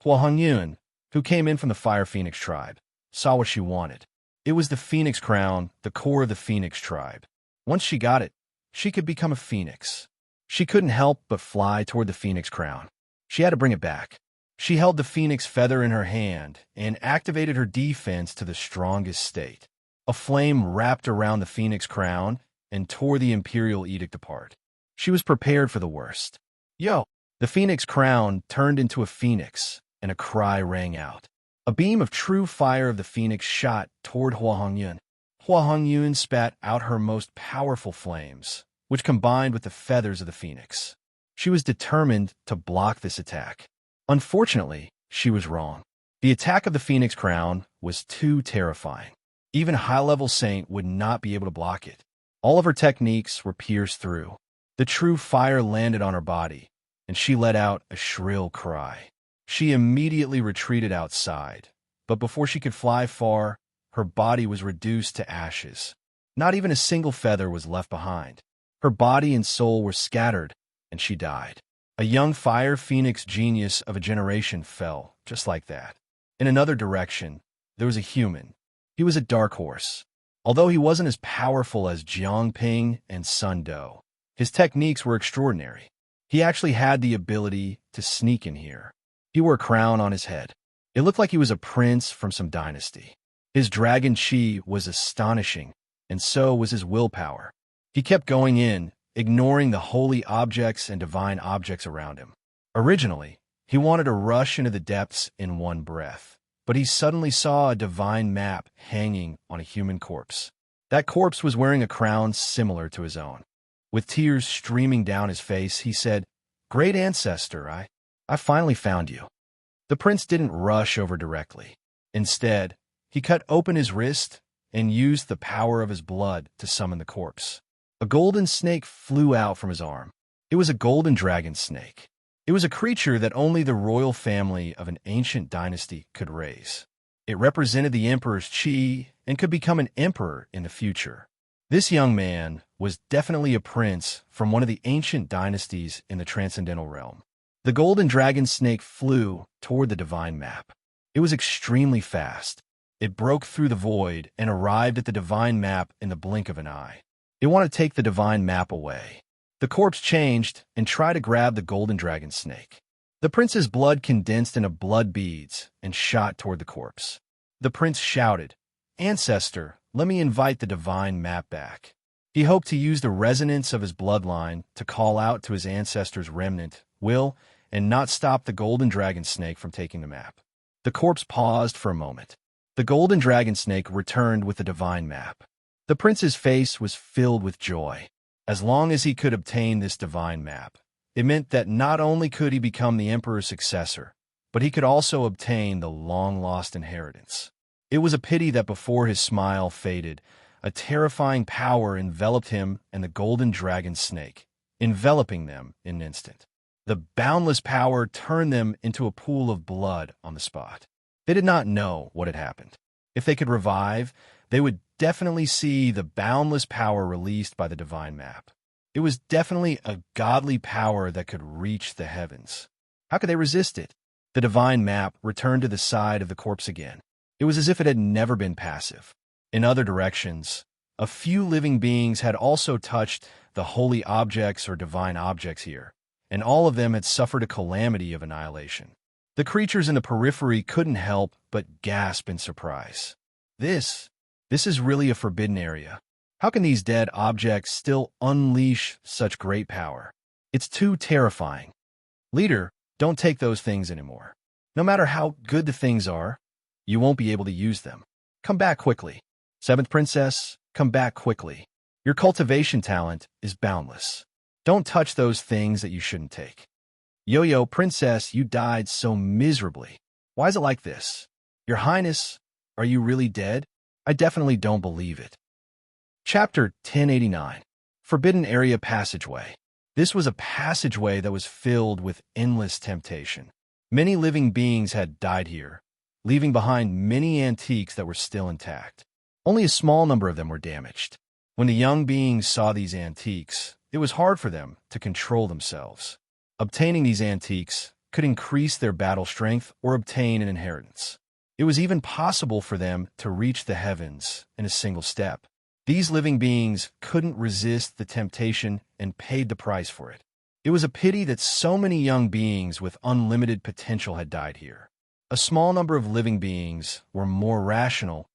Hua Hongyun, who came in from the Fire Phoenix tribe, saw what she wanted. It was the Phoenix crown, the core of the Phoenix tribe. Once she got it, she could become a phoenix. She couldn't help but fly toward the Phoenix crown. She had to bring it back. She held the phoenix feather in her hand and activated her defense to the strongest state. A flame wrapped around the phoenix crown, and tore the imperial edict apart. She was prepared for the worst. Yo! The phoenix crown turned into a phoenix, and a cry rang out. A beam of true fire of the phoenix shot toward Hua Hongyun. Hua Hongyun spat out her most powerful flames, which combined with the feathers of the phoenix. She was determined to block this attack. Unfortunately, she was wrong. The attack of the phoenix crown was too terrifying. Even a high-level saint would not be able to block it. All of her techniques were pierced through. The true fire landed on her body, and she let out a shrill cry. She immediately retreated outside, but before she could fly far, her body was reduced to ashes. Not even a single feather was left behind. Her body and soul were scattered, and she died. A young fire phoenix genius of a generation fell, just like that. In another direction, there was a human. He was a dark horse. Although he wasn't as powerful as Jiang Ping and Sun Do, his techniques were extraordinary. He actually had the ability to sneak in here. He wore a crown on his head. It looked like he was a prince from some dynasty. His dragon chi was astonishing, and so was his willpower. He kept going in, ignoring the holy objects and divine objects around him. Originally, he wanted to rush into the depths in one breath, but he suddenly saw a divine map hanging on a human corpse. That corpse was wearing a crown similar to his own. With tears streaming down his face, he said, "Great ancestor, I finally found you." The prince didn't rush over directly. Instead, he cut open his wrist and used the power of his blood to summon the corpse. A golden snake flew out from his arm. It was a golden dragon snake. It was a creature that only the royal family of an ancient dynasty could raise. It represented the emperor's chi and could become an emperor in the future. This young man was definitely a prince from one of the ancient dynasties in the transcendental realm. The golden dragon snake flew toward the divine map. It was extremely fast. It broke through the void and arrived at the divine map in the blink of an eye. It wanted to take the divine map away. The corpse changed and tried to grab the golden dragon snake. The prince's blood condensed into blood beads and shot toward the corpse. The prince shouted, "Ancestor, let me invite the divine map back." He hoped to use the resonance of his bloodline to call out to his ancestor's remnant, will, and not stop the golden dragon snake from taking the map. The corpse paused for a moment. The golden dragon snake returned with the divine map. The prince's face was filled with joy. As long as he could obtain this divine map, it meant that not only could he become the emperor's successor, but he could also obtain the long-lost inheritance. It was a pity that before his smile faded, a terrifying power enveloped him and the golden dragon snake, enveloping them in an instant. The boundless power turned them into a pool of blood on the spot. They did not know what had happened. If they could revive, they would definitely see the boundless power released by the divine map. It was definitely a godly power that could reach the heavens. How could they resist it? The divine map returned to the side of the corpse again. It was as if it had never been passive. In other directions, a few living beings had also touched the holy objects or divine objects here, and all of them had suffered a calamity of annihilation. The creatures in the periphery couldn't help but gasp in surprise. This is really a forbidden area. How can these dead objects still unleash such great power? It's too terrifying. Leader, don't take those things anymore. No matter how good the things are, you won't be able to use them. Come back quickly. Seventh Princess, come back quickly. Your cultivation talent is boundless. Don't touch those things that you shouldn't take. Yo-Yo, Princess, you died so miserably. Why is it like this? Your Highness, are you really dead? I definitely don't believe it. Chapter 1089. Forbidden Area Passageway. This was a passageway that was filled with endless temptation. Many living beings had died here, leaving behind many antiques that were still intact. Only a small number of them were damaged. When the young beings saw these antiques, it was hard for them to control themselves. Obtaining these antiques could increase their battle strength or obtain an inheritance. It was even possible for them to reach the heavens in a single step. These living beings couldn't resist the temptation and paid the price for it. It was a pity that so many young beings with unlimited potential had died here. A small number of living beings were more rational,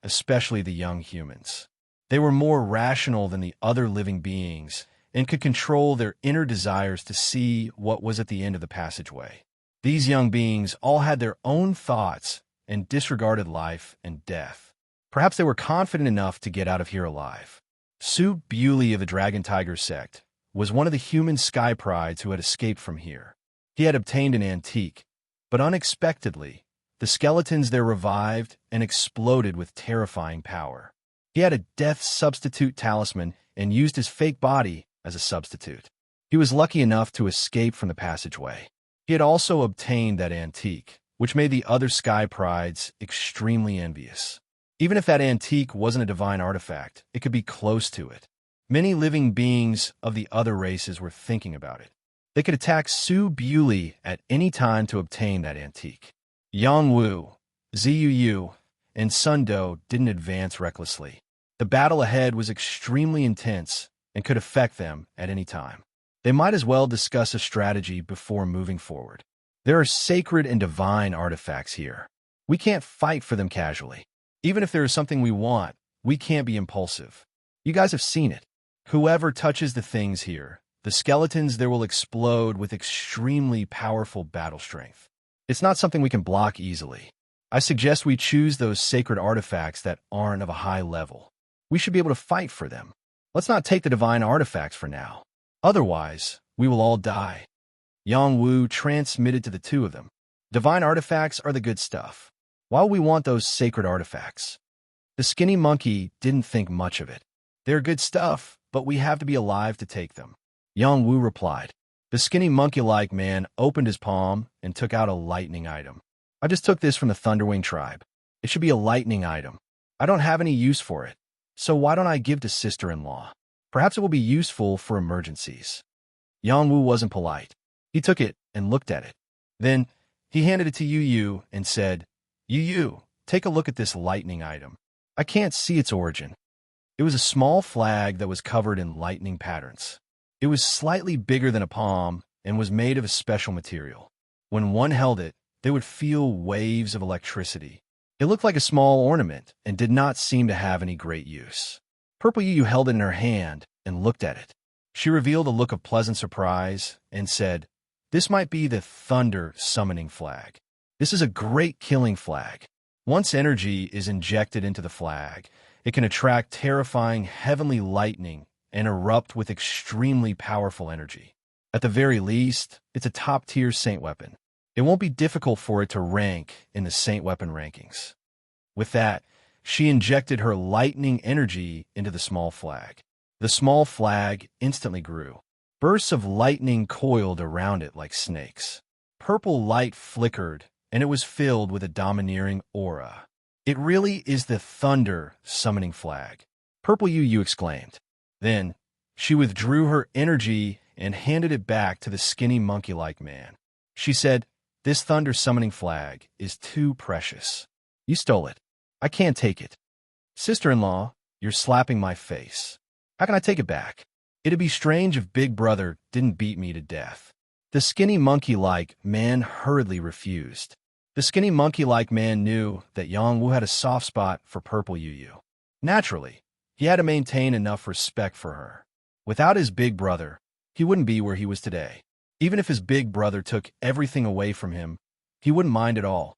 especially the young humans. They were more rational than the other living beings and could control their inner desires to see what was at the end of the passageway. These young beings all had their own thoughts and disregarded life and death. Perhaps they were confident enough to get out of here alive. Sue Bewley of the Dragon Tiger sect was one of the human sky prides who had escaped from here. He had obtained an antique, but unexpectedly, the skeletons there revived and exploded with terrifying power. He had a death substitute talisman and used his fake body as a substitute. He was lucky enough to escape from the passageway. He had also obtained that antique, which made the other sky prides extremely envious. Even if that antique wasn't a divine artifact, it could be close to it. Many living beings of the other races were thinking about it. They could attack Sue Bewley at any time to obtain that antique. Yang Wu, Ziyu, and Sun Do didn't advance recklessly. The battle ahead was extremely intense and could affect them at any time. They might as well discuss a strategy before moving forward. There are sacred and divine artifacts here. We can't fight for them casually. Even if there is something we want, we can't be impulsive. You guys have seen it. Whoever touches the things here, the skeletons there will explode with extremely powerful battle strength. It's not something we can block easily. I suggest we choose those sacred artifacts that aren't of a high level. We should be able to fight for them. Let's not take the divine artifacts for now. Otherwise, we will all die. Yang Wu transmitted to the two of them. Divine artifacts are the good stuff. Why would we want those sacred artifacts? The skinny monkey didn't think much of it. They're good stuff, but we have to be alive to take them. Yang Wu replied. The skinny monkey-like man opened his palm and took out a lightning item. I just took this from the Thunderwing tribe. It should be a lightning item. I don't have any use for it, so why don't I give to sister-in-law? Perhaps it will be useful for emergencies. Yang Wu wasn't polite. He took it and looked at it. Then he handed it to Yu and said, Yu, take a look at this lightning item. I can't see its origin. It was a small flag that was covered in lightning patterns. It was slightly bigger than a palm and was made of a special material. When one held it, they would feel waves of electricity. It looked like a small ornament and did not seem to have any great use. Purple Yu held it in her hand and looked at it. She revealed a look of pleasant surprise and said, This might be the thunder summoning flag. This is a great killing flag. Once energy is injected into the flag, it can attract terrifying heavenly lightning and erupt with extremely powerful energy. At the very least, it's a top-tier saint weapon. It won't be difficult for it to rank in the saint weapon rankings. With that, she injected her lightning energy into the small flag. The small flag instantly grew. Bursts of lightning coiled around it like snakes. Purple light flickered, and it was filled with a domineering aura. It really is the thunder summoning flag. Purple Yu exclaimed. Then, she withdrew her energy and handed it back to the skinny monkey-like man. She said, This thunder summoning flag is too precious. You stole it. I can't take it. Sister-in-law, you're slapping my face. How can I take it back? It'd be strange if Big Brother didn't beat me to death. The skinny monkey-like man hurriedly refused. The skinny monkey-like man knew that Yang Wu had a soft spot for Purple Yu. Naturally, he had to maintain enough respect for her. Without his big brother, he wouldn't be where he was today. Even if his big brother took everything away from him, he wouldn't mind at all.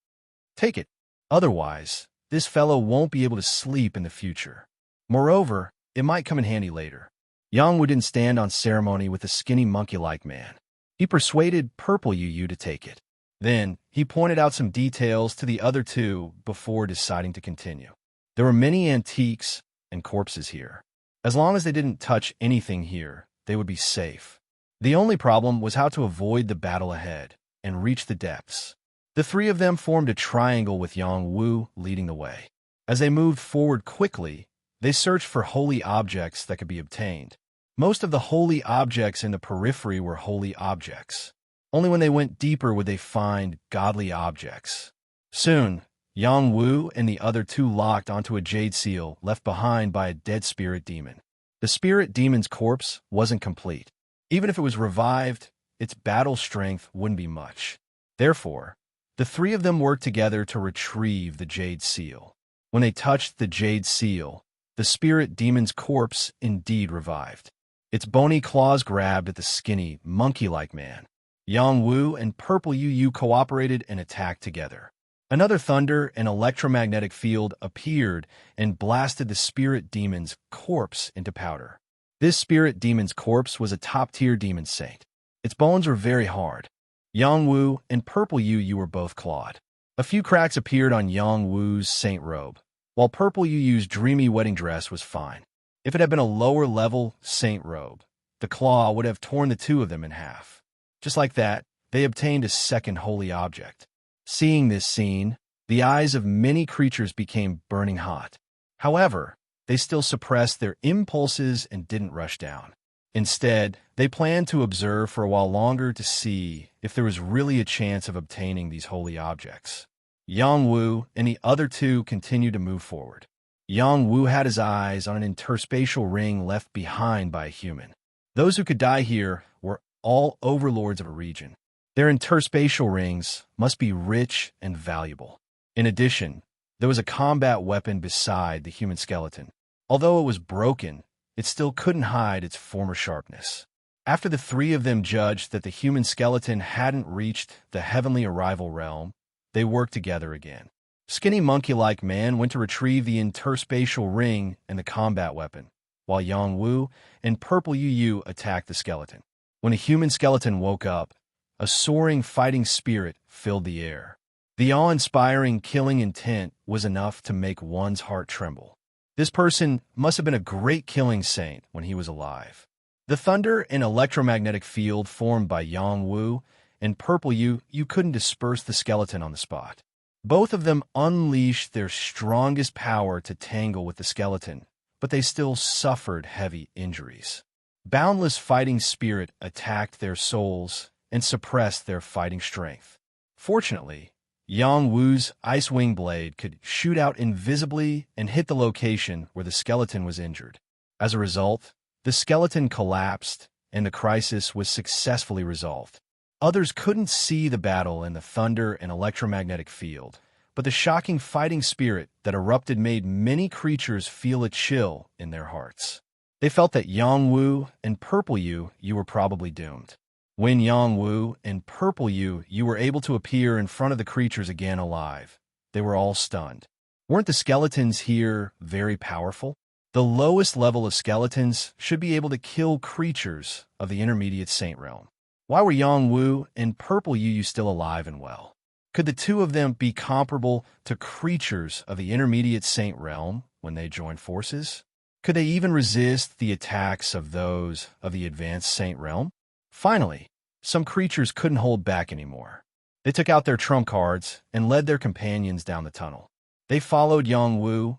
Take it. Otherwise, this fellow won't be able to sleep in the future. Moreover, it might come in handy later. Yang Wu didn't stand on ceremony with the skinny monkey-like man. He persuaded Purple Yu to take it. Then, he pointed out some details to the other two before deciding to continue. There were many antiques and corpses here. As long as they didn't touch anything here, they would be safe. The only problem was how to avoid the battle ahead and reach the depths. The three of them formed a triangle with Yang Wu leading the way. As they moved forward quickly, they searched for holy objects that could be obtained. Most of the holy objects in the periphery were holy objects. Only when they went deeper would they find godly objects. Soon, Yang Wu and the other two locked onto a jade seal left behind by a dead spirit demon. The spirit demon's corpse wasn't complete. Even if it was revived, its battle strength wouldn't be much. Therefore, the three of them worked together to retrieve the jade seal. When they touched the jade seal, the spirit demon's corpse indeed revived. Its bony claws grabbed at the skinny, monkey-like man. Yang Wu and Purple Yu cooperated and attacked together. Another thunder and electromagnetic field appeared and blasted the spirit demon's corpse into powder. This spirit demon's corpse was a top-tier demon saint. Its bones were very hard. Yang Wu and Purple Yu were both clawed. A few cracks appeared on Yang Wu's saint robe, while Purple Yu's dreamy wedding dress was fine. If it had been a lower-level saint robe, the claw would have torn the two of them in half. Just like that, they obtained a second holy object. Seeing this scene, the eyes of many creatures became burning hot. However, they still suppressed their impulses and didn't rush down. Instead, they planned to observe for a while longer to see if there was really a chance of obtaining these holy objects. Yang Wu and the other two continued to move forward. Yang Wu had his eyes on an interspatial ring left behind by a human. Those who could die here were all overlords of a region. Their interspatial rings must be rich and valuable. In addition, there was a combat weapon beside the human skeleton. Although it was broken, it still couldn't hide its former sharpness. After the three of them judged that the human skeleton hadn't reached the heavenly arrival realm, they worked together again. Skinny monkey-like man went to retrieve the interspatial ring and the combat weapon, while Yang Wu and Purple Yu attacked the skeleton. When a human skeleton woke up, a soaring fighting spirit filled the air. The awe-inspiring killing intent was enough to make one's heart tremble. This person must have been a great killing saint when he was alive. The thunder and electromagnetic field formed by Yang Wu and Purple Yu couldn't disperse the skeleton on the spot. Both of them unleashed their strongest power to tangle with the skeleton, but they still suffered heavy injuries. Boundless fighting spirit attacked their souls and suppressed their fighting strength. Fortunately, Yang Wu's ice wing blade could shoot out invisibly and hit the location where the skeleton was injured. As a result, the skeleton collapsed and the crisis was successfully resolved. Others couldn't see the battle in the thunder and electromagnetic field, but the shocking fighting spirit that erupted made many creatures feel a chill in their hearts. They felt that Yang Wu and Purple Yu were probably doomed. When Yang Wu and Purple Yu were able to appear in front of the creatures again alive, they were all stunned. Weren't the skeletons here very powerful? The lowest level of skeletons should be able to kill creatures of the intermediate saint realm. Why were Yang Wu and Purple Yu still alive and well? Could the two of them be comparable to creatures of the intermediate saint realm when they joined forces? Could they even resist the attacks of those of the advanced saint realm? Finally, some creatures couldn't hold back anymore. They took out their trump cards and led their companions down the tunnel. They followed Yang Wu,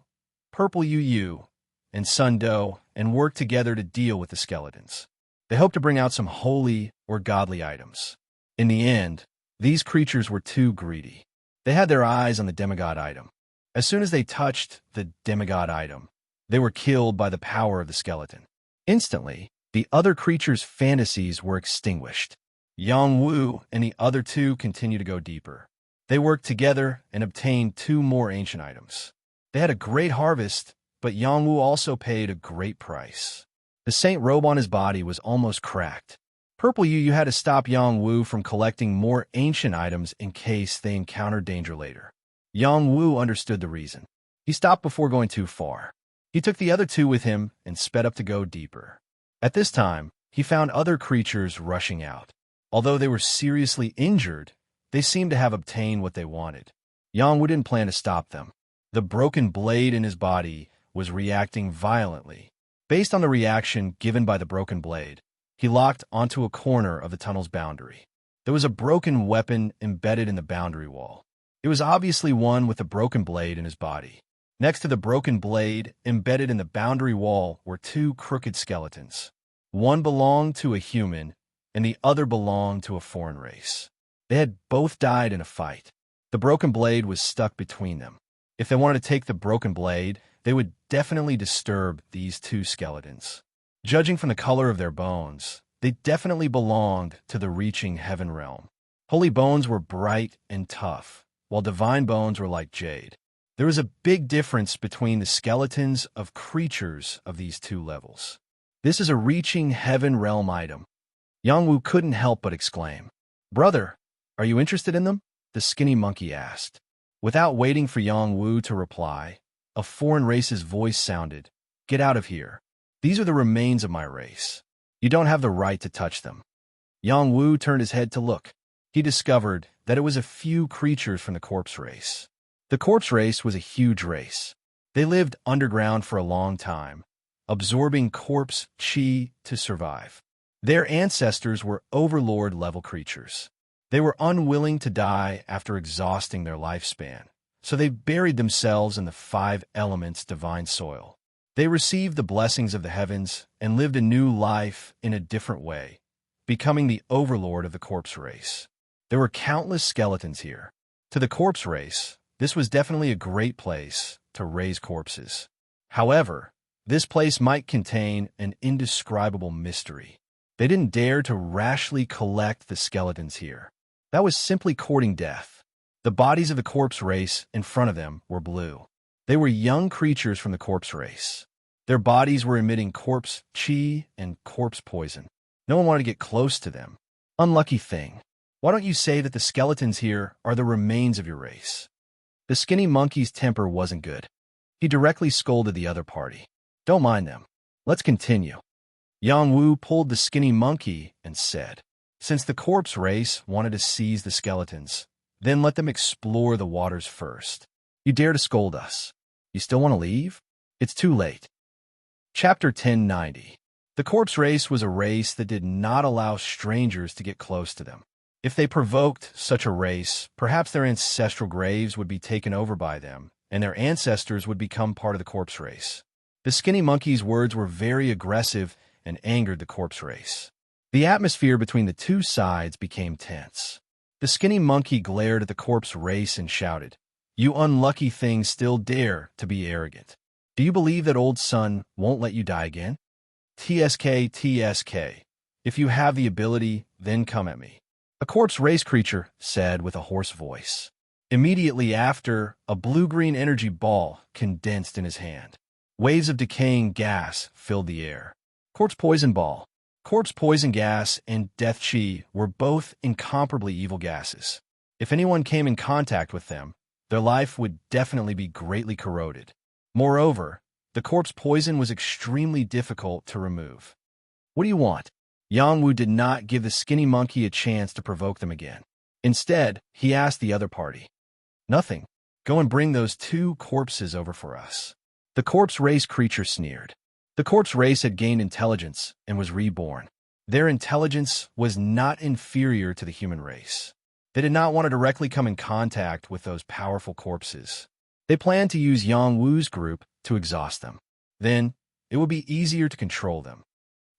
Purple Yu, and Sun Do and worked together to deal with the skeletons. They hoped to bring out some holy or godly items. In the end, these creatures were too greedy. They had their eyes on the demigod item. As soon as they touched the demigod item, they were killed by the power of the skeleton. Instantly, the other creatures' fantasies were extinguished. Yang Wu and the other two continued to go deeper. They worked together and obtained 2 more ancient items. They had a great harvest, but Yang Wu also paid a great price. The saint robe on his body was almost cracked. Purple Yu had to stop Yang Wu from collecting more ancient items in case they encountered danger later. Yang Wu understood the reason. He stopped before going too far. He took the other 2 with him and sped up to go deeper. At this time, he found other creatures rushing out. Although they were seriously injured, they seemed to have obtained what they wanted. Yang Wu didn't plan to stop them. The broken blade in his body was reacting violently. Based on the reaction given by the broken blade, he locked onto a corner of the tunnel's boundary. There was a broken weapon embedded in the boundary wall. It was obviously one with a broken blade in his body. Next to the broken blade, embedded in the boundary wall, were 2 crooked skeletons. One belonged to a human, and the other belonged to a foreign race. They had both died in a fight. The broken blade was stuck between them. If they wanted to take the broken blade, they would definitely disturb these 2 skeletons. Judging from the color of their bones, they definitely belonged to the reaching heaven realm. Holy bones were bright and tough, while divine bones were like jade. There was a big difference between the skeletons of creatures of these two levels. This is a reaching heaven realm item. Yangwu couldn't help but exclaim. Brother, are you interested in them? The skinny monkey asked. Without waiting for Yangwu to reply, a foreign race's voice sounded. Get out of here. These are the remains of my race. You don't have the right to touch them. Yangwu turned his head to look. He discovered that it was a few creatures from the corpse race. The corpse race was a huge race. They lived underground for a long time, absorbing corpse chi to survive. Their ancestors were overlord-level creatures. They were unwilling to die after exhausting their lifespan, so they buried themselves in the 5 elements divine soil. They received the blessings of the heavens and lived a new life in a different way, becoming the overlord of the corpse race. There were countless skeletons here. To the corpse race, this was definitely a great place to raise corpses. However, this place might contain an indescribable mystery. They didn't dare to rashly collect the skeletons here. That was simply courting death. The bodies of the corpse race in front of them were blue. They were young creatures from the corpse race. Their bodies were emitting corpse chi and corpse poison. No one wanted to get close to them. Unlucky thing. Why don't you say that the skeletons here are the remains of your race? The skinny monkey's temper wasn't good. He directly scolded the other party. Don't mind them. Let's continue. Yangwu pulled the skinny monkey and said, since the corpse race wanted to seize the skeletons, then let them explore the waters first. You dare to scold us. You still want to leave? It's too late. Chapter 1090. The corpse race was a race that did not allow strangers to get close to them. If they provoked such a race, perhaps their ancestral graves would be taken over by them, and their ancestors would become part of the corpse race. The skinny monkey's words were very aggressive and angered the corpse race. The atmosphere between the two sides became tense. The skinny monkey glared at the corpse race and shouted, You unlucky things still dare to be arrogant. Do you believe that old sun won't let you die again? TSK, TSK. If you have the ability, then come at me. A corpse race creature said with a hoarse voice. Immediately after, a blue-green energy ball condensed in his hand. Waves of decaying gas filled the air. Corpse poison ball. Corpse poison gas and death chi were both incomparably evil gases. If anyone came in contact with them, their life would definitely be greatly corroded. Moreover, the corpse poison was extremely difficult to remove. What do you want? Yangwu did not give the skinny monkey a chance to provoke them again. Instead, he asked the other party. Nothing. Go and bring those 2 corpses over for us. The corpse race creature sneered. The corpse race had gained intelligence and was reborn. Their intelligence was not inferior to the human race. They did not want to directly come in contact with those powerful corpses. They planned to use Yangwu's group to exhaust them. Then, it would be easier to control them.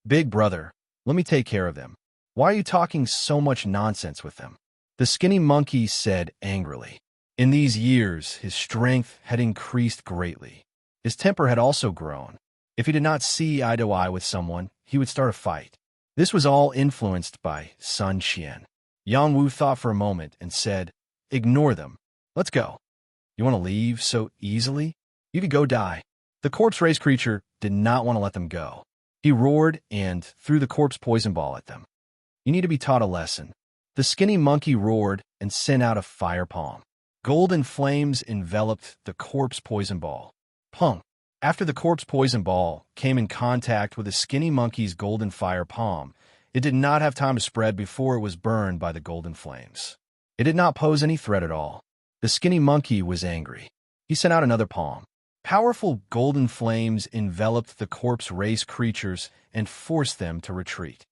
Big brother, let me take care of them. Why are you talking so much nonsense with them? The skinny monkey said angrily. In these years, his strength had increased greatly. His temper had also grown. If he did not see eye to eye with someone, he would start a fight. This was all influenced by Sun Qian. Yangwu thought for a moment and said, Ignore them. Let's go. You want to leave so easily? You could go die. The corpse race creature did not want to let them go. He roared and threw the corpse poison ball at them. You need to be taught a lesson. The skinny monkey roared and sent out a fire palm. Golden flames enveloped the corpse poison ball. Pung! After the corpse poison ball came in contact with the skinny monkey's golden fire palm, it did not have time to spread before it was burned by the golden flames. It did not pose any threat at all. The skinny monkey was angry. He sent out another palm. Powerful golden flames enveloped the corpse race creatures and forced them to retreat.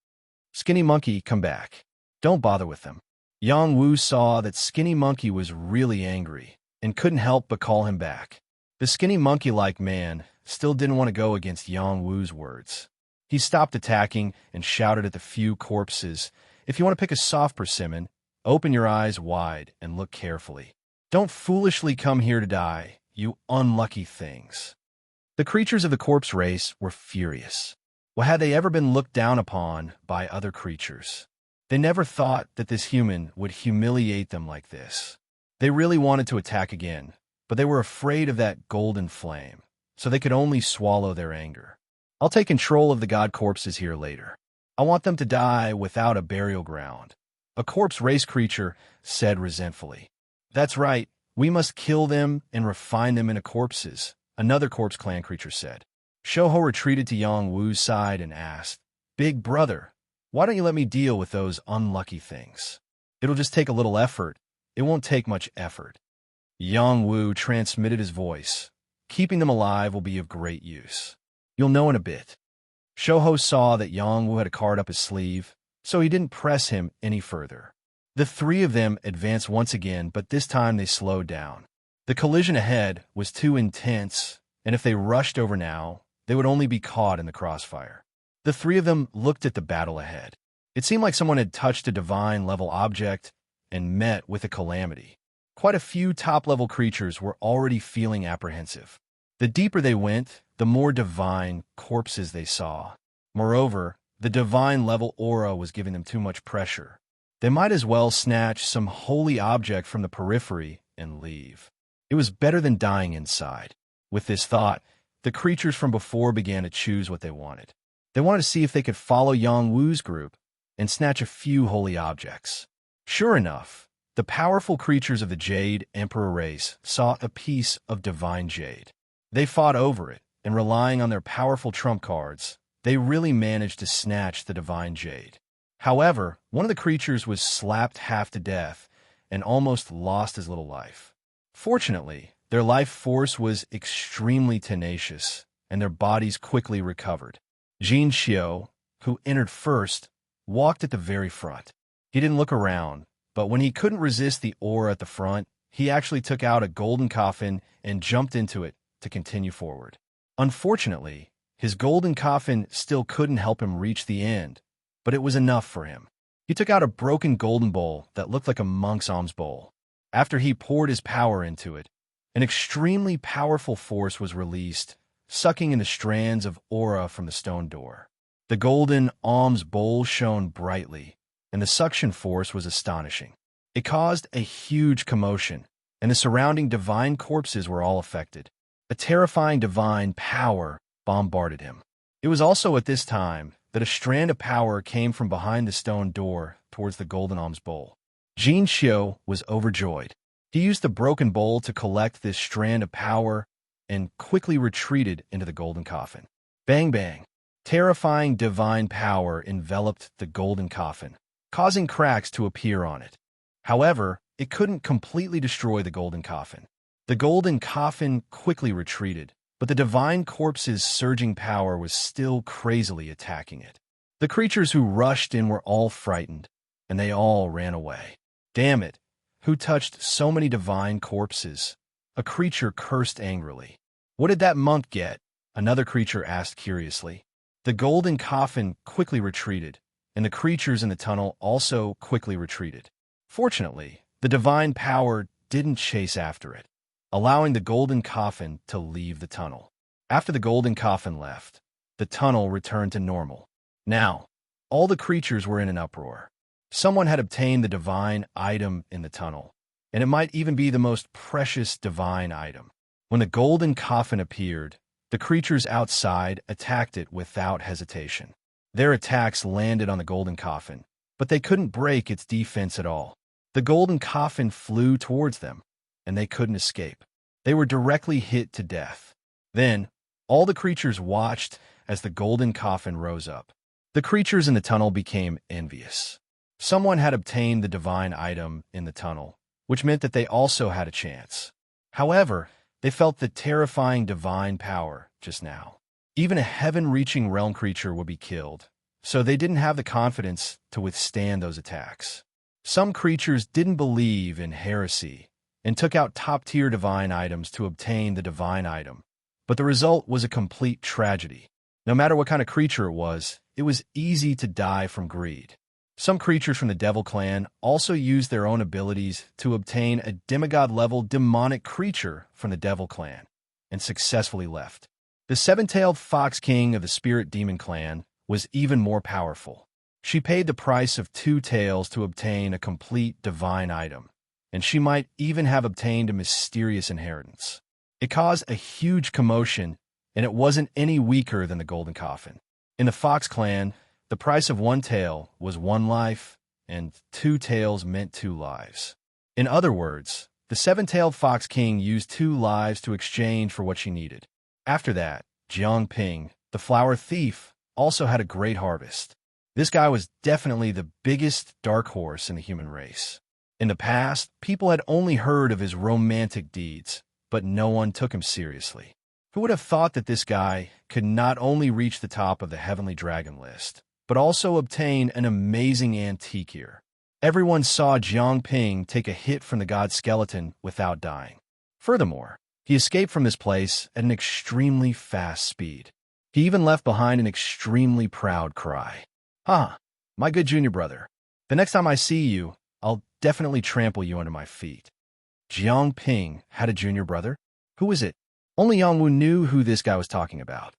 Skinny monkey, come back. Don't bother with them. Yangwu saw that Skinny Monkey was really angry and couldn't help but call him back. The skinny monkey-like man still didn't want to go against Yangwu's words. He stopped attacking and shouted at the few corpses, If you want to pick a soft persimmon, open your eyes wide and look carefully. Don't foolishly come here to die, you unlucky things. The creatures of the corpse race were furious. Well, had they ever been looked down upon by other creatures? They never thought that this human would humiliate them like this. They really wanted to attack again, but they were afraid of that golden flame, so they could only swallow their anger. I'll take control of the god corpses here later. I want them to die without a burial ground, a corpse race creature said resentfully. That's right, we must kill them and refine them into corpses, another corpse clan creature said. Shouho retreated to Yang Wu's side and asked, Big brother, why don't you let me deal with those unlucky things? It'll just take a little effort. It won't take much effort. Yang Wu transmitted his voice. Keeping them alive will be of great use. You'll know in a bit. Shouho saw that Yang Wu had a card up his sleeve, so he didn't press him any further. The three of them advanced once again, but this time they slowed down. The collision ahead was too intense, and if they rushed over now, they would only be caught in the crossfire. The three of them looked at the battle ahead. It seemed like someone had touched a divine-level object and met with a calamity. Quite a few top-level creatures were already feeling apprehensive. The deeper they went, the more divine corpses they saw. Moreover, the divine-level aura was giving them too much pressure. They might as well snatch some holy object from the periphery and leave. It was better than dying inside. With this thought, the creatures from before began to choose what they wanted. They wanted to see if they could follow Yang Wu's group and snatch a few holy objects. Sure enough, the powerful creatures of the Jade Emperor race sought a piece of divine jade. They fought over it, and relying on their powerful trump cards, they really managed to snatch the divine jade. However, one of the creatures was slapped half to death and almost lost his little life. Fortunately, their life force was extremely tenacious, and their bodies quickly recovered. Jin Xiao, who entered first, walked at the very front. He didn't look around, but when he couldn't resist the aura at the front, he actually took out a golden coffin and jumped into it to continue forward. Unfortunately, his golden coffin still couldn't help him reach the end, but it was enough for him. He took out a broken golden bowl that looked like a monk's alms bowl. After he poured his power into it, an extremely powerful force was released, sucking in the strands of aura from the stone door. The golden alms bowl shone brightly, and the suction force was astonishing. It caused a huge commotion, and the surrounding divine corpses were all affected. A terrifying divine power bombarded him. It was also at this time that a strand of power came from behind the stone door towards the golden alms bowl. Jin Xiao was overjoyed. He used the broken bowl to collect this strand of power and quickly retreated into the golden coffin. Bang bang! Terrifying divine power enveloped the golden coffin, causing cracks to appear on it. However, it couldn't completely destroy the golden coffin. The golden coffin quickly retreated, but the divine corpse's surging power was still crazily attacking it. The creatures who rushed in were all frightened, and they all ran away. Damn it! Who touched so many divine corpses? A creature cursed angrily. What did that monk get? Another creature asked curiously. The golden coffin quickly retreated, and the creatures in the tunnel also quickly retreated. Fortunately, the divine power didn't chase after it, allowing the golden coffin to leave the tunnel. After the golden coffin left, the tunnel returned to normal. Now, all the creatures were in an uproar. Someone had obtained the divine item in the tunnel, and it might even be the most precious divine item. When the golden coffin appeared, the creatures outside attacked it without hesitation. Their attacks landed on the golden coffin, but they couldn't break its defense at all. The golden coffin flew towards them, and they couldn't escape. They were directly hit to death. Then, all the creatures watched as the golden coffin rose up. The creatures in the tunnel became envious. Someone had obtained the divine item in the tunnel, which meant that they also had a chance. However, they felt the terrifying divine power just now. Even a heaven-reaching realm creature would be killed, so they didn't have the confidence to withstand those attacks. Some creatures didn't believe in heresy and took out top-tier divine items to obtain the divine item, but the result was a complete tragedy. No matter what kind of creature it was easy to die from greed. Some creatures from the Devil Clan also used their own abilities to obtain a demigod-level demonic creature from the Devil Clan, and successfully left. The seven-tailed Fox King of the Spirit Demon Clan was even more powerful. She paid the price of 2 tails to obtain a complete divine item, and she might even have obtained a mysterious inheritance. It caused a huge commotion, and it wasn't any weaker than the golden coffin. In the Fox clan, the price of one tail was one life, and 2 tails meant 2 lives. In other words, the 7-tailed Fox King used 2 lives to exchange for what she needed. After that, Jiang Ping, the flower thief, also had a great harvest. This guy was definitely the biggest dark horse in the human race. In the past, people had only heard of his romantic deeds, but no one took him seriously. Who would have thought that this guy could not only reach the top of the Heavenly Dragon list, but also obtain an amazing antique ear? Everyone saw Jiang Ping take a hit from the god skeleton without dying. Furthermore, he escaped from this place at an extremely fast speed. He even left behind an extremely proud cry. My good junior brother. The next time I see you, I'll definitely trample you under my feet." Jiang Ping had a junior brother? Who was it? Only Yang Wu knew who this guy was talking about.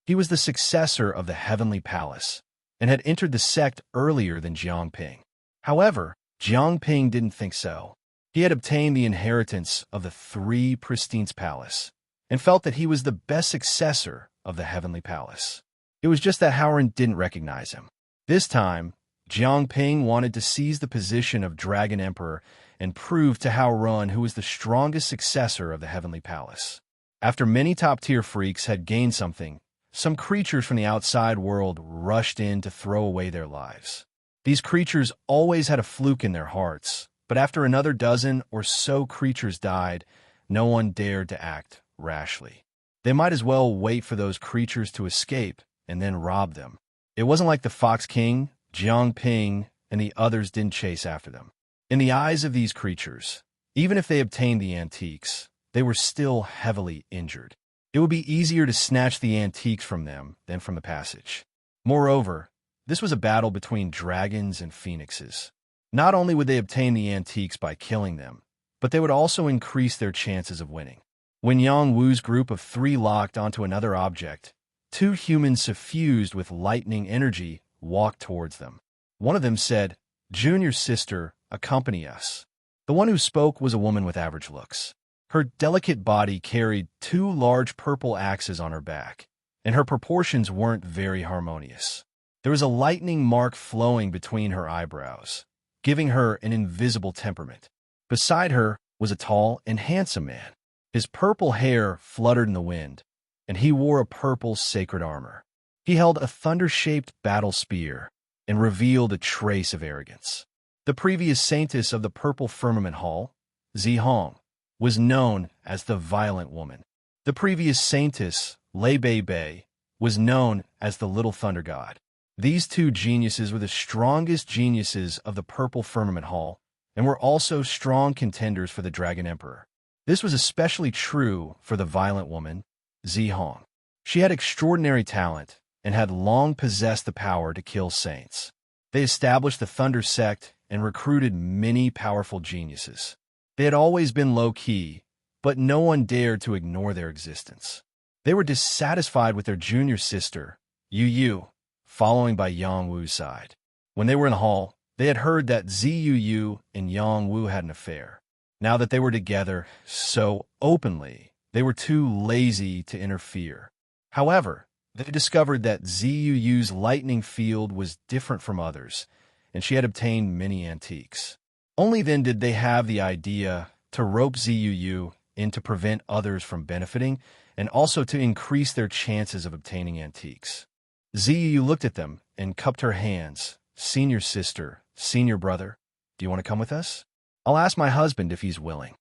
He was the successor of the Heavenly Palace, and had entered the sect earlier than Jiang Ping. However, Jiang Ping didn't think so. He had obtained the inheritance of the 3 Pristine's palace, and felt that he was the best successor of the Heavenly Palace. It was just that Howren didn't recognize him. This time, Jiang Ping wanted to seize the position of Dragon Emperor and prove to Howren who was the strongest successor of the Heavenly Palace. After many top-tier freaks had gained something, some creatures from the outside world rushed in to throw away their lives. These creatures always had a fluke in their hearts, but after another dozen or so creatures died, no one dared to act rashly. They might as well wait for those creatures to escape and then rob them. It wasn't like the Fox King, Jiang Ping, and the others didn't chase after them. In the eyes of these creatures, even if they obtained the antiques, they were still heavily injured. It would be easier to snatch the antiques from them than from the passage. Moreover, this was a battle between dragons and phoenixes. Not only would they obtain the antiques by killing them, but they would also increase their chances of winning. When Yang Wu's group of 3 locked onto another object, 2 humans suffused with lightning energy walked towards them. One of them said, "Junior sister, accompany us." The one who spoke was a woman with average looks. Her delicate body carried 2 large purple axes on her back, and her proportions weren't very harmonious. There was a lightning mark flowing between her eyebrows, giving her an invisible temperament. Beside her was a tall and handsome man. His purple hair fluttered in the wind, and he wore a purple sacred armor. He held a thunder-shaped battle spear and revealed a trace of arrogance. The previous saintess of the Purple Firmament Hall, Zihong, was known as the Violent Woman. The previous saintess, Lei Bei Bei, was known as the Little Thunder God. These 2 geniuses were the strongest geniuses of the Purple Firmament Hall and were also strong contenders for the Dragon Emperor. This was especially true for the Violent Woman, Zihong. She had extraordinary talent and had long possessed the power to kill saints. They established the Thunder Sect and recruited many powerful geniuses. They had always been low-key, but no one dared to ignore their existence. They were dissatisfied with their junior sister, Yu Yu, following by Yang Wu's side. When they were in the hall, they had heard that Yu Yu and Yang Wu had an affair. Now that they were together so openly, they were too lazy to interfere. However, they discovered that Yu Yu's lightning field was different from others, and she had obtained many antiques. Only then did they have the idea to rope Yu Yu in to prevent others from benefiting, and also to increase their chances of obtaining antiques. Yu Yu looked at them and cupped her hands. "Senior sister, senior brother, do you want to come with us? I'll ask my husband if he's willing."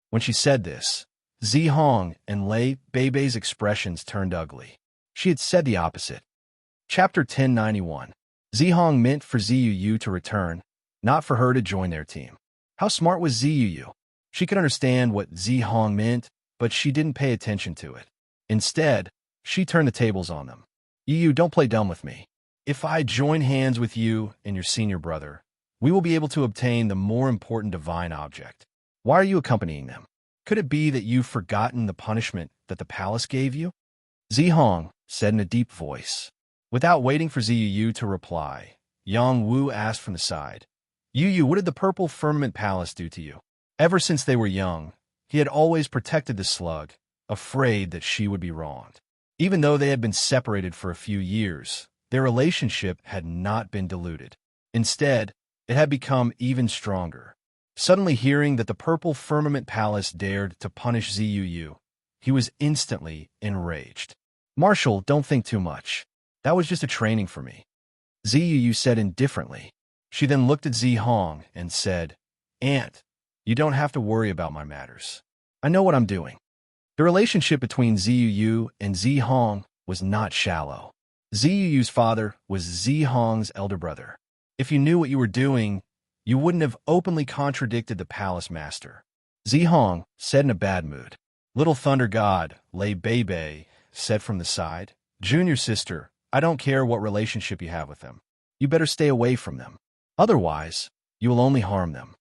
When she said this, Zihong and Lei Bei Bei's expressions turned ugly. She had said the opposite. Chapter 1091. Zihong meant for Yu Yu to return, not for her to join their team. How smart was Yu Yu? She could understand what Zihong meant, but she didn't pay attention to it. Instead, she turned the tables on them. "Yu Yu, don't play dumb with me. If I join hands with you and your senior brother, we will be able to obtain the more important divine object. Why are you accompanying them? Could it be that you've forgotten the punishment that the palace gave you?" Zihong said in a deep voice. Without waiting for Yu Yu to reply, Yang Wu asked from the side, "Yu Yu, what did the Purple Firmament Palace do to you?" Ever since they were young, he had always protected the slug, afraid that she would be wronged. Even though they had been separated for a few years, their relationship had not been diluted. Instead, it had become even stronger. Suddenly hearing that the Purple Firmament Palace dared to punish Zuu, he was instantly enraged. "Marshal, don't think too much. That was just a training for me," Zuu said indifferently. She then looked at Zihong and said, "Aunt, you don't have to worry about my matters. I know what I'm doing." The relationship between Zuu and Zihong was not shallow. Ziu's father was Zihong's elder brother. If you knew what you were doing, you wouldn't have openly contradicted the palace master. Zihong said in a bad mood. Little Thunder God, Lei Bei, said from the side, "Junior sister, I don't care what relationship you have with them. You better stay away from them. Otherwise, you will only harm them.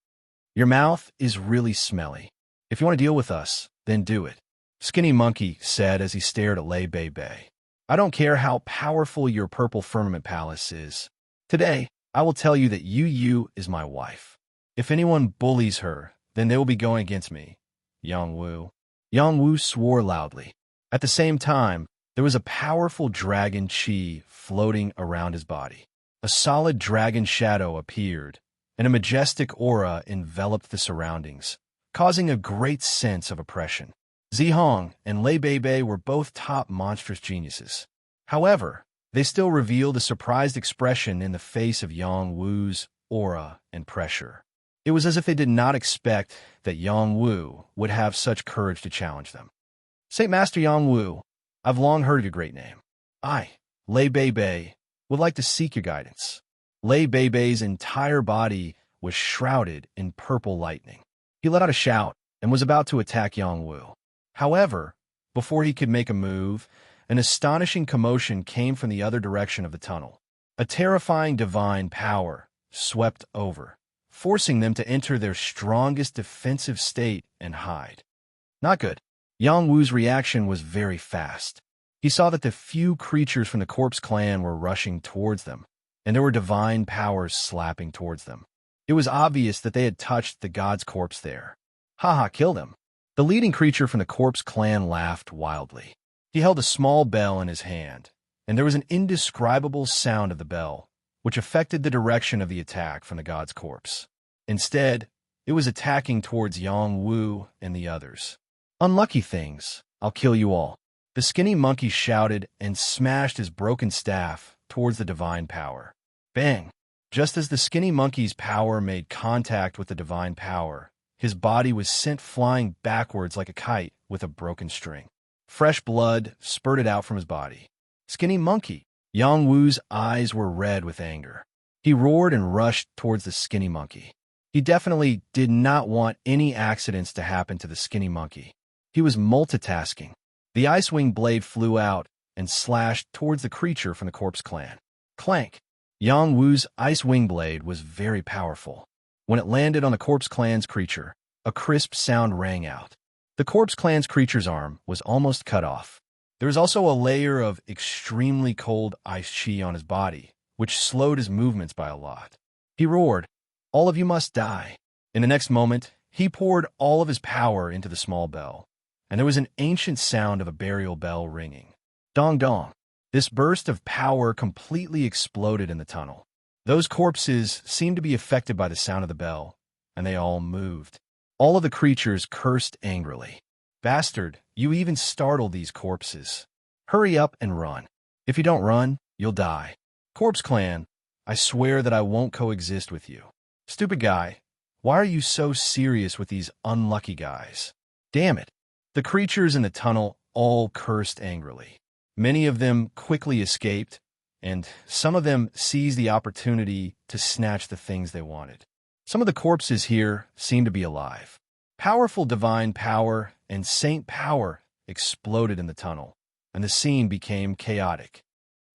Your mouth is really smelly. If you want to deal with us, then do it," Skinny Monkey said as he stared at Lei Bei. "I don't care how powerful your Purple Firmament Palace is. Today, I will tell you that Yu is my wife. If anyone bullies her, then they will be going against me, Yongwu." Yongwu swore loudly. At the same time, there was a powerful dragon chi floating around his body. A solid dragon shadow appeared, and a majestic aura enveloped the surroundings, causing a great sense of oppression. Zihong and Lei Bei were both top monstrous geniuses. However, they still revealed a surprised expression in the face of Yongwu's aura and pressure. It was as if they did not expect that Yongwu would have such courage to challenge them. "Saint Master Yongwu, I've long heard your great name. I, Lei Bei, would like to seek your guidance." Lei Bei's entire body was shrouded in purple lightning. He let out a shout and was about to attack Yongwu. However, before he could make a move, an astonishing commotion came from the other direction of the tunnel. A terrifying divine power swept over, forcing them to enter their strongest defensive state and hide. Not good. Yongwu's reaction was very fast. He saw that the few creatures from the Corpse Clan were rushing towards them, and there were divine powers slapping towards them. It was obvious that they had touched the god's corpse there. "Haha, kill them." The leading creature from the Corpse Clan laughed wildly. He held a small bell in his hand, and there was an indescribable sound of the bell, which affected the direction of the attack from the god's corpse. Instead, it was attacking towards Yongwu and the others. "Unlucky things, I'll kill you all," the Skinny Monkey shouted and smashed his broken staff towards the divine power. Bang! Just as the Skinny Monkey's power made contact with the divine power, his body was sent flying backwards like a kite with a broken string. Fresh blood spurted out from his body. "Skinny Monkey!" Yongwu's eyes were red with anger. He roared and rushed towards the Skinny Monkey. He definitely did not want any accidents to happen to the Skinny Monkey. He was multitasking. The Ice Wing blade flew out and slashed towards the creature from the Corpse Clan. Clank! Yongwu's Ice Wing blade was very powerful. When it landed on the Corpse Clan's creature, a crisp sound rang out. The Corpse Clan's creature's arm was almost cut off. There was also a layer of extremely cold ice chi on his body, which slowed his movements by a lot. He roared, "All of you must die." In the next moment, he poured all of his power into the small bell, and there was an ancient sound of a burial bell ringing. Dong dong. This burst of power completely exploded in the tunnel. Those corpses seemed to be affected by the sound of the bell, and they all moved. All of the creatures cursed angrily. "Bastard, you even startled these corpses. Hurry up and run. If you don't run, you'll die. Corpse Clan, I swear that I won't coexist with you. Stupid guy, why are you so serious with these unlucky guys? Damn it." The creatures in the tunnel all cursed angrily. Many of them quickly escaped, and some of them seized the opportunity to snatch the things they wanted. Some of the corpses here seemed to be alive. Powerful divine power and saint power exploded in the tunnel, and the scene became chaotic.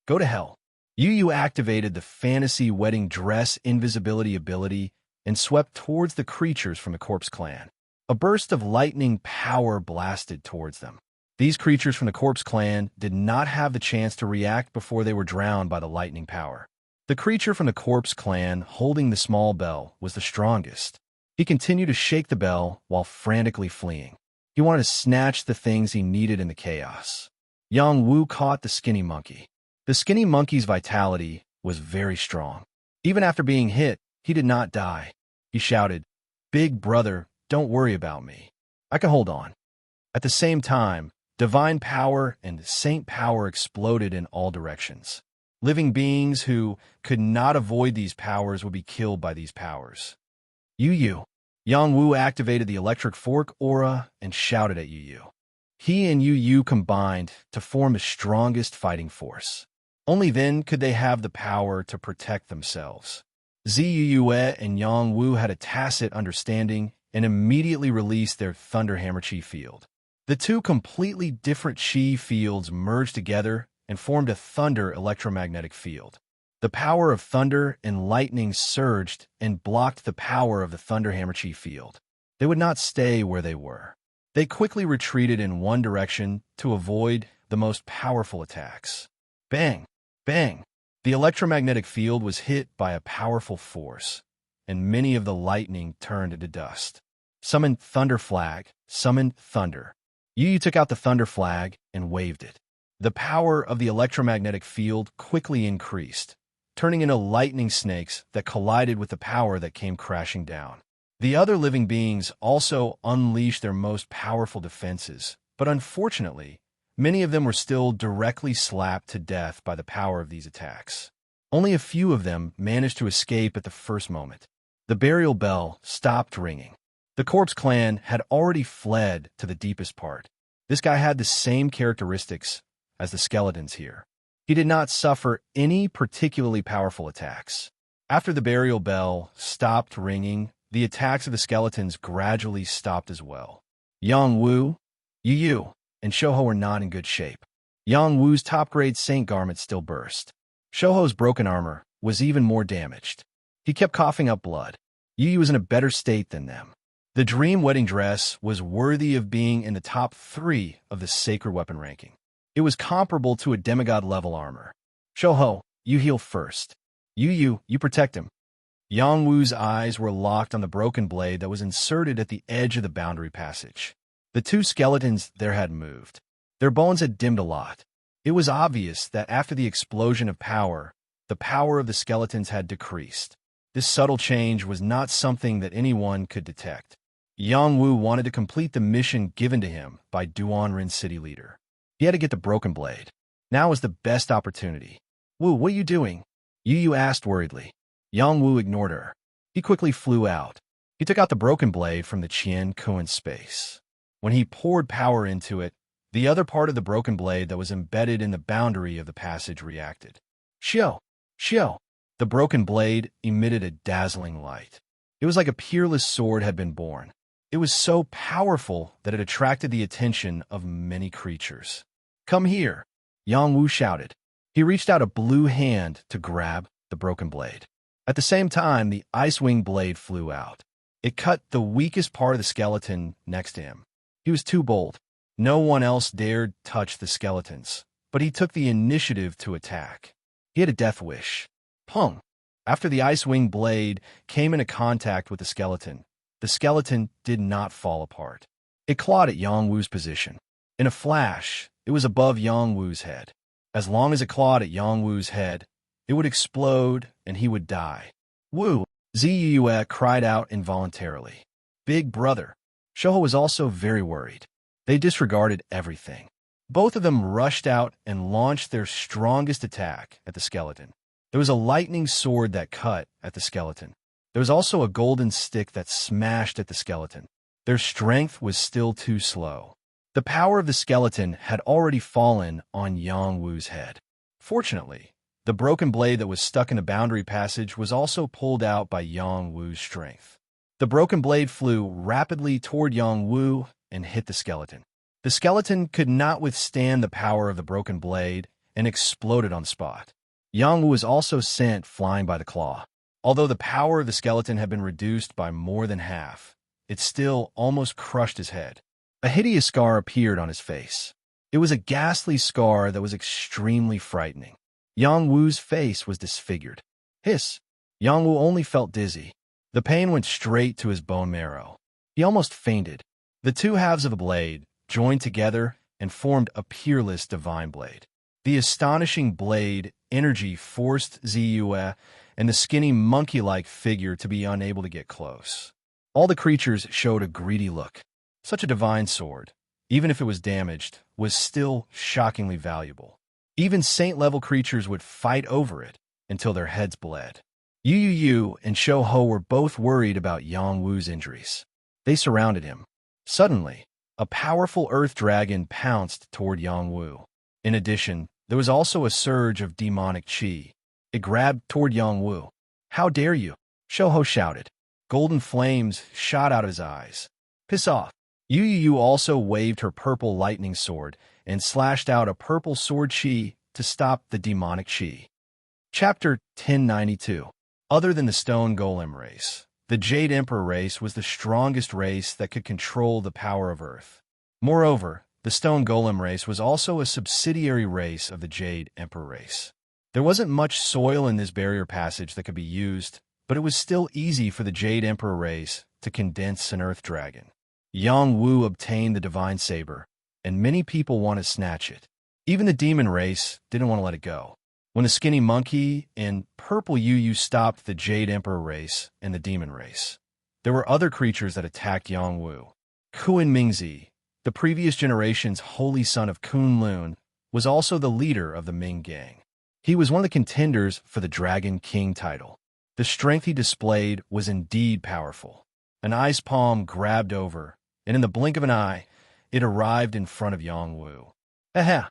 Go to hell. Yu activated the fantasy wedding dress invisibility ability and swept towards the creatures from the Corpse Clan. A burst of lightning power blasted towards them. These creatures from the Corpse Clan did not have the chance to react before they were drowned by the lightning power. The creature from the Corpse Clan holding the small bell was the strongest. He continued to shake the bell while frantically fleeing. He wanted to snatch the things he needed in the chaos. Yang Wu caught the skinny monkey. The skinny monkey's vitality was very strong. Even after being hit, he did not die. He shouted, "Big brother, don't worry about me. I can hold on." At the same time, divine power and saint power exploded in all directions. Living beings who could not avoid these powers would be killed by these powers. Yu Yu. Yang Wu activated the electric fork aura and shouted at Yu Yu. He and Yu Yu combined to form the strongest fighting force. Only then could they have the power to protect themselves. Zi Yue and Yang Wu had a tacit understanding and immediately released their Thunder Hammer Chi field. The two completely different Chi fields merged together and formed a thunder electromagnetic field. The power of thunder and lightning surged and blocked the power of the Thunder Hammer Chi field. They would not stay where they were. They quickly retreated in one direction to avoid the most powerful attacks. Bang! Bang! The electromagnetic field was hit by a powerful force, and many of the lightning turned into dust. Summon Thunder Flag, summon Thunder. Yu Yu took out the Thunder Flag and waved it. The power of the electromagnetic field quickly increased, turning into lightning snakes that collided with the power that came crashing down. The other living beings also unleashed their most powerful defenses, but unfortunately, many of them were still directly slapped to death by the power of these attacks. Only a few of them managed to escape at the first moment. The burial bell stopped ringing. The corpse clan had already fled to the deepest part. This guy had the same characteristics as the skeletons here. He did not suffer any particularly powerful attacks. After the burial bell stopped ringing, the attacks of the skeletons gradually stopped as well. Yang Wu, Yu Yu, and Shouho were not in good shape. Yang Wu's top-grade saint garment still burst. Shouho's broken armor was even more damaged. He kept coughing up blood. Yu Yu was in a better state than them. The dream wedding dress was worthy of being in the top 3 of the sacred weapon ranking. It was comparable to a demigod-level armor. Shouho, you heal first. Yu Yu, you protect him. Yang Wu's eyes were locked on the broken blade that was inserted at the edge of the boundary passage. The two skeletons there had moved. Their bones had dimmed a lot. It was obvious that after the explosion of power, the power of the skeletons had decreased. This subtle change was not something that anyone could detect. Yang Wu wanted to complete the mission given to him by Duanren city leader. He had to get the broken blade. Now was the best opportunity. Wu, what are you doing? Yu Yu asked worriedly. Yang Wu ignored her. He quickly flew out. He took out the broken blade from the Qian Kuan space. When he poured power into it, the other part of the broken blade that was embedded in the boundary of the passage reacted. Xiao! Xiao! The broken blade emitted a dazzling light. It was like a peerless sword had been born. It was so powerful that it attracted the attention of many creatures. Come here, Yang Wu shouted. He reached out a blue hand to grab the broken blade. At the same time, the ice-wing blade flew out. It cut the weakest part of the skeleton next to him. He was too bold. No one else dared touch the skeletons, but he took the initiative to attack. He had a death wish. Pung! After the ice-wing blade came into contact with the skeleton did not fall apart. It clawed at Yang Wu's position. In a flash, it was above Yang Wu's head. As long as it clawed at Yang Wu's head, it would explode and he would die. Wu! Zi Yue cried out involuntarily. Big brother. Shouho was also very worried. They disregarded everything. Both of them rushed out and launched their strongest attack at the skeleton. There was a lightning sword that cut at the skeleton. There was also a golden stick that smashed at the skeleton. Their strength was still too slow. The power of the skeleton had already fallen on Yang Wu's head. Fortunately, the broken blade that was stuck in the boundary passage was also pulled out by Yang Wu's strength. The broken blade flew rapidly toward Yang Wu and hit the skeleton. The skeleton could not withstand the power of the broken blade and exploded on the spot. Yang Wu was also sent flying by the claw. Although the power of the skeleton had been reduced by more than half, it still almost crushed his head. A hideous scar appeared on his face. It was a ghastly scar that was extremely frightening. Yang Wu's face was disfigured. Hiss! Yang Wu only felt dizzy. The pain went straight to his bone marrow. He almost fainted. The two halves of a blade joined together and formed a peerless divine blade. The astonishing blade energy forced Ziyue and the skinny monkey-like figure to be unable to get close. All the creatures showed a greedy look. Such a divine sword, even if it was damaged, was still shockingly valuable. Even saint-level creatures would fight over it until their heads bled. Yu and Shou Ho were both worried about Yang Wu's injuries. They surrounded him. Suddenly, a powerful earth dragon pounced toward Yang Wu. In addition, there was also a surge of demonic qi. It grabbed toward Yang Wu. "How dare you?" Shou Ho shouted. Golden flames shot out of his eyes. "Piss off." Yu also waved her purple lightning sword and slashed out a purple sword qi to stop the demonic qi. Chapter 1092. Other than the Stone Golem race, the Jade Emperor race was the strongest race that could control the power of Earth. Moreover, the Stone Golem race was also a subsidiary race of the Jade Emperor race. There wasn't much soil in this barrier passage that could be used, but it was still easy for the Jade Emperor race to condense an Earth Dragon. Yang Wu obtained the Divine Saber, and many people want to snatch it. Even the Demon race didn't want to let it go. When the Skinny Monkey and Purple Yu stopped the Jade Emperor race and the Demon race, there were other creatures that attacked Yang Wu. Kuan Mingzi, the previous generation's holy son of Kunlun, was also the leader of the Ming gang. He was one of the contenders for the Dragon King title. The strength he displayed was indeed powerful. An ice palm grabbed over, and in the blink of an eye, it arrived in front of Yang Wu. "Aha!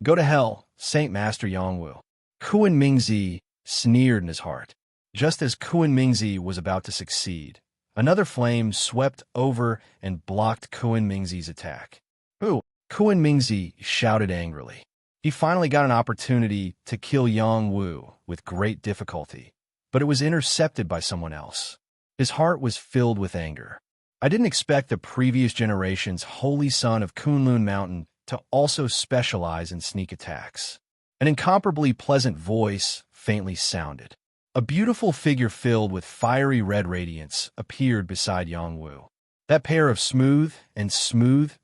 Go to hell, Saint Master Yang Wu." Kuan Mingzi sneered in his heart. Just as Kuan Mingzi was about to succeed, another flame swept over and blocked Kuan Mingzi's attack. "Ooh!" Kuan Mingzi shouted angrily. He finally got an opportunity to kill Yang Wu with great difficulty, but it was intercepted by someone else. His heart was filled with anger. "I didn't expect the previous generation's holy son of Kunlun Mountain to also specialize in sneak attacks." An incomparably pleasant voice faintly sounded. A beautiful figure filled with fiery red radiance appeared beside Yang Wu. That pair of smooth,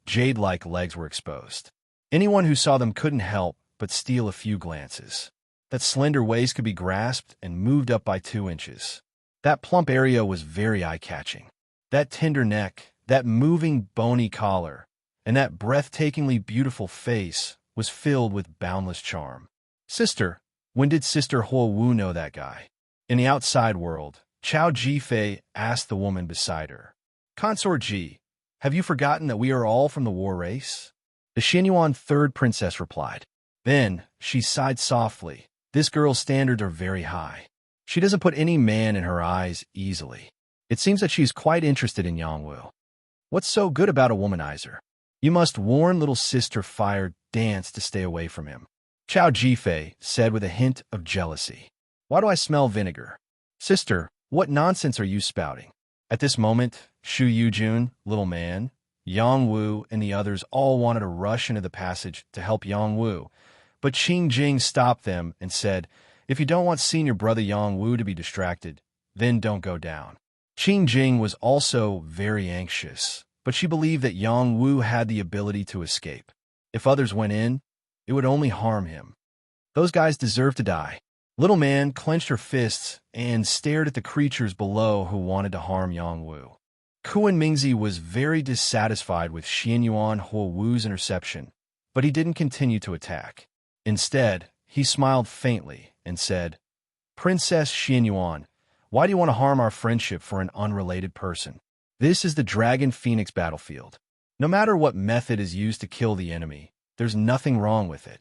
jade-like legs were exposed. Anyone who saw them couldn't help but steal a few glances. That slender waist could be grasped and moved up by 2 inches. That plump area was very eye-catching. That tender neck, that moving bony collar, and that breathtakingly beautiful face was filled with boundless charm. "Sister, when did Sister Huo Wu know that guy?" In the outside world, Chao Jifei asked the woman beside her. "Consort Ji, have you forgotten that we are all from the war race?" The Xianyuan third princess replied. Then she sighed softly. This girl's standards are very high. She doesn't put any man in her eyes easily. It seems that she's quite interested in Yang Wu. What's so good about a womanizer? You must warn little Sister Fire Dance to stay away from him. Chao Jifei said with a hint of jealousy. "Why do I smell vinegar?" "Sister, what nonsense are you spouting?" At this moment, Shu Yujun, little man, Yang Wu, and the others all wanted to rush into the passage to help Yang Wu, but Qing Jing stopped them and said, "If you don't want senior brother Yang Wu to be distracted, then don't go down." Qing Jing was also very anxious, but she believed that Yang Wu had the ability to escape. If others went in, it would only harm him. Those guys deserve to die. Little man clenched her fists and stared at the creatures below who wanted to harm Yang Wu. Kuan Mingzi was very dissatisfied with Xianyuan Huo Wu's interception, but he didn't continue to attack. Instead, he smiled faintly and said, "Princess Xianyuan, why do you want to harm our friendship for an unrelated person? This is the Dragon Phoenix battlefield. No matter what method is used to kill the enemy, there's nothing wrong with it.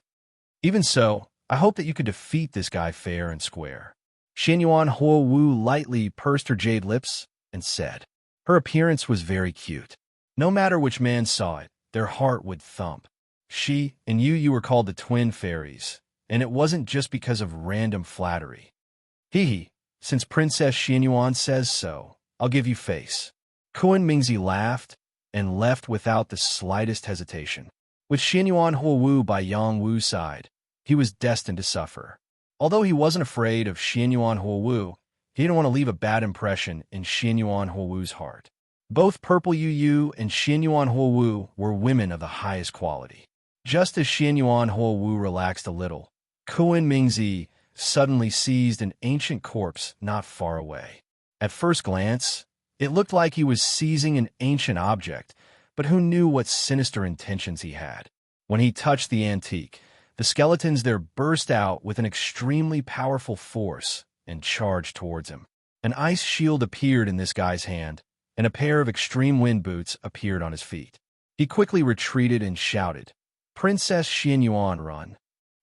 Even so, I hope that you could defeat this guy fair and square." Xianyuan Huo Wu lightly pursed her jade lips and said. Her appearance was very cute. No matter which man saw it, their heart would thump. She and Yu were called the twin fairies, and it wasn't just because of random flattery. Hee, since Princess Xianyuan says so, I'll give you face. Kuan Mingzi laughed and left without the slightest hesitation. With Xianyuan Huo Wu by Yang Wu's side, he was destined to suffer. Although he wasn't afraid of Xianyuan Huo Wu, He didn't want to leave a bad impression in Xian Yuan Huowu's heart. Both Purple Yu Yu and Xian Yuan Huowu were women of the highest quality. Just as Xian Yuan Huowu relaxed a little, Kuan Mingzi suddenly seized an ancient corpse not far away. At first glance, it looked like he was seizing an ancient object, but who knew what sinister intentions he had? When he touched the antique, the skeletons there burst out with an extremely powerful force and charged towards him. An ice shield appeared in this guy's hand, and a pair of extreme wind boots appeared on his feet. He quickly retreated and shouted, "Princess Xian Yuan, run!"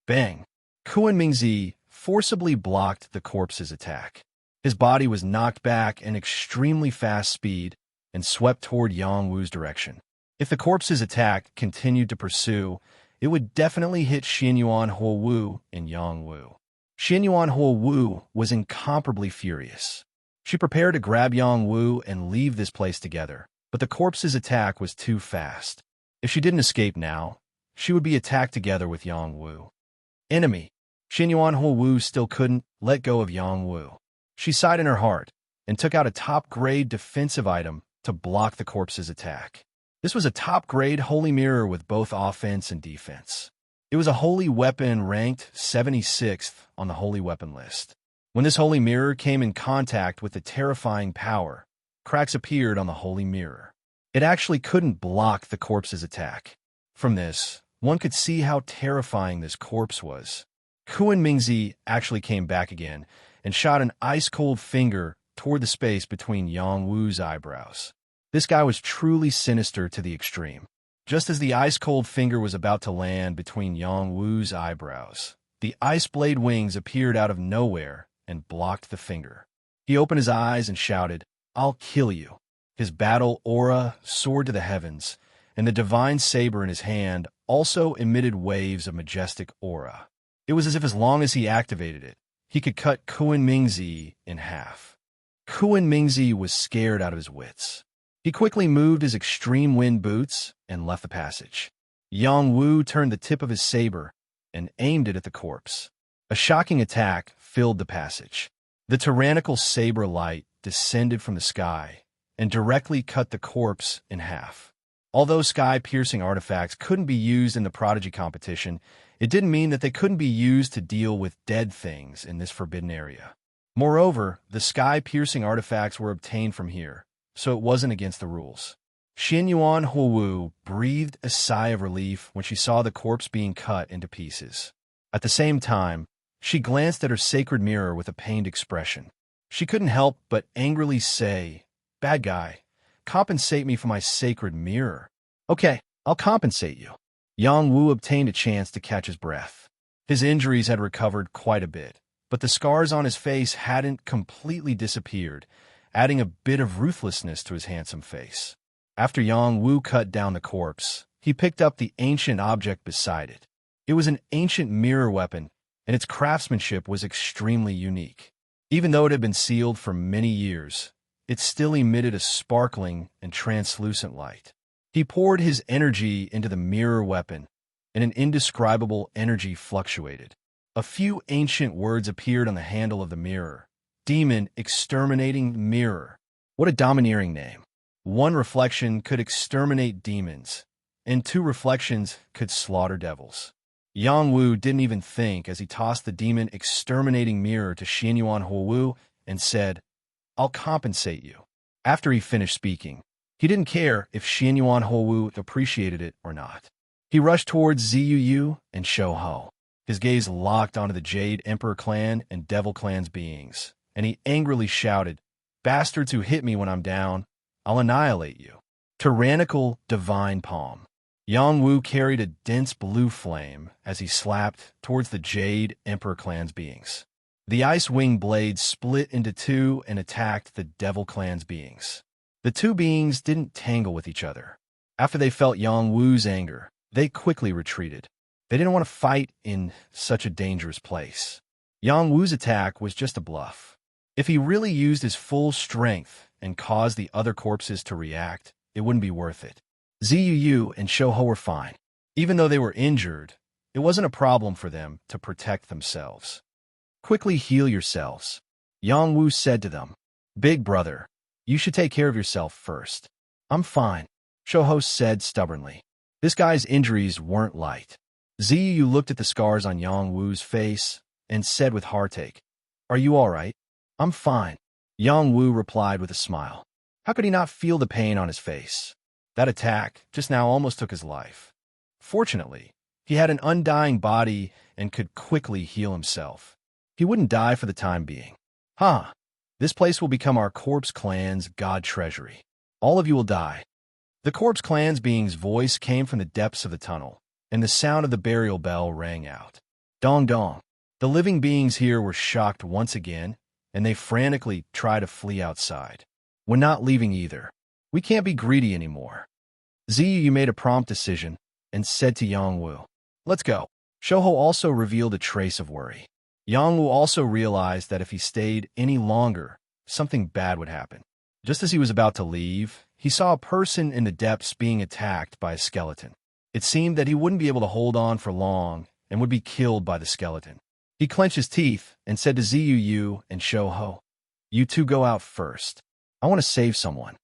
Bang! Kuan Mingzi forcibly blocked the corpse's attack. His body was knocked back in extremely fast speed and swept toward Yang Wu's direction. If the corpse's attack continued to pursue, it would definitely hit Xian Yuan Huowu and Yang Wu. Xian Yuan Huowu was incomparably furious. She prepared to grab Yang Wu and leave this place together, but the corpse's attack was too fast. If she didn't escape now, she would be attacked together with Yang Wu. Enemy! Xian Yuan Huowu still couldn't let go of Yang Wu. She sighed in her heart and took out a top-grade defensive item to block the corpse's attack. This was a top-grade holy mirror with both offense and defense. It was a holy weapon ranked 76th on the holy weapon list. When this holy mirror came in contact with the terrifying power, cracks appeared on the holy mirror. It actually couldn't block the corpse's attack. From this, one could see how terrifying this corpse was. Kuan Mingzi actually came back again and shot an ice-cold finger toward the space between Yang Wu's eyebrows. This guy was truly sinister to the extreme. Just as the ice-cold finger was about to land between Yang Wu's eyebrows, the ice blade wings appeared out of nowhere and blocked the finger. He opened his eyes and shouted, "I'll kill you." His battle aura soared to the heavens, and the divine saber in his hand also emitted waves of majestic aura. It was as long as he activated it, he could cut Kuan Mingzi in half. Kuan Mingzi was scared out of his wits. He quickly moved his extreme wind boots and left the passage. Yang Wu turned the tip of his saber and aimed it at the corpse. A shocking attack filled the passage. The tyrannical saber light descended from the sky and directly cut the corpse in half. Although sky-piercing artifacts couldn't be used in the Prodigy competition, it didn't mean that they couldn't be used to deal with dead things in this forbidden area. Moreover, the sky-piercing artifacts were obtained from here, so it wasn't against the rules. Xian Yuan Huowu breathed a sigh of relief when she saw the corpse being cut into pieces. At the same time, she glanced at her sacred mirror with a pained expression. She couldn't help but angrily say, "Bad guy, compensate me for my sacred mirror." "Okay, I'll compensate you." Yang Wu obtained a chance to catch his breath. His injuries had recovered quite a bit, but the scars on his face hadn't completely disappeared, adding a bit of ruthlessness to his handsome face. After Yang Wu cut down the corpse, he picked up the ancient object beside it. It was an ancient mirror weapon, and its craftsmanship was extremely unique. Even though it had been sealed for many years, it still emitted a sparkling and translucent light. He poured his energy into the mirror weapon, and an indescribable energy fluctuated. A few ancient words appeared on the handle of the mirror. Demon Exterminating Mirror. What a domineering name. One reflection could exterminate demons, and 2 reflections could slaughter devils. Yang Wu didn't even think as he tossed the demon exterminating mirror to Xian Yuan Huowu and said, "I'll compensate you." After he finished speaking, he didn't care if Xian Yuan Huowu appreciated it or not. He rushed towards Ziyu Yu and Shou Ho. His gaze locked onto the Jade Emperor clan and Devil clan's beings, and he angrily shouted, "Bastards who hit me when I'm down, I'll annihilate you." Tyrannical Divine Palm. Yang Wu carried a dense blue flame as he slapped towards the Jade Emperor clan's beings. The ice wing blades split into 2 and attacked the Devil clan's beings. The 2 beings didn't tangle with each other. After they felt Yang Wu's anger, they quickly retreated. They didn't want to fight in such a dangerous place. Yang Wu's attack was just a bluff. If he really used his full strength and caused the other corpses to react, it wouldn't be worth it. Ziyu Yu and Shou Ho were fine. Even though they were injured, it wasn't a problem for them to protect themselves. Quickly heal yourselves. Yang Wu said to them. Big brother, you should take care of yourself first. I'm fine, Shoho said stubbornly. This guy's injuries weren't light. Ziyu looked at the scars on Yang Wu's face and said with heartache, Are you all right? I'm fine, Yang Wu replied with a smile. How could he not feel the pain on his face? That attack just now almost took his life. Fortunately, he had an undying body and could quickly heal himself. He wouldn't die for the time being. This place will become our corpse clan's god treasury. All of you will die. The corpse clan's being's voice came from the depths of the tunnel, and the sound of the burial bell rang out. Dong dong. The living beings here were shocked once again, and they frantically tried to flee outside. We're not leaving either. We can't be greedy anymore. Ziyu made a prompt decision and said to Yang Wu, Let's go. Shoho also revealed a trace of worry. Yang Wu also realized that if he stayed any longer, something bad would happen. Just as he was about to leave, he saw a person in the depths being attacked by a skeleton. It seemed that he wouldn't be able to hold on for long and would be killed by the skeleton. He clenched his teeth and said to Ziyu and Shoho, You two go out first. I want to save someone.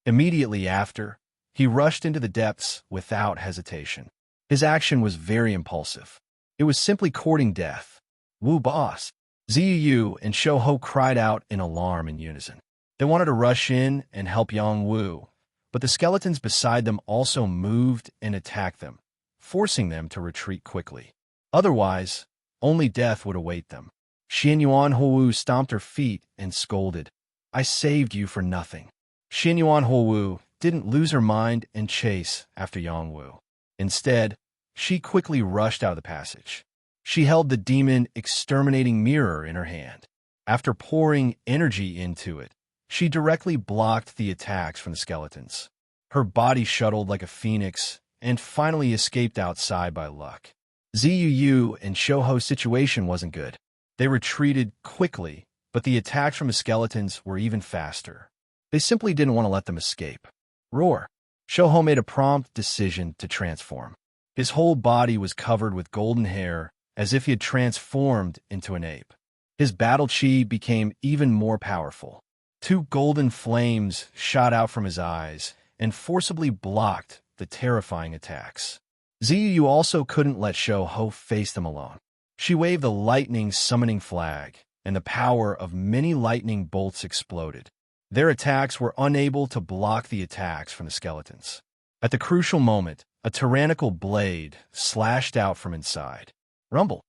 Immediately after, he rushed into the depths without hesitation. His action was very impulsive. It was simply courting death. Wu boss! Ziyu and Shoho cried out in alarm in unison. They wanted to rush in and help Yang Wu, but the skeletons beside them also moved and attacked them, forcing them to retreat quickly. Otherwise, only death would await them. Xianyuan Hou stomped her feet and scolded. I saved you for nothing. Xianyuan Hou didn't lose her mind and chase after Yang Wu. Instead, she quickly rushed out of the passage. She held the demon exterminating mirror in her hand. After pouring energy into it, she directly blocked the attacks from the skeletons. Her body shuttled like a phoenix and finally escaped outside by luck. Ziyu and Shoho's situation wasn't good. They retreated quickly, but the attacks from the skeletons were even faster. They simply didn't want to let them escape. Roar! Shoho made a prompt decision to transform. His whole body was covered with golden hair, as if he had transformed into an ape. His battle chi became even more powerful. 2 golden flames shot out from his eyes and forcibly blocked the terrifying attacks. Ziyu also couldn't let Shoho face them alone. She waved the lightning summoning flag, and the power of many lightning bolts exploded. Their attacks were unable to block the attacks from the skeletons. At the crucial moment, a tyrannical blade slashed out from inside. Rumble.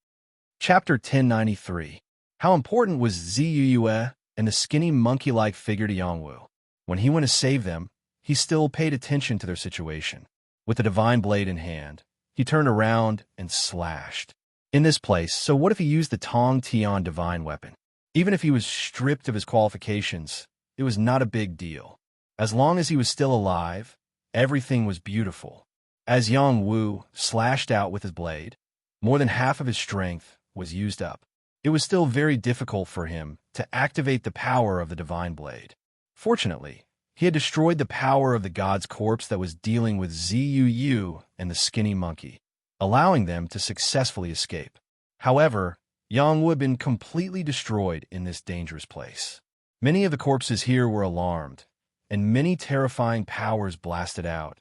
Chapter 1093. How important was Ziyu and the skinny monkey-like figure to Yang Wu? When he went to save them, he still paid attention to their situation. With the divine blade in hand, he turned around and slashed. In this place, so what if he used the Tong Tian divine weapon? Even if he was stripped of his qualifications, it was not a big deal. As long as he was still alive, everything was beautiful. As Yang Wu slashed out with his blade, more than half of his strength was used up. It was still very difficult for him to activate the power of the divine blade. Fortunately, he had destroyed the power of the god's corpse that was dealing with Ziyu and the skinny monkey, allowing them to successfully escape. However, Yang Wu had been completely destroyed in this dangerous place. Many of the corpses here were alarmed, and many terrifying powers blasted out,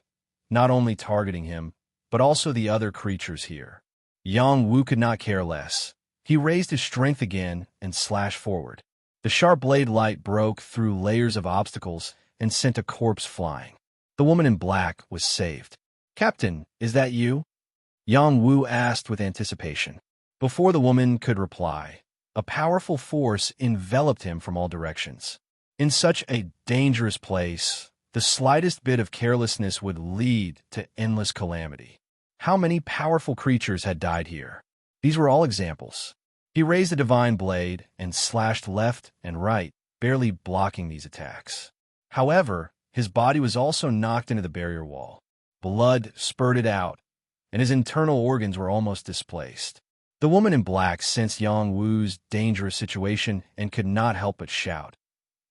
not only targeting him, but also the other creatures here. Yang Wu could not care less. He raised his strength again and slashed forward. The sharp blade light broke through layers of obstacles and sent a corpse flying. The woman in black was saved. Captain, is that you? Yang Wu asked with anticipation. Before the woman could reply, a powerful force enveloped him from all directions. In such a dangerous place, the slightest bit of carelessness would lead to endless calamity. How many powerful creatures had died here? These were all examples. He raised the divine blade and slashed left and right, barely blocking these attacks. However, his body was also knocked into the barrier wall. Blood spurted out, and his internal organs were almost displaced. The woman in black sensed Yang Wu's dangerous situation and could not help but shout,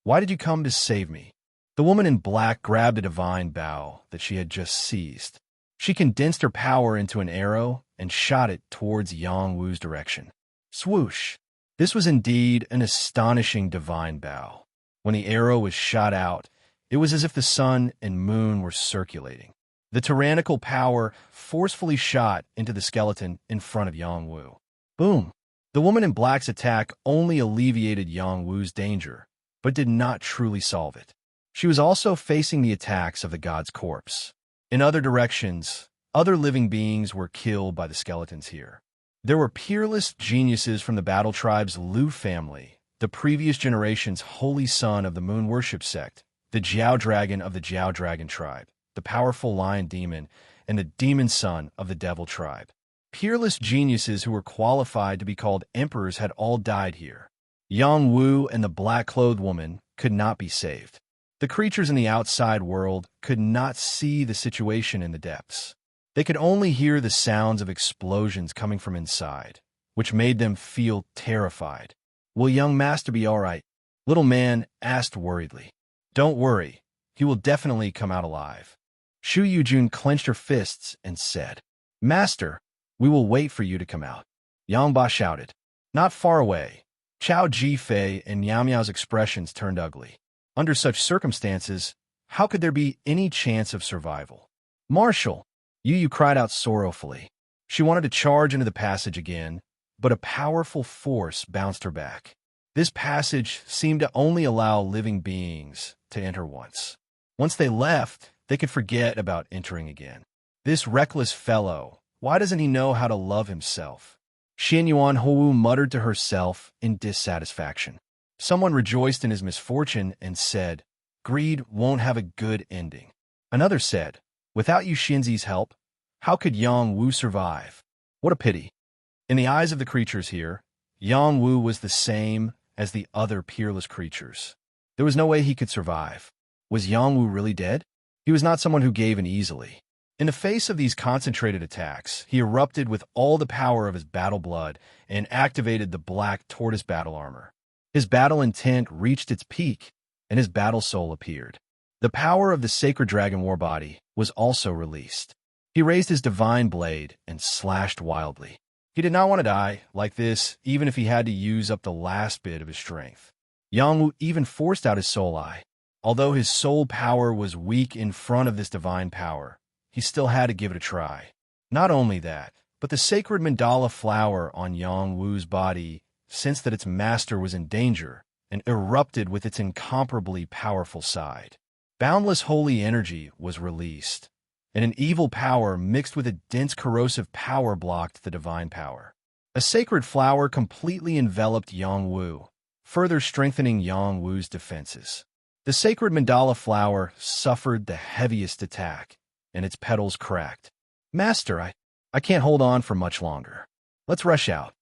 Why did you come to save me? The woman in black grabbed a divine bow that she had just seized. She condensed her power into an arrow and shot it towards Yang Wu's direction. Swoosh! This was indeed an astonishing divine bow. When the arrow was shot out, it was as if the sun and moon were circulating. The tyrannical power forcefully shot into the skeleton in front of Yang Wu. Boom! The woman in black's attack only alleviated Yang Wu's danger, but did not truly solve it. She was also facing the attacks of the god's corpse. In other directions, other living beings were killed by the skeletons here. There were peerless geniuses from the battle tribe's Lu family, the previous generation's holy son of the moon worship sect, the Jiao dragon of the Jiao dragon tribe, the powerful lion demon, and the demon son of the devil tribe. Peerless geniuses who were qualified to be called emperors had all died here. Yang Wu and the black-clothed woman could not be saved. The creatures in the outside world could not see the situation in the depths. They could only hear the sounds of explosions coming from inside, which made them feel terrified. "Will young master be all right?" Little man asked worriedly. "Don't worry, he will definitely come out alive." Shu Yujun clenched her fists and said, "Master, we will wait for you to come out." Yang Ba shouted. Not far away, Chao Jifei and Miao Miao's expressions turned ugly. Under such circumstances, how could there be any chance of survival? "Marshal!" Yu cried out sorrowfully. She wanted to charge into the passage again, but a powerful force bounced her back. This passage seemed to only allow living beings to enter once. Once they left, they could forget about entering again. This reckless fellow, why doesn't he know how to love himself? Xin Yuan Hou muttered to herself in dissatisfaction. Someone rejoiced in his misfortune and said, "Greed won't have a good ending." Another said, "Without Yu Xinzi's help, how could Yang Wu survive?" What a pity. In the eyes of the creatures here, Yang Wu was the same as the other peerless creatures. There was no way he could survive. Was Yang Wu really dead? He was not someone who gave in easily. In the face of these concentrated attacks, he erupted with all the power of his battle blood and activated the black tortoise battle armor. His battle intent reached its peak, and his battle soul appeared. The power of the sacred dragon war body was also released. He raised his divine blade and slashed wildly. He did not want to die like this, even if he had to use up the last bit of his strength. Yang Wu even forced out his soul eye. Although his soul power was weak in front of this divine power, he still had to give it a try. Not only that, but the sacred mandala flower on Yang Wu's body sensed that its master was in danger and erupted with its incomparably powerful side. Boundless holy energy was released, and an evil power mixed with a dense corrosive power blocked the divine power. A sacred flower completely enveloped Yang Wu, further strengthening Yang Wu's defenses. The sacred mandala flower suffered the heaviest attack, and its petals cracked. "Master, I can't hold on for much longer. Let's rush out."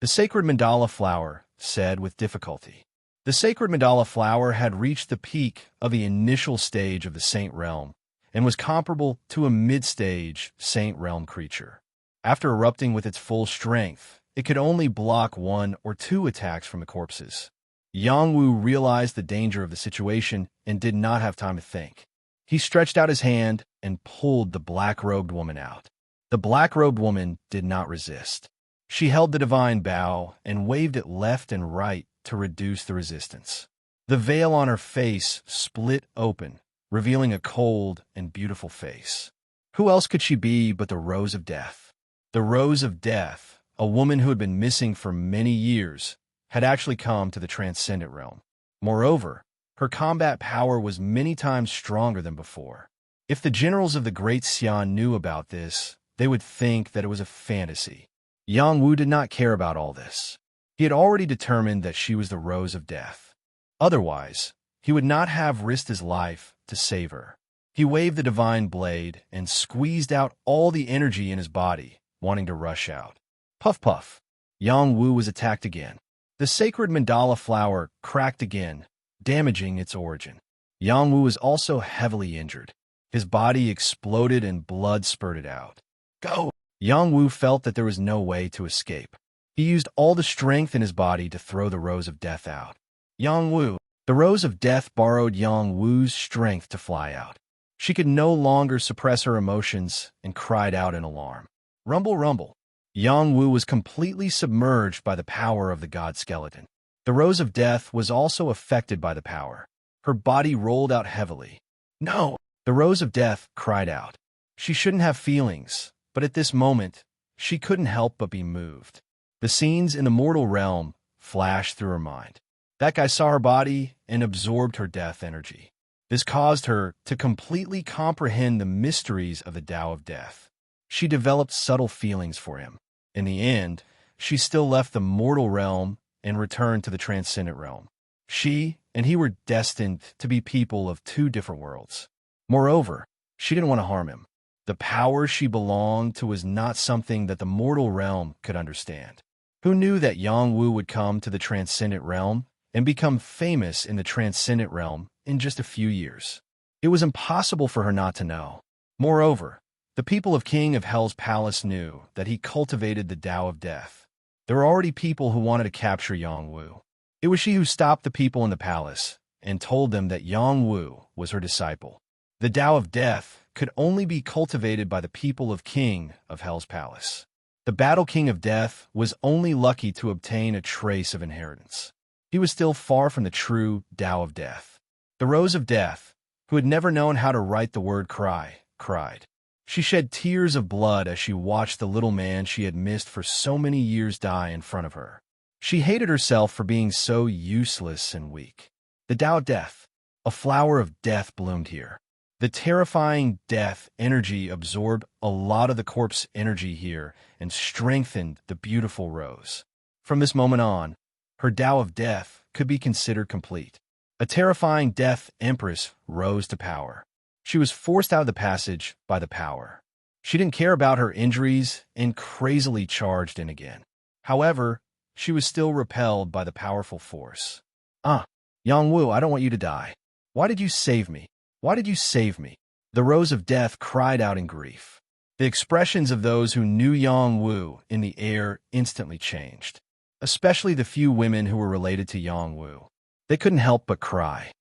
The sacred mandala flower said with difficulty. The sacred mandala flower had reached the peak of the initial stage of the Saint Realm and was comparable to a mid-stage Saint Realm creature. After erupting with its full strength, it could only block 1 or 2 attacks from the corpses. Yang Wu realized the danger of the situation and did not have time to think. He stretched out his hand and pulled the black-robed woman out. The black-robed woman did not resist. She held the divine bow and waved it left and right to reduce the resistance. The veil on her face split open, revealing a cold and beautiful face. Who else could she be but the Rose of Death? The Rose of Death, a woman who had been missing for many years, had actually come to the transcendent realm. Moreover, her combat power was many times stronger than before. If the generals of the Great Xian knew about this, they would think that it was a fantasy. Yang Wu did not care about all this. He had already determined that she was the Rose of Death. Otherwise, he would not have risked his life to save her. He waved the divine blade and squeezed out all the energy in his body, wanting to rush out. Puff puff. Yang Wu was attacked again. The sacred mandala flower cracked again, damaging its origin. Yang Wu was also heavily injured. His body exploded and blood spurted out. Go! Yang Wu felt that there was no way to escape. He used all the strength in his body to throw the Rose of Death out. Yang Wu. The Rose of Death borrowed Yang Wu's strength to fly out. She could no longer suppress her emotions and cried out in alarm. Rumble, rumble. Yang Wu was completely submerged by the power of the god skeleton. The Rose of Death was also affected by the power. Her body rolled out heavily. No! The Rose of Death cried out. She shouldn't have feelings, but at this moment, she couldn't help but be moved. The scenes in the mortal realm flashed through her mind. That guy saw her body and absorbed her death energy. This caused her to completely comprehend the mysteries of the Tao of Death. She developed subtle feelings for him. In the end, she still left the mortal realm and returned to the transcendent realm. She and he were destined to be people of two different worlds. Moreover, she didn't want to harm him. The power she belonged to was not something that the mortal realm could understand. Who knew that Yang Wu would come to the transcendent realm and become famous in the transcendent realm in just a few years? It was impossible for her not to know. Moreover, the people of King of Hell's palace knew that he cultivated the Tao of Death. There were already people who wanted to capture Yang Wu. It was she who stopped the people in the palace and told them that Yang Wu was her disciple. The Tao of Death could only be cultivated by the people of King of Hell's palace. The Battle King of Death was only lucky to obtain a trace of inheritance. He was still far from the true Tao of Death. The Rose of Death, who had never known how to write the word cry, cried. She shed tears of blood as she watched the little man she had missed for so many years die in front of her. She hated herself for being so useless and weak. The Tao of Death, a flower of death, bloomed here. The terrifying death energy absorbed a lot of the corpse energy here and strengthened the beautiful rose. From this moment on, her Tao of Death could be considered complete. A terrifying death empress rose to power. She was forced out of the passage by the power. She didn't care about her injuries and crazily charged in again. However, she was still repelled by the powerful force. Yang Wu, I don't want you to die. Why did you save me? Why did you save me? The Rose of Death cried out in grief. The expressions of those who knew Yang Wu in the air instantly changed, especially the few women who were related to Yang Wu. They couldn't help but cry.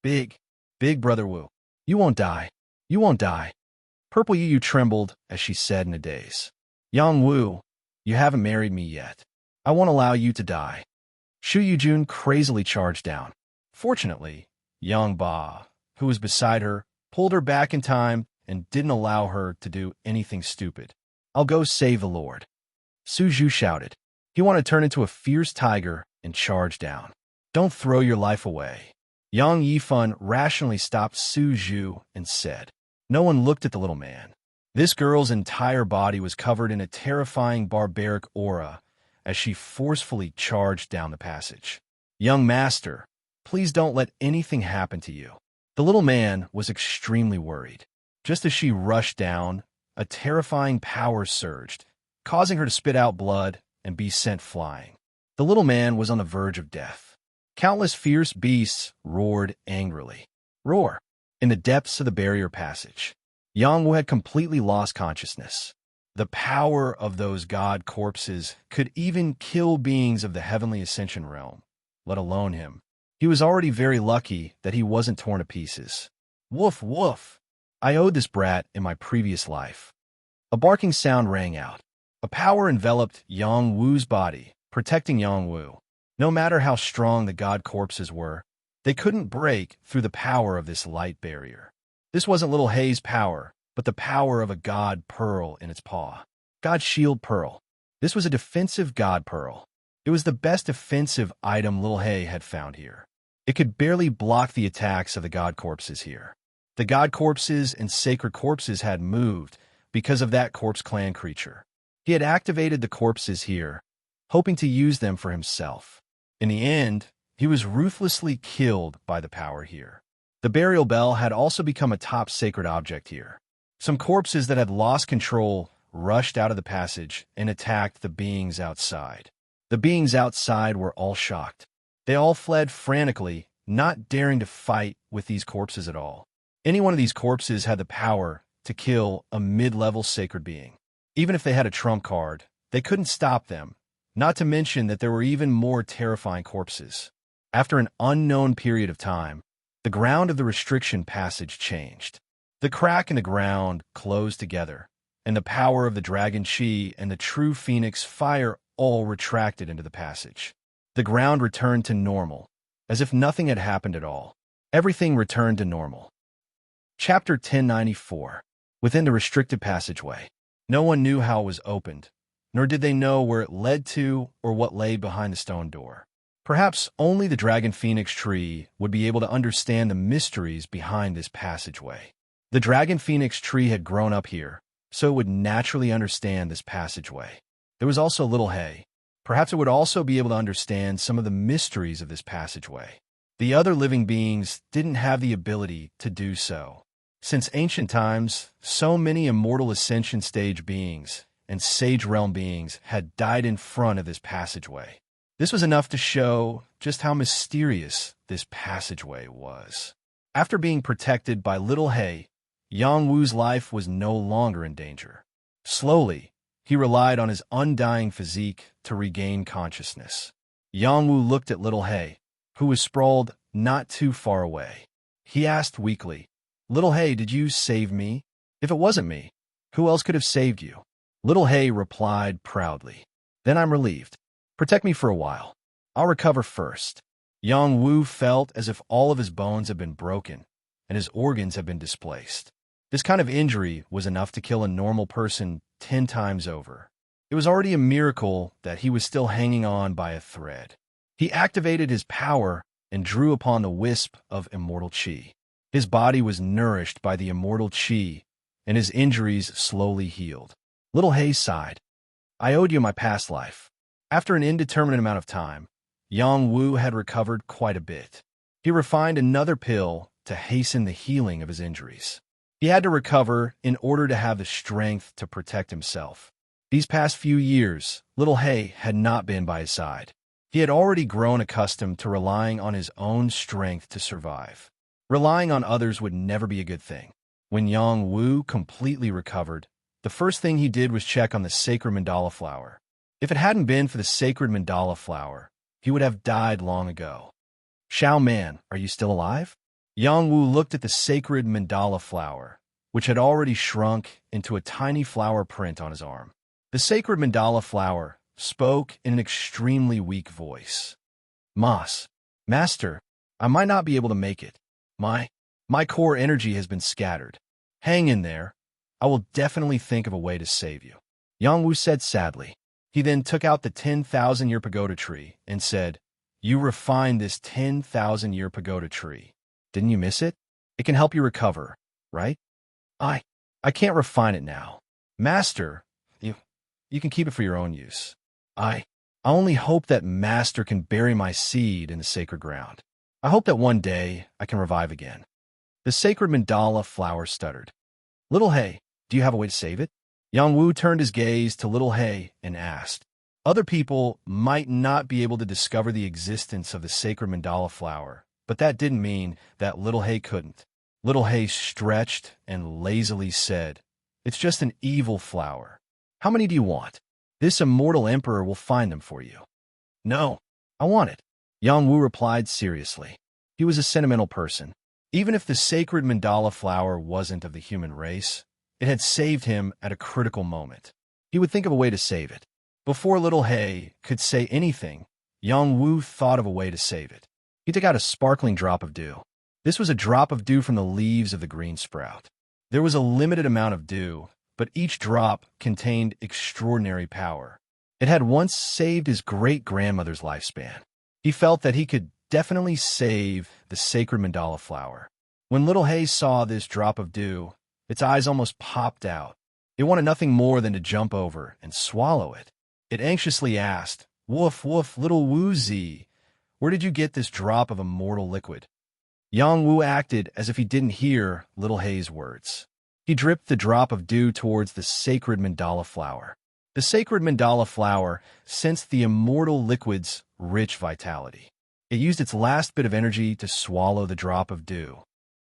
Big brother Wu, you won't die. You won't die. Purple Yu trembled as she said in a daze. Yang Wu, you haven't married me yet. I won't allow you to die. Shu Yujun crazily charged down. Fortunately, Yang Ba, who was beside her, pulled her back in time and didn't allow her to do anything stupid. I'll go save the Lord. Su Zhu shouted. He wanted to turn into a fierce tiger and charge down. Don't throw your life away. Yang Yifan rationally stopped Su Zhu and said. No one looked at the little man. This girl's entire body was covered in a terrifying barbaric aura as she forcefully charged down the passage. Young master, please don't let anything happen to you. The little man was extremely worried. Just as she rushed down, a terrifying power surged, causing her to spit out blood and be sent flying. The little man was on the verge of death. Countless fierce beasts roared angrily. Roar! In the depths of the barrier passage, Yang Wu had completely lost consciousness. The power of those god corpses could even kill beings of the heavenly ascension realm, let alone him. He was already very lucky that he wasn't torn to pieces. Woof, woof! I owed this brat in my previous life. A barking sound rang out. A power enveloped Yang Wu's body, protecting Yang Wu. No matter how strong the god corpses were, they couldn't break through the power of this light barrier. This wasn't Little Hei's power, but the power of a god pearl in its paw. God Shield Pearl. This was a defensive god pearl. It was the best defensive item Little Hei had found here. It could barely block the attacks of the god corpses here. The god corpses and sacred corpses had moved because of that corpse clan creature. He had activated the corpses here, hoping to use them for himself. In the end, he was ruthlessly killed by the power here. The burial bell had also become a top sacred object here. Some corpses that had lost control rushed out of the passage and attacked the beings outside. The beings outside were all shocked. They all fled frantically, not daring to fight with these corpses at all. Any one of these corpses had the power to kill a mid-level sacred being. Even if they had a trump card, they couldn't stop them, not to mention that there were even more terrifying corpses. After an unknown period of time, the ground of the restriction passage changed. The crack in the ground closed together, and the power of the dragon chi and the true phoenix fire all retracted into the passage. The ground returned to normal, as if nothing had happened at all. Everything returned to normal. Chapter 1094. Within the restricted passageway. No one knew how it was opened, nor did they know where it led to or what lay behind the stone door. Perhaps only the dragon phoenix tree would be able to understand the mysteries behind this passageway. The dragon phoenix tree had grown up here, so it would naturally understand this passageway. There was also little hay. Perhaps it would also be able to understand some of the mysteries of this passageway. The other living beings didn't have the ability to do so. Since ancient times, so many immortal ascension stage beings and sage realm beings had died in front of this passageway. This was enough to show just how mysterious this passageway was. After being protected by little hay, Yang Wu's life was no longer in danger. Slowly, he relied on his undying physique to regain consciousness. Yang Wu looked at little hay, who was sprawled not too far away. He asked weakly, "Little hay, did you save me? If it wasn't me, who else could have saved you?" Little hay replied proudly, "Then I'm relieved. Protect me for a while. I'll recover first." Yang Wu felt as if all of his bones had been broken and his organs had been displaced. This kind of injury was enough to kill a normal person 10 times over. It was already a miracle that he was still hanging on by a thread. He activated his power and drew upon the wisp of immortal chi. His body was nourished by the immortal chi, and his injuries slowly healed. Little hay sighed. "I owed you my past life." After an indeterminate amount of time, Yang Wu had recovered quite a bit. He refined another pill to hasten the healing of his injuries. He had to recover in order to have the strength to protect himself. These past few years, little hay had not been by his side. He had already grown accustomed to relying on his own strength to survive. Relying on others would never be a good thing. When Yang Wu completely recovered, the first thing he did was check on the sacred mandala flower. If it hadn't been for the sacred mandala flower, he would have died long ago. "Xiao Man, are you still alive?" Yang Wu looked at the sacred mandala flower, which had already shrunk into a tiny flower print on his arm. The sacred mandala flower spoke in an extremely weak voice. Master, I might not be able to make it. My core energy has been scattered. Hang in there. I will definitely think of a way to save you." Yang Wu said sadly. He then took out the 10,000-year pagoda tree and said, "You refined this 10,000-year pagoda tree. Didn't you miss it? It can help you recover, right?" I can't refine it now. Master, you can keep it for your own use. I only hope that Master can bury my seed in the sacred ground. I hope that one day I can revive again." The sacred mandala flower stuttered. "Little hay, do you have a way to save it?" Yang Wu turned his gaze to little hay and asked. Other people might not be able to discover the existence of the sacred mandala flower, but that didn't mean that little hay couldn't. Little hay stretched and lazily said, "It's just an evil flower. How many do you want? This immortal emperor will find them for you." "No, I want it," Yang Wu replied seriously. He was a sentimental person. Even if the sacred mandala flower wasn't of the human race, it had saved him at a critical moment. He would think of a way to save it. Before little hay could say anything, Yang Wu thought of a way to save it. He took out a sparkling drop of dew. This was a drop of dew from the leaves of the green sprout. There was a limited amount of dew, but each drop contained extraordinary power. It had once saved his great-grandmother's lifespan. He felt that he could definitely save the sacred mandala flower. When little hay saw this drop of dew, its eyes almost popped out. It wanted nothing more than to jump over and swallow it. It anxiously asked, "Woof, woof, little woozy, where did you get this drop of immortal liquid?" Yang Wu acted as if he didn't hear little hay's words. He dripped the drop of dew towards the sacred mandala flower. The sacred mandala flower sensed the immortal liquid's rich vitality. It used its last bit of energy to swallow the drop of dew.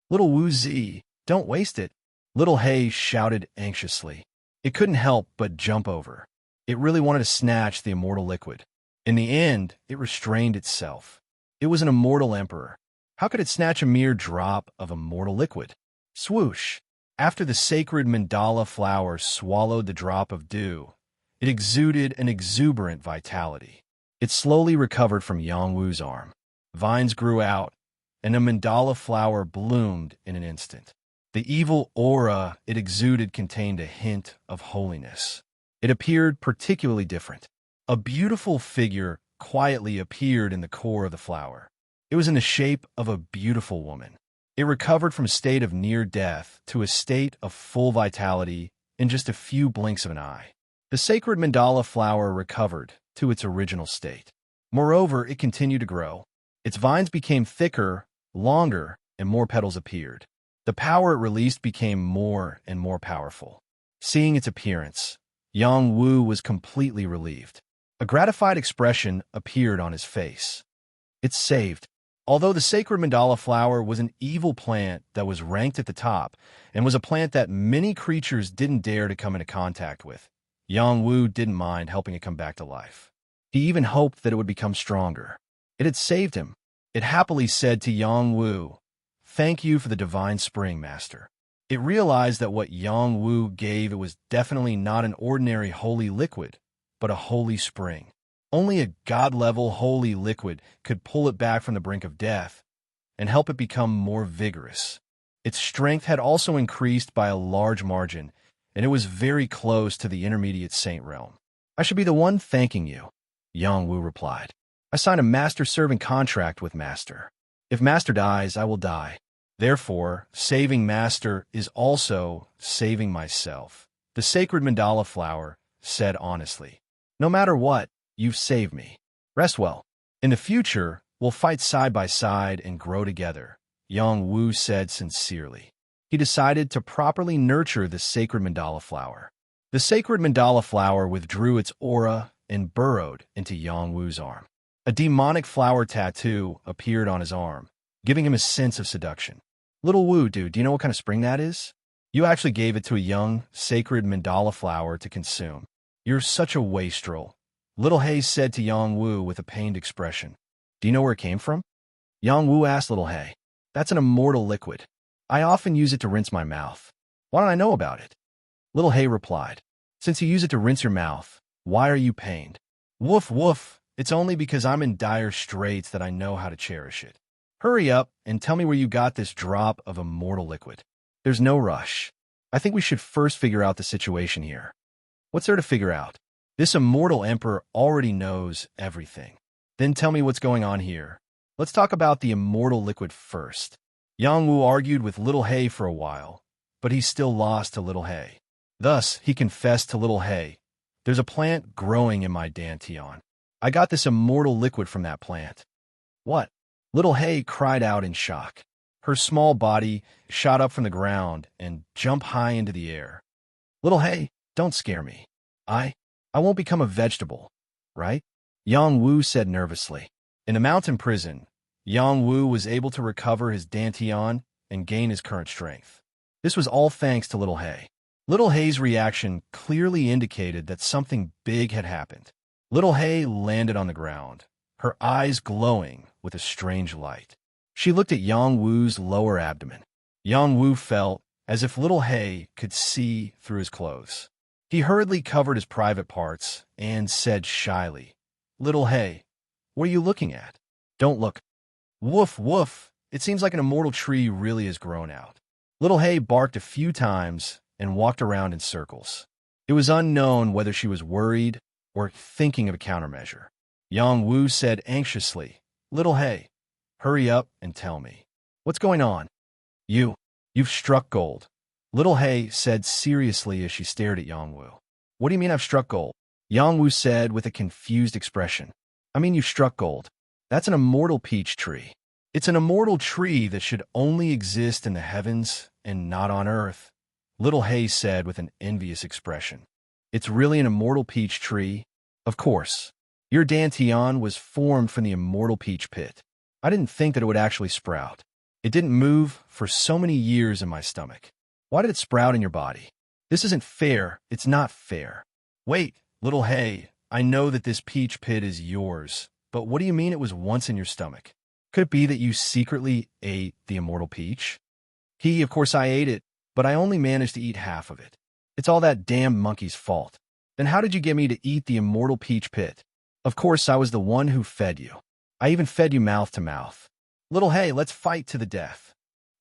"Little woozy, don't waste it," little hay shouted anxiously. It couldn't help but jump over. It really wanted to snatch the immortal liquid. In the end, it restrained itself. It was an immortal emperor. How could it snatch a mere drop of immortal liquid? Swoosh! After the sacred mandala flower swallowed the drop of dew, it exuded an exuberant vitality. It slowly recovered from Yangwu's arm. Vines grew out, and a mandala flower bloomed in an instant. The evil aura it exuded contained a hint of holiness. It appeared particularly different. A beautiful figure quietly appeared in the core of the flower. It was in the shape of a beautiful woman. It recovered from a state of near death to a state of full vitality in just a few blinks of an eye. The sacred mandala flower recovered to its original state. Moreover, it continued to grow. Its vines became thicker, longer, and more petals appeared. The power it released became more and more powerful. Seeing its appearance, Yang Wu was completely relieved. A gratified expression appeared on his face. It's saved. Although the sacred mandala flower was an evil plant that was ranked at the top and was a plant that many creatures didn't dare to come into contact with, Yang Wu didn't mind helping it come back to life. He even hoped that it would become stronger. It had saved him. It happily said to Yang Wu, "Thank you for the divine spring, master." It realized that what Yang Wu gave it was definitely not an ordinary holy liquid, but a holy spring. Only a god-level holy liquid could pull it back from the brink of death and help it become more vigorous. Its strength had also increased by a large margin, and it was very close to the intermediate saint realm. "I should be the one thanking you," Yang Wu replied. "I signed a master-servant contract with Master. If Master dies, I will die. Therefore, saving Master is also saving myself." The sacred mandala flower said honestly, "No matter what, you've saved me. Rest well. In the future, we'll fight side by side and grow together," Yang Wu said sincerely. He decided to properly nurture the sacred mandala flower. The sacred mandala flower withdrew its aura and burrowed into Yang Wu's arm. A demonic flower tattoo appeared on his arm, giving him a sense of seduction. "Little Wu, dude, do you know what kind of spring that is? You actually gave it to a young, sacred mandala flower to consume. You're such a wastrel," Little Hay said to Yang Wu with a pained expression. "Do you know where it came from?" Yang Wu asked Little Hay. "That's an immortal liquid. I often use it to rinse my mouth. Why don't I know about it?" Little Hay replied, "Since you use it to rinse your mouth, why are you pained?" "Woof, woof. It's only because I'm in dire straits that I know how to cherish it. Hurry up and tell me where you got this drop of immortal liquid." "There's no rush. I think we should first figure out the situation here." "What's there to figure out? This immortal emperor already knows everything." "Then tell me what's going on here. Let's talk about the immortal liquid first." Yang Wu argued with Little Hay for a while, but he still lost to Little Hay. Thus, he confessed to Little Hay, "There's a plant growing in my dantian. I got this immortal liquid from that plant." "What?" Little Hay cried out in shock. Her small body shot up from the ground and jumped high into the air. "Little Hay, don't scare me. I won't become a vegetable, right?" Yang Wu said nervously. In a mountain prison, Yang Wu was able to recover his dantian and gain his current strength. This was all thanks to Little Hay. Little Hay's reaction clearly indicated that something big had happened. Little Hay landed on the ground, her eyes glowing with a strange light. She looked at Yang Wu's lower abdomen. Yang Wu felt as if Little Hay could see through his clothes. He hurriedly covered his private parts and said shyly, "Little Hay, what are you looking at?" "Don't look." "Woof, woof. It seems like an immortal tree really has grown out." Little Hay barked a few times and walked around in circles. It was unknown whether she was worried or thinking of a countermeasure. Yang Wu said anxiously, "Little Hay, hurry up and tell me. What's going on?" You've struck gold," Little Hay said seriously as she stared at Yang Wu. "What do you mean I've struck gold?" Yang Wu said with a confused expression. "I mean you've struck gold. That's an immortal peach tree. It's an immortal tree that should only exist in the heavens and not on earth," Little Hay said with an envious expression. "It's really an immortal peach tree?" "Of course. Your dantian was formed from the immortal peach pit. I didn't think that it would actually sprout. It didn't move for so many years in my stomach. Why did it sprout in your body? This isn't fair. It's not fair." "Wait, Little Hay, I know that this peach pit is yours, but what do you mean it was once in your stomach? Could it be that you secretly ate the immortal peach?" Of course I ate it," but I only managed to eat half of it. It's all that damn monkey's fault. Then how did you get me to eat the immortal peach pit? Of course, I was the one who fed you. I even fed you mouth to mouth. Little Hay, let's fight to the death.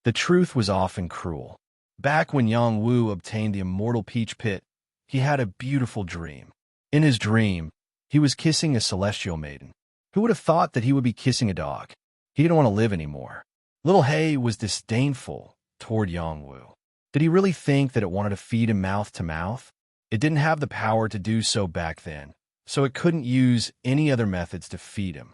The truth was often cruel. Back when Yang Wu obtained the immortal peach pit, he had a beautiful dream. In his dream, he was kissing a celestial maiden. Who would have thought that he would be kissing a dog? He didn't want to live anymore. Little Hay was disdainful toward Yang Wu. Did he really think that it wanted to feed him mouth to mouth? It didn't have the power to do so back then, so it couldn't use any other methods to feed him.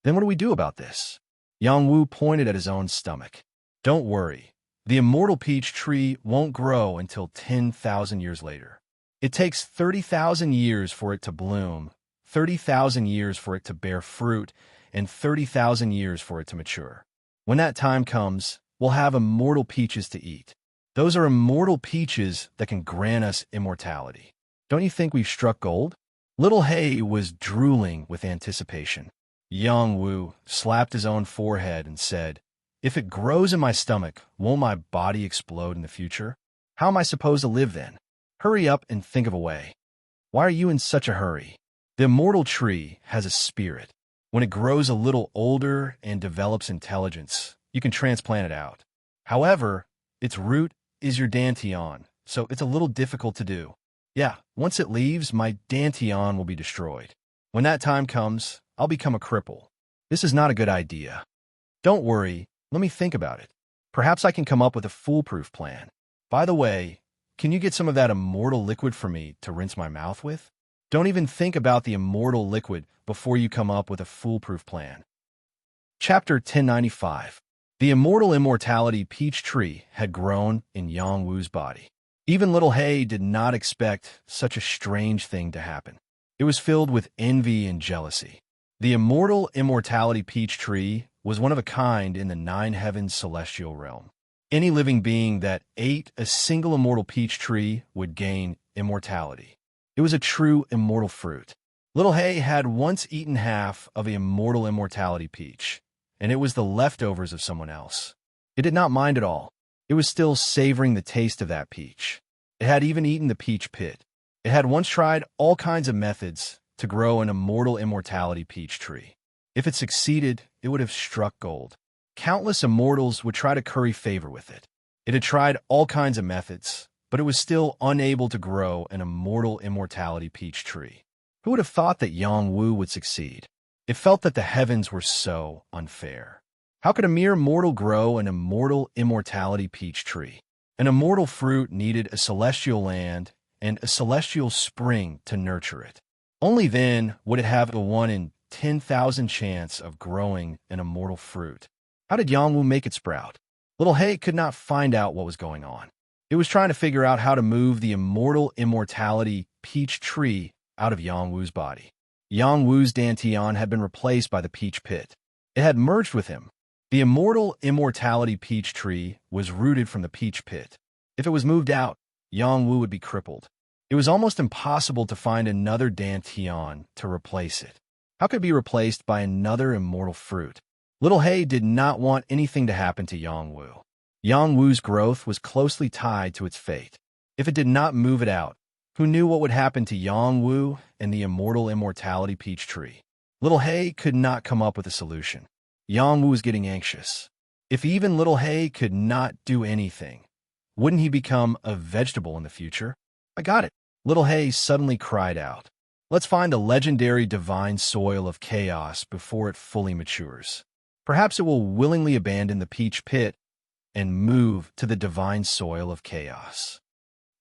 Then what do we do about this? Yang Wu pointed at his own stomach. Don't worry. The immortal peach tree won't grow until 10,000 years later. It takes 30,000 years for it to bloom, 30,000 years for it to bear fruit, and 30,000 years for it to mature. When that time comes, we'll have immortal peaches to eat. Those are immortal peaches that can grant us immortality. Don't you think we've struck gold? Little Hay was drooling with anticipation. Yang Wu slapped his own forehead and said, "If it grows in my stomach, won't my body explode in the future? How am I supposed to live then? Hurry up and think of a way. Why are you in such a hurry? The immortal tree has a spirit. When it grows a little older and develops intelligence, you can transplant it out. However, its root is your dantian, so it's a little difficult to do. Yeah, once it leaves, my dantian will be destroyed. When that time comes, I'll become a cripple. This is not a good idea. Don't worry, let me think about it. Perhaps I can come up with a foolproof plan. By the way, can you get some of that immortal liquid for me to rinse my mouth with? Don't even think about the immortal liquid before you come up with a foolproof plan." Chapter 1095. The immortal immortality peach tree had grown in Yang Wu's body. Even Little Hay did not expect such a strange thing to happen. It was filled with envy and jealousy. The immortal immortality peach tree was one of a kind in the nine heavens celestial realm. Any living being that ate a single immortal peach tree would gain immortality. It was a true immortal fruit. Little Hay had once eaten half of the immortal immortality peach, and it was the leftovers of someone else. It did not mind at all. It was still savoring the taste of that peach. It had even eaten the peach pit. It had once tried all kinds of methods to grow an immortal immortality peach tree. If it succeeded, it would have struck gold. Countless immortals would try to curry favor with it. It had tried all kinds of methods, but it was still unable to grow an immortal immortality peach tree. Who would have thought that Yang Wu would succeed? It felt that the heavens were so unfair. How could a mere mortal grow an immortal immortality peach tree? An immortal fruit needed a celestial land and a celestial spring to nurture it. Only then would it have a 1 in 10,000 chance of growing an immortal fruit. How did Yang Wu make it sprout? Little Hay could not find out what was going on. It was trying to figure out how to move the immortal immortality peach tree out of Yang Wu's body. Yang Wu's dantian had been replaced by the peach pit. It had merged with him. The immortal immortality peach tree was rooted from the peach pit. If it was moved out, Yang Wu would be crippled. It was almost impossible to find another dantian to replace it. How could it be replaced by another immortal fruit? Little Hay did not want anything to happen to Yang Wu. Yang Wu's growth was closely tied to its fate. If it did not move it out, who knew what would happen to Yang Wu and the immortal immortality peach tree? Little Hay could not come up with a solution. Yang Wu was getting anxious. If even Little Hay could not do anything, wouldn't he become a vegetable in the future? I got it. Little Hay suddenly cried out. Let's find the legendary divine soil of chaos before it fully matures. Perhaps it will willingly abandon the peach pit and move to the divine soil of chaos.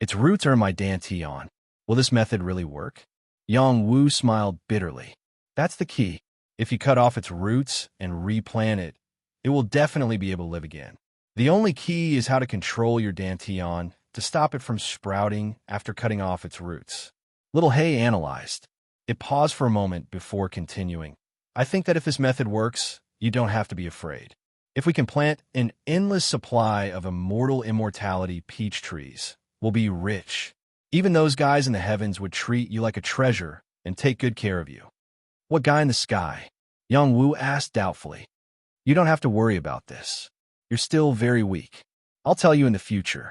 Its roots are in my dantian. Will this method really work? Yang Wu smiled bitterly. That's the key. If you cut off its roots and replant it, it will definitely be able to live again. The only key is how to control your dantian to stop it from sprouting after cutting off its roots. Little Hay analyzed. It paused for a moment before continuing. I think that if this method works, you don't have to be afraid. If we can plant an endless supply of immortal immortality peach trees, we'll be rich. Even those guys in the heavens would treat you like a treasure and take good care of you. What guy in the sky? Yang Wu asked doubtfully. You don't have to worry about this. You're still very weak. I'll tell you in the future.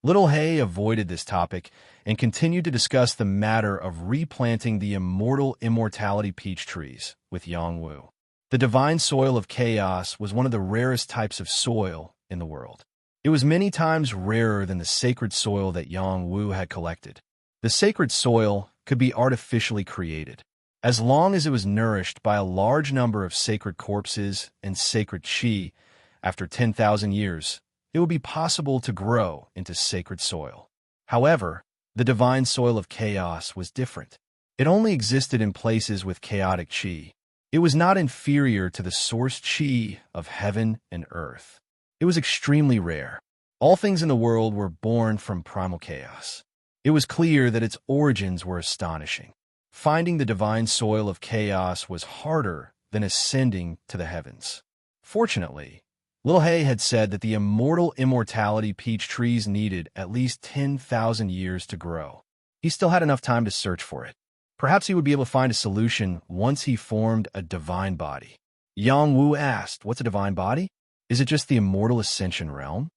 Little Hay avoided this topic and continued to discuss the matter of replanting the immortal immortality peach trees with Yang Wu. The divine soil of chaos was one of the rarest types of soil in the world. It was many times rarer than the sacred soil that Yang Wu had collected. The sacred soil could be artificially created. As long as it was nourished by a large number of sacred corpses and sacred qi, after 10,000 years, it would be possible to grow into sacred soil. However, the divine soil of chaos was different. It only existed in places with chaotic qi. It was not inferior to the source qi of heaven and earth. It was extremely rare. All things in the world were born from primal chaos. It was clear that its origins were astonishing. Finding the divine soil of chaos was harder than ascending to the heavens. Fortunately, Little Hay had said that the immortal immortality peach trees needed at least 10,000 years to grow. He still had enough time to search for it. Perhaps he would be able to find a solution once he formed a divine body. Yang Wu asked, "What's a divine body? Is it just the immortal ascension realm?"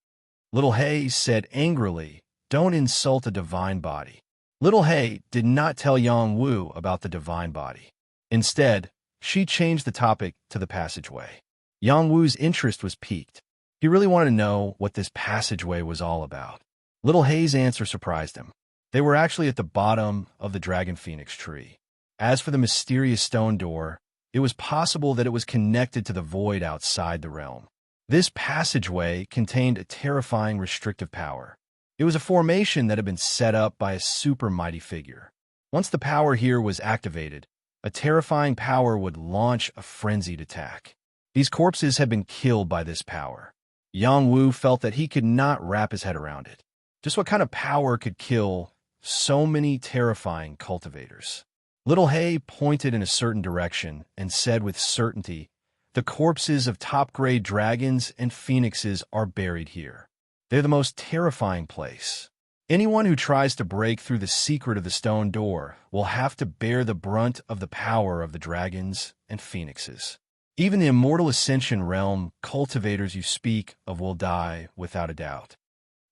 Little Hay said angrily, "Don't insult a divine body." Little Hay did not tell Yang Wu about the divine body. Instead, she changed the topic to the passageway. Yang Wu's interest was piqued. He really wanted to know what this passageway was all about. Little Hay's answer surprised him. They were actually at the bottom of the dragon phoenix tree. As for the mysterious stone door, it was possible that it was connected to the void outside the realm. This passageway contained a terrifying restrictive power. It was a formation that had been set up by a super mighty figure. Once the power here was activated, a terrifying power would launch a frenzied attack. These corpses had been killed by this power. Yang Wu felt that he could not wrap his head around it. Just what kind of power could kill so many terrifying cultivators? Little Hay pointed in a certain direction and said with certainty, "The corpses of top-grade dragons and phoenixes are buried here. They're the most terrifying place. Anyone who tries to break through the secret of the stone door will have to bear the brunt of the power of the dragons and phoenixes. Even the immortal ascension realm cultivators you speak of will die without a doubt."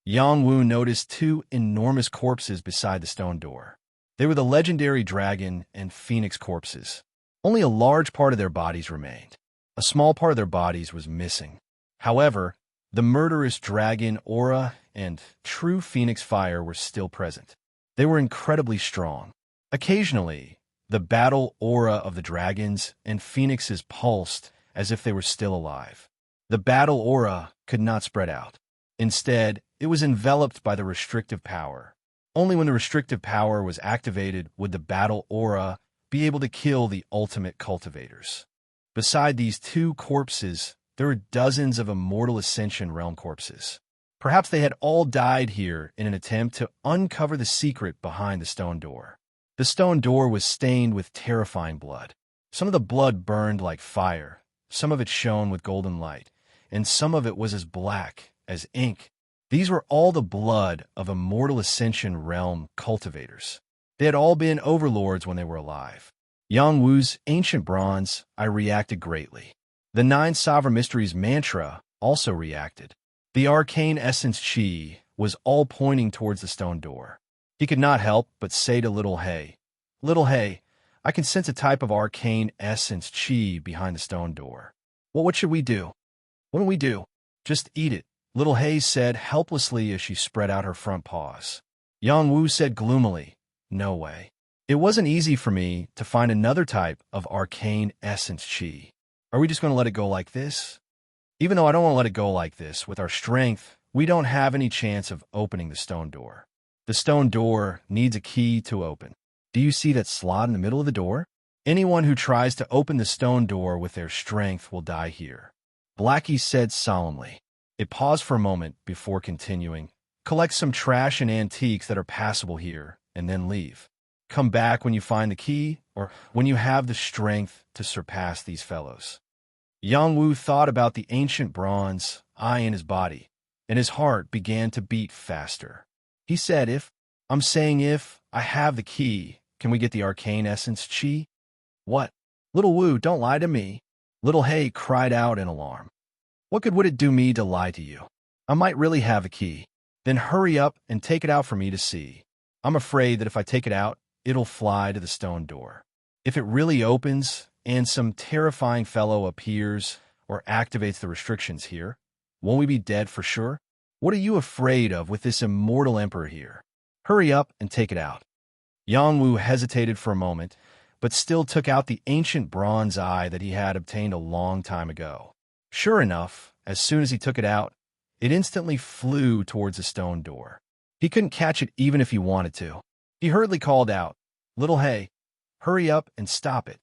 Yang Wu noticed two enormous corpses beside the stone door. They were the legendary dragon and phoenix corpses. Only a large part of their bodies remained. A small part of their bodies was missing. However, the murderous dragon aura and true phoenix fire were still present. They were incredibly strong. Occasionally, the battle aura of the dragons and phoenixes pulsed as if they were still alive. The battle aura could not spread out. Instead, it was enveloped by the restrictive power. Only when the restrictive power was activated would the battle aura be able to kill the ultimate cultivators. Beside these two corpses, there were dozens of immortal ascension realm corpses. Perhaps they had all died here in an attempt to uncover the secret behind the stone door. The stone door was stained with terrifying blood. Some of the blood burned like fire, some of it shone with golden light, and some of it was as black as ink. These were all the blood of immortal ascension realm cultivators. They had all been overlords when they were alive. Yang Wu's ancient bronze, I reacted greatly. The 9 sovereign mysteries mantra also reacted. The arcane essence chi was all pointing towards the stone door. He could not help but say to Little Hay, "Little Hay, I can sense a type of arcane essence chi behind the stone door. What should we do?" "What do we do? Just eat it," Little Hay said helplessly as she spread out her front paws. Yang Wu said gloomily, "No way. It wasn't easy for me to find another type of arcane essence chi. Are we just going to let it go like this?" "Even though I don't want to let it go like this, with our strength, we don't have any chance of opening the stone door. The stone door needs a key to open. Do you see that slot in the middle of the door? Anyone who tries to open the stone door with their strength will die here." Blackie said solemnly. It paused for a moment before continuing. "Collect some trash and antiques that are passable here, and then leave. Come back when you find the key, or when you have the strength to surpass these fellows." Yang Wu thought about the ancient bronze eye in his body, and his heart began to beat faster. He said, if I have the key, can we get the arcane essence chi?" "What? Little Wu, don't lie to me." Little Hay cried out in alarm. What good would it do me to lie to you? I might really have a key. Then hurry up and take it out for me to see. I'm afraid that if I take it out, it'll fly to the stone door. If it really opens and some terrifying fellow appears or activates the restrictions here, won't we be dead for sure? What are you afraid of with this immortal emperor here? Hurry up and take it out." Yang Wu hesitated for a moment, but still took out the ancient bronze eye that he had obtained a long time ago. Sure enough, as soon as he took it out, it instantly flew towards the stone door. He couldn't catch it even if he wanted to. He hurriedly called out, "Little Hay, hurry up and stop it."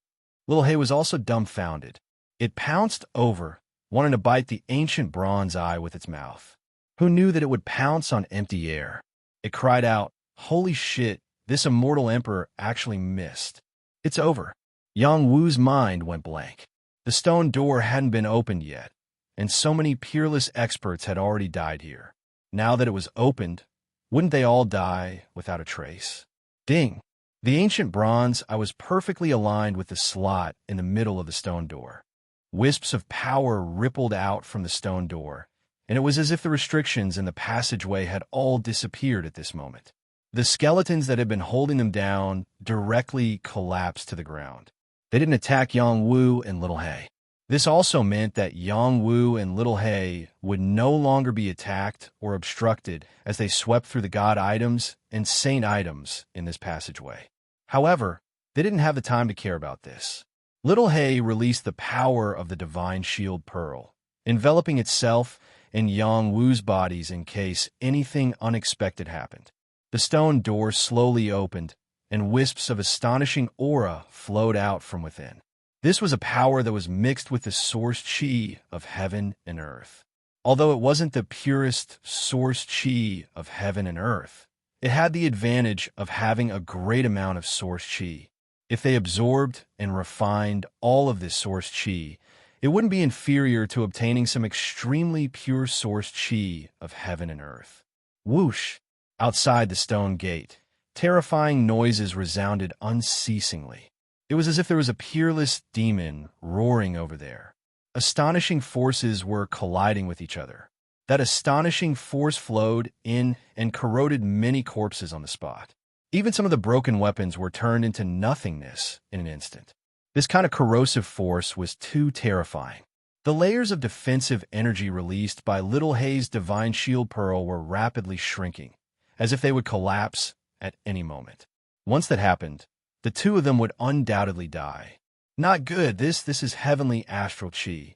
Little Hay was also dumbfounded. It pounced over, wanting to bite the ancient bronze eye with its mouth. Who knew that it would pounce on empty air? It cried out, "Holy shit, this immortal emperor actually missed. It's over." Yang Wu's mind went blank. The stone door hadn't been opened yet, and so many peerless experts had already died here. Now that it was opened, wouldn't they all die without a trace? Ding! The ancient bronze eye was perfectly aligned with the slot in the middle of the stone door. Wisps of power rippled out from the stone door, and it was as if the restrictions in the passageway had all disappeared at this moment. The skeletons that had been holding them down directly collapsed to the ground. They didn't attack Yang Wu and Little Hay. This also meant that Yang Wu and Little Hay would no longer be attacked or obstructed as they swept through the god items and saint items in this passageway. However, they didn't have the time to care about this. Little Hay released the power of the divine shield pearl, enveloping itself in Yang Wu's bodies in case anything unexpected happened. The stone door slowly opened, and wisps of astonishing aura flowed out from within. This was a power that was mixed with the source chi of heaven and earth. Although it wasn't the purest source chi of heaven and earth, it had the advantage of having a great amount of source chi. If they absorbed and refined all of this source chi, it wouldn't be inferior to obtaining some extremely pure source chi of heaven and earth. Whoosh! Outside the stone gate, terrifying noises resounded unceasingly. It was as if there was a peerless demon roaring over there. Astonishing forces were colliding with each other. That astonishing force flowed in and corroded many corpses on the spot. Even some of the broken weapons were turned into nothingness in an instant. This kind of corrosive force was too terrifying. The layers of defensive energy released by Little Hay's divine shield pearl were rapidly shrinking, as if they would collapse at any moment. Once that happened, the two of them would undoubtedly die. Not good, this is heavenly astral chi.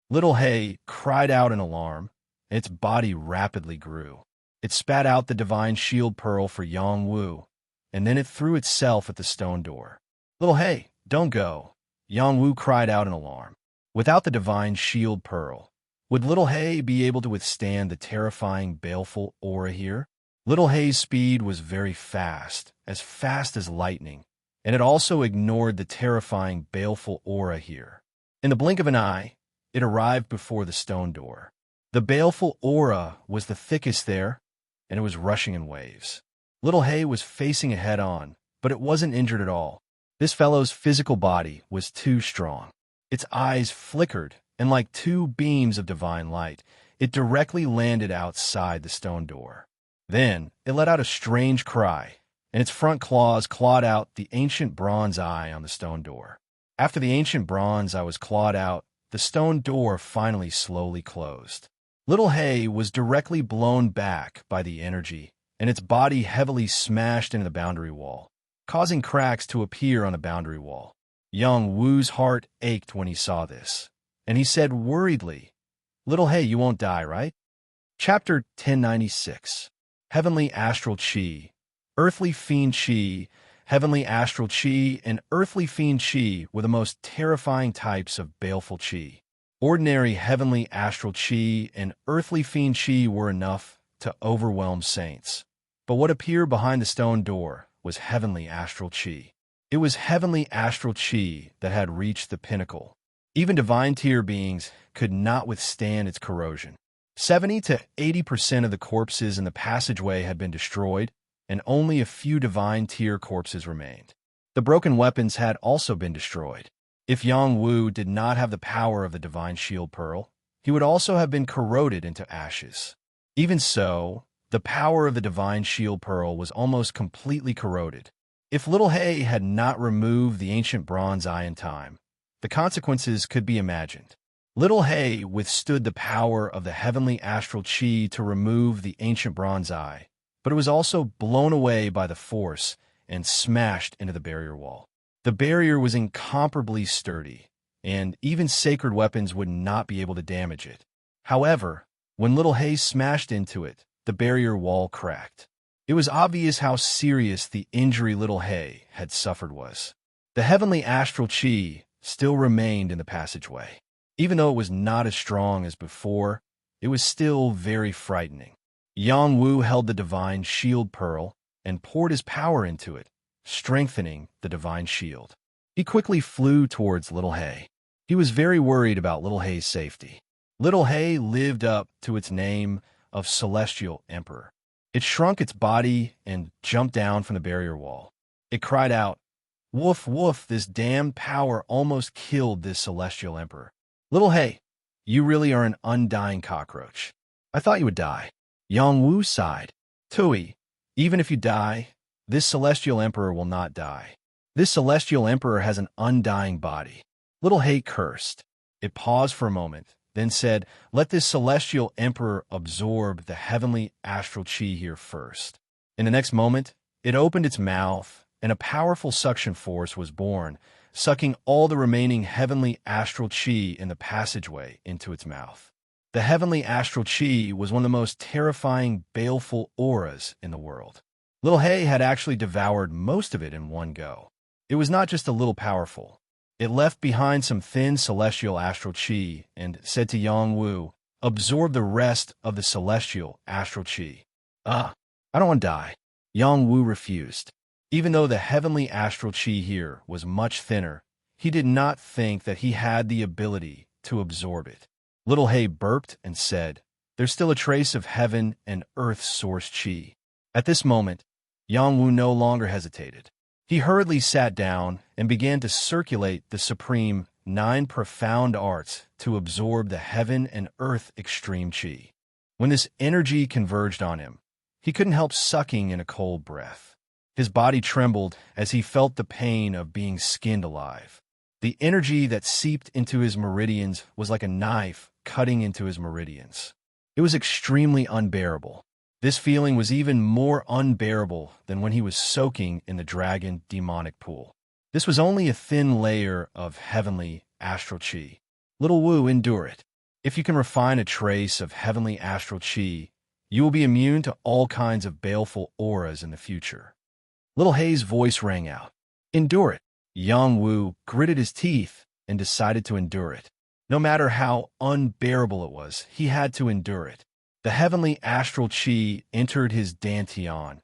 Little Hay cried out in alarm, and its body rapidly grew. It spat out the divine shield pearl for Yang Wu, and then it threw itself at the stone door. "Little Hay, don't go," Yang Wu cried out in alarm. Without the divine shield pearl, would Little Hay be able to withstand the terrifying baleful aura here? Little Hay's speed was very fast as lightning, and it also ignored the terrifying baleful aura here. In the blink of an eye, it arrived before the stone door. The baleful aura was the thickest there, and it was rushing in waves. Little Hay was facing it head-on, but it wasn't injured at all. This fellow's physical body was too strong. Its eyes flickered, and like two beams of divine light, it directly landed outside the stone door. Then, it let out a strange cry, and its front claws clawed out the ancient bronze eye on the stone door. After the ancient bronze eye was clawed out, the stone door finally slowly closed. Little Hay was directly blown back by the energy, and its body heavily smashed into the boundary wall, causing cracks to appear on the boundary wall. Yang Wu's heart ached when he saw this, and he said worriedly, "Little Hay, you won't die, right?" Chapter 1096. Heavenly Astral Chi. Earthly Fiend Chi, Heavenly Astral Chi, and Earthly Fiend Chi were the most terrifying types of baleful Chi. Ordinary Heavenly Astral Chi and Earthly Fiend Chi were enough to overwhelm saints. But what appeared behind the stone door was Heavenly Astral Chi. It was Heavenly Astral Chi that had reached the pinnacle. Even divine tier beings could not withstand its corrosion. 70 to 80% of the corpses in the passageway had been destroyed, and only a few divine tier corpses remained. The broken weapons had also been destroyed. If Yang Wu did not have the power of the divine shield pearl, he would also have been corroded into ashes. Even so, The power of the divine shield pearl was almost completely corroded. If Little Hay had not removed the ancient bronze eye in time, the consequences could be imagined. Little Hay withstood the power of the heavenly astral chi to remove the ancient bronze eye, but it was also blown away by the force and smashed into the barrier wall. The barrier was incomparably sturdy, and even sacred weapons would not be able to damage it. However, when Little Hay smashed into it, the barrier wall cracked. It was obvious how serious the injury Little Hay had suffered was. The heavenly astral chi still remained in the passageway. Even though it was not as strong as before, it was still very frightening. Yang Wu held the divine shield pearl and poured his power into it, strengthening the divine shield. He quickly flew towards Little Hay. He was very worried about Little Hay's safety. Little Hay lived up to its name of Celestial Emperor. It shrunk its body and jumped down from the barrier wall. It cried out, "Woof, woof, this damned power almost killed this Celestial Emperor. Little Hay, you really are an undying cockroach. I thought you would die." Yang Wu sighed. "Tui, even if you die, this Celestial Emperor will not die. This Celestial Emperor has an undying body." Little Hay cursed. It paused for a moment, then said, "Let this Celestial Emperor absorb the heavenly astral chi here first." In the next moment, it opened its mouth, and a powerful suction force was born, sucking all the remaining heavenly astral chi in the passageway into its mouth. The heavenly astral chi was one of the most terrifying, baleful auras in the world. Little Hay had actually devoured most of it in one go. It was not just a little powerful. It left behind some thin celestial astral chi and said to Yang Wu, "Absorb the rest of the celestial astral chi." I don't want to die." Yang Wu refused. Even though the heavenly astral chi here was much thinner, he did not think that he had the ability to absorb it. Little Hay burped and said, "There's still a trace of heaven and earth's source chi." At this moment, Yang Wu no longer hesitated. He hurriedly sat down and began to circulate the supreme 9 profound arts to absorb the heaven and earth extreme chi. When this energy converged on him, he couldn't help sucking in a cold breath. His body trembled as he felt the pain of being skinned alive. The energy that seeped into his meridians was like a knife cutting into his meridians. It was extremely unbearable. This feeling was even more unbearable than when he was soaking in the dragon demonic pool. This was only a thin layer of heavenly astral chi. Little Wu, endure it. If you can refine a trace of heavenly astral chi, you will be immune to all kinds of baleful auras in the future. Little Hay's voice rang out. Endure it. Yang Wu gritted his teeth and decided to endure it. No matter how unbearable it was, he had to endure it. The heavenly astral chi entered his dantian,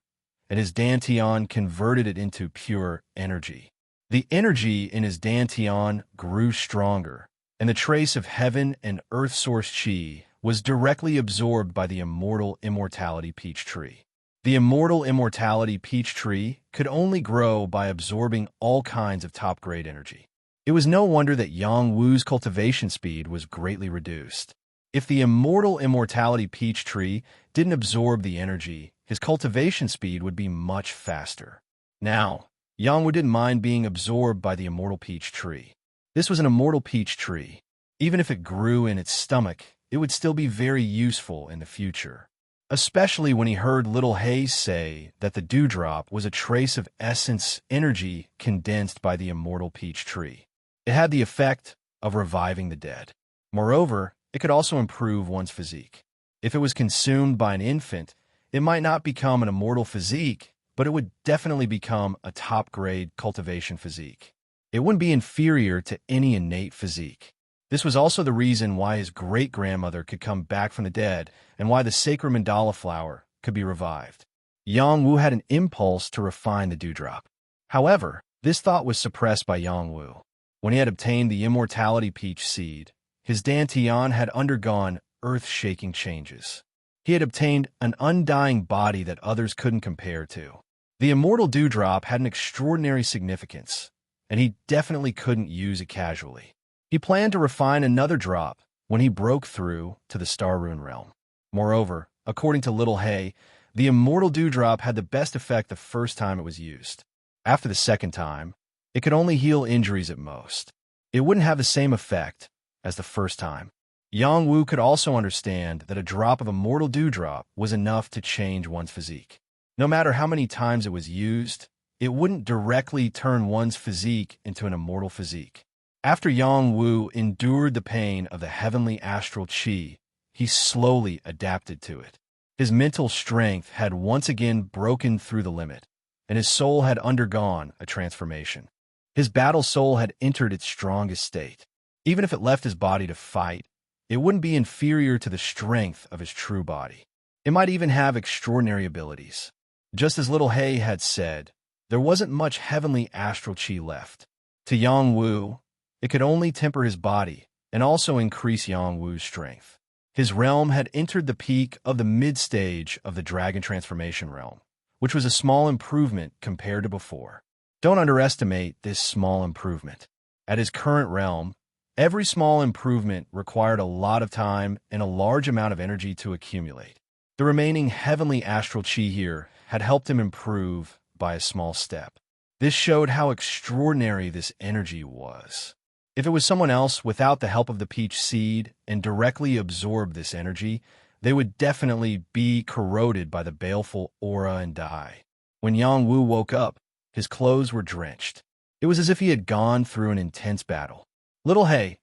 and his dantian converted it into pure energy. The energy in his dantian grew stronger, and the trace of heaven and earth source chi was directly absorbed by the immortal immortality peach tree. The immortal immortality peach tree could only grow by absorbing all kinds of top-grade energy. It was no wonder that Yang Wu's cultivation speed was greatly reduced. If the immortal immortality peach tree didn't absorb the energy, his cultivation speed would be much faster. Now, Yang Wu didn't mind being absorbed by the immortal peach tree. This was an immortal peach tree. Even if it grew in its stomach, it would still be very useful in the future. Especially when he heard Little Hay say that the dewdrop was a trace of essence energy condensed by the immortal peach tree. It had the effect of reviving the dead. Moreover, it could also improve one's physique. If it was consumed by an infant, it might not become an immortal physique, but it would definitely become a top-grade cultivation physique. It wouldn't be inferior to any innate physique. This was also the reason why his great-grandmother could come back from the dead and why the sacred mandala flower could be revived. Yang Wu had an impulse to refine the dewdrop. However, this thought was suppressed by Yang Wu. When he had obtained the immortality peach seed, his dantian had undergone earth-shaking changes. He had obtained an undying body that others couldn't compare to. The immortal dewdrop had an extraordinary significance, and he definitely couldn't use it casually. He planned to refine another drop when he broke through to the Star Rune realm. Moreover, according to Little Hay, The immortal dewdrop had the best effect the first time it was used. After the second time, it could only heal injuries at most. It wouldn't have the same effect as the first time. Yang Wu could also understand that a drop of immortal dewdrop was enough to change one's physique. No matter how many times it was used, it wouldn't directly turn one's physique into an immortal physique. After Yang Wu endured the pain of the heavenly astral qi, he slowly adapted to it. His mental strength had once again broken through the limit, and his soul had undergone a transformation. His battle soul had entered its strongest state. Even if it left his body to fight, it wouldn't be inferior to the strength of his true body. It might even have extraordinary abilities. Just as Little Hay had said, there wasn't much heavenly astral qi left. To Yang Wu, it could only temper his body and also increase Yang Wu's strength. His realm had entered the peak of the mid-stage of the dragon transformation realm, which was a small improvement compared to before. Don't underestimate this small improvement. At his current realm, every small improvement required a lot of time and a large amount of energy to accumulate. The remaining heavenly astral qi here had helped him improve by a small step. This showed how extraordinary this energy was. If it was someone else without the help of the peach seed and directly absorbed this energy, they would definitely be corroded by the baleful aura and die. When Yang Wu woke up, his clothes were drenched. It was as if he had gone through an intense battle. Little Hay,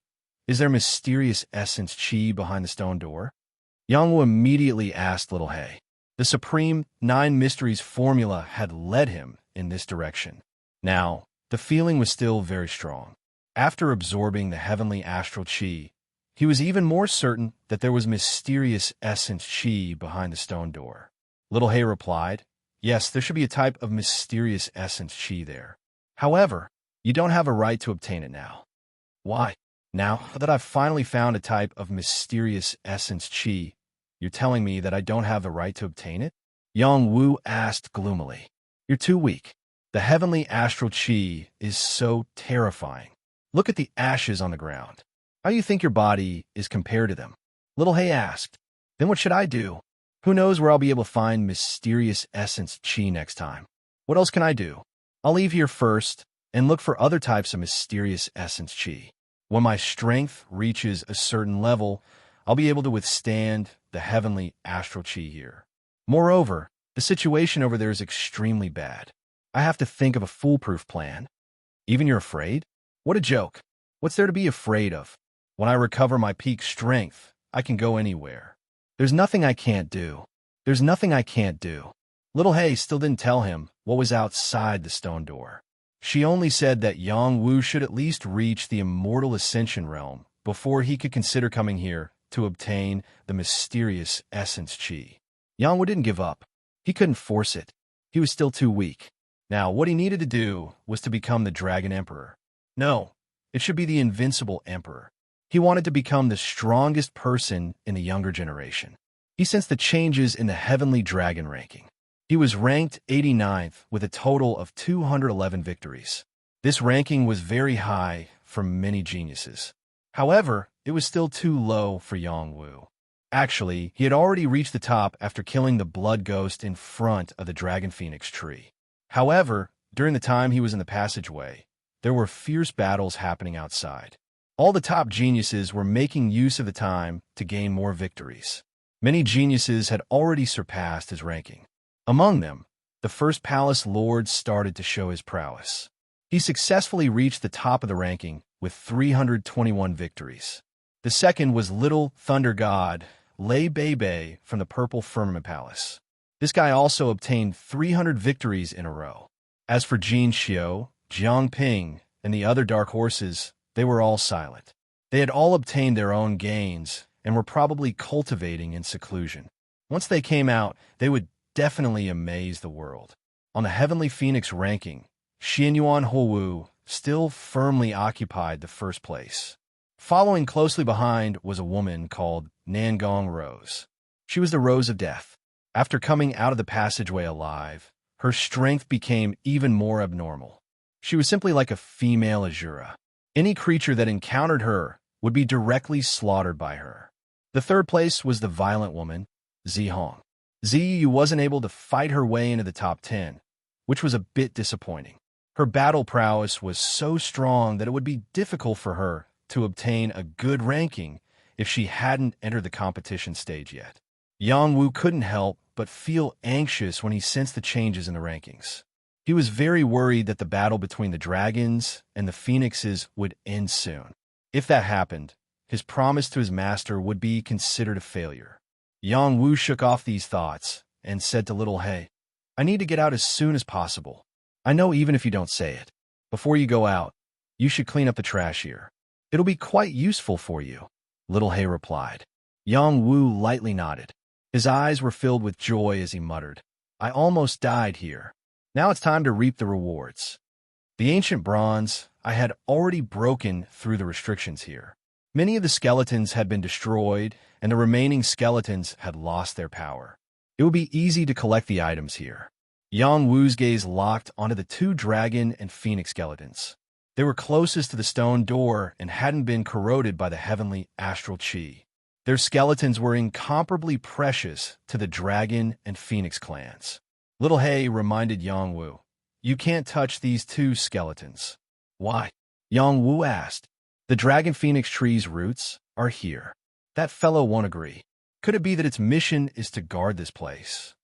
is there mysterious essence qi behind the stone door? Yang Wu immediately asked Little Hay. The supreme 9 mysteries formula had led him in this direction. Now, the feeling was still very strong. After absorbing the heavenly astral qi, he was even more certain that there was mysterious essence qi behind the stone door. Little Hay replied, yes, there should be a type of mysterious essence qi there. However, you don't have a right to obtain it now. Why? Now that I've finally found a type of mysterious essence qi, you're telling me that I don't have the right to obtain it? Yang Wu asked gloomily. You're too weak. The heavenly astral qi is so terrifying. Look at the ashes on the ground. How do you think your body is compared to them? Little Hay asked. Then what should I do? Who knows where I'll be able to find mysterious essence qi next time? What else can I do? I'll leave here first and look for other types of mysterious essence qi. When my strength reaches a certain level, I'll be able to withstand the heavenly astral qi here. Moreover, the situation over there is extremely bad. I have to think of a foolproof plan. Even you're afraid? What a joke. What's there to be afraid of? When I recover my peak strength, I can go anywhere. There's nothing I can't do. There's nothing I can't do. Little Hay still didn't tell him what was outside the stone door. She only said that Yang Wu should at least reach the immortal ascension realm before he could consider coming here to obtain the mysterious essence qi. Yang Wu didn't give up. He couldn't force it. He was still too weak. Now, what he needed to do was to become the Dragon Emperor. No, it should be the Invincible Emperor. He wanted to become the strongest person in the younger generation. He sensed the changes in the Heavenly Dragon ranking. He was ranked 89th with a total of 211 victories. This ranking was very high for many geniuses. However, it was still too low for Yang Wu. Actually, he had already reached the top after killing the blood ghost in front of the Dragon Phoenix tree. However, during the time he was in the passageway, there were fierce battles happening outside. All the top geniuses were making use of the time to gain more victories. Many geniuses had already surpassed his ranking. Among them, the first palace lord started to show his prowess. He successfully reached the top of the ranking with 321 victories. The second was Little Thunder God, Lei Bei from the Purple Firmament Palace. This guy also obtained 300 victories in a row. As for Jin Xiu, Jiang Ping, and the other dark horses, they were all silent. They had all obtained their own gains and were probably cultivating in seclusion. Once they came out, they would definitely amaze the world. On the Heavenly Phoenix ranking, Xianyuan Houwu still firmly occupied the first place. Following closely behind was a woman called Nangong Rose. She was the Rose of Death. After coming out of the passageway alive, her strength became even more abnormal. She was simply like a female Azura. Any creature that encountered her would be directly slaughtered by her. The third place was the violent woman, Zihong. Ziyu wasn't able to fight her way into the top 10, which was a bit disappointing. Her battle prowess was so strong that it would be difficult for her to obtain a good ranking if she hadn't entered the competition stage yet. Yang Wu couldn't help but feel anxious when he sensed the changes in the rankings. He was very worried that the battle between the dragons and the phoenixes would end soon. If that happened, his promise to his master would be considered a failure. Yang Wu shook off these thoughts and said to little He, "I need to get out as soon as possible. I know even if you don't say it. Before you go out, you should clean up the trash here. It'll be quite useful for you," little He replied. Yang Wu lightly nodded. His eyes were filled with joy as he muttered, "I almost died here. Now it's time to reap the rewards." The ancient bronze, I had already broken through the restrictions here. Many of the skeletons had been destroyed, and the remaining skeletons had lost their power. It would be easy to collect the items here. Yang Wu's gaze locked onto the two dragon and phoenix skeletons. They were closest to the stone door and hadn't been corroded by the heavenly astral chi. Their skeletons were incomparably precious to the dragon and phoenix clans. Little He reminded Yang Wu, "You can't touch these two skeletons." "Why?" Yang Wu asked. "The dragon phoenix tree's roots are here. That fellow won't agree. Could it be that its mission is to guard this place?"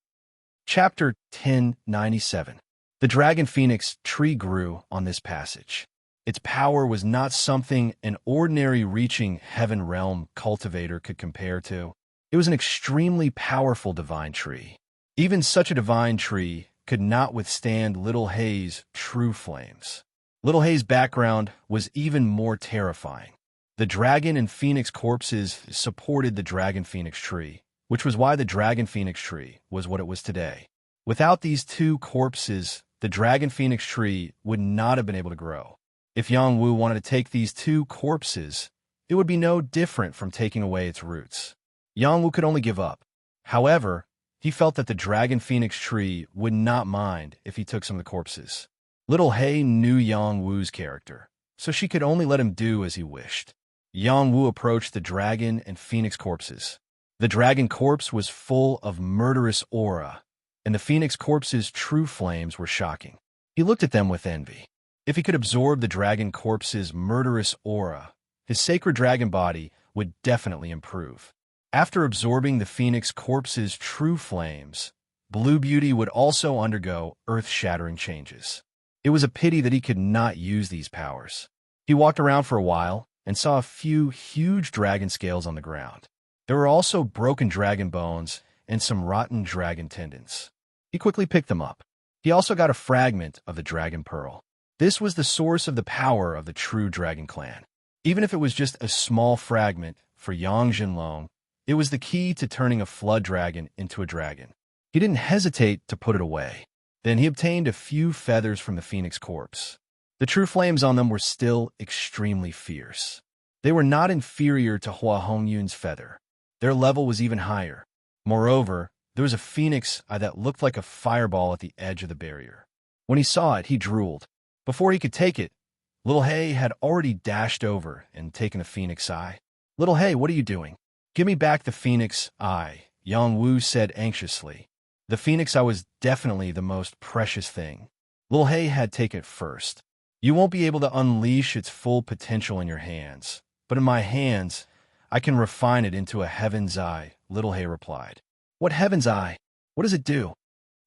Chapter 1097. The dragon phoenix tree grew on this passage. Its power was not something an ordinary reaching heaven realm cultivator could compare to. It was an extremely powerful divine tree. Even such a divine tree could not withstand Little He's true flames. Little He's background was even more terrifying. The dragon and phoenix corpses supported the dragon phoenix tree, which was why the dragon phoenix tree was what it was today. Without these two corpses, the dragon phoenix tree would not have been able to grow. If Yang Wu wanted to take these two corpses, it would be no different from taking away its roots. Yang Wu could only give up. However, he felt that the dragon phoenix tree would not mind if he took some of the corpses. Little He knew Yang Wu's character, so she could only let him do as he wished. Yang Wu approached the dragon and phoenix corpses. The dragon corpse was full of murderous aura, and the phoenix corpse's true flames were shocking. He looked at them with envy. If he could absorb the dragon corpse's murderous aura, his sacred dragon body would definitely improve. After absorbing the phoenix corpse's true flames, Blue Beauty would also undergo earth-shattering changes. It was a pity that he could not use these powers. He walked around for a while and saw a few huge dragon scales on the ground. There were also broken dragon bones and some rotten dragon tendons. He quickly picked them up. He also got a fragment of the dragon pearl. This was the source of the power of the true dragon clan. Even if it was just a small fragment for Yang Jinlong, it was the key to turning a flood dragon into a dragon. He didn't hesitate to put it away. Then he obtained a few feathers from the phoenix corpse. The true flames on them were still extremely fierce. They were not inferior to Hua Hongyun's feather. Their level was even higher. Moreover, there was a phoenix eye that looked like a fireball at the edge of the barrier. When he saw it, he drooled. Before he could take it, Little He had already dashed over and taken the phoenix eye. "Little He, what are you doing?" "Give me back the phoenix eye," Yang Wu said anxiously. The phoenix eye was definitely the most precious thing. Little He had taken it first. "You won't be able to unleash its full potential in your hands, but in my hands, I can refine it into a heaven's eye," Little He replied. "What heaven's eye? What does it do?"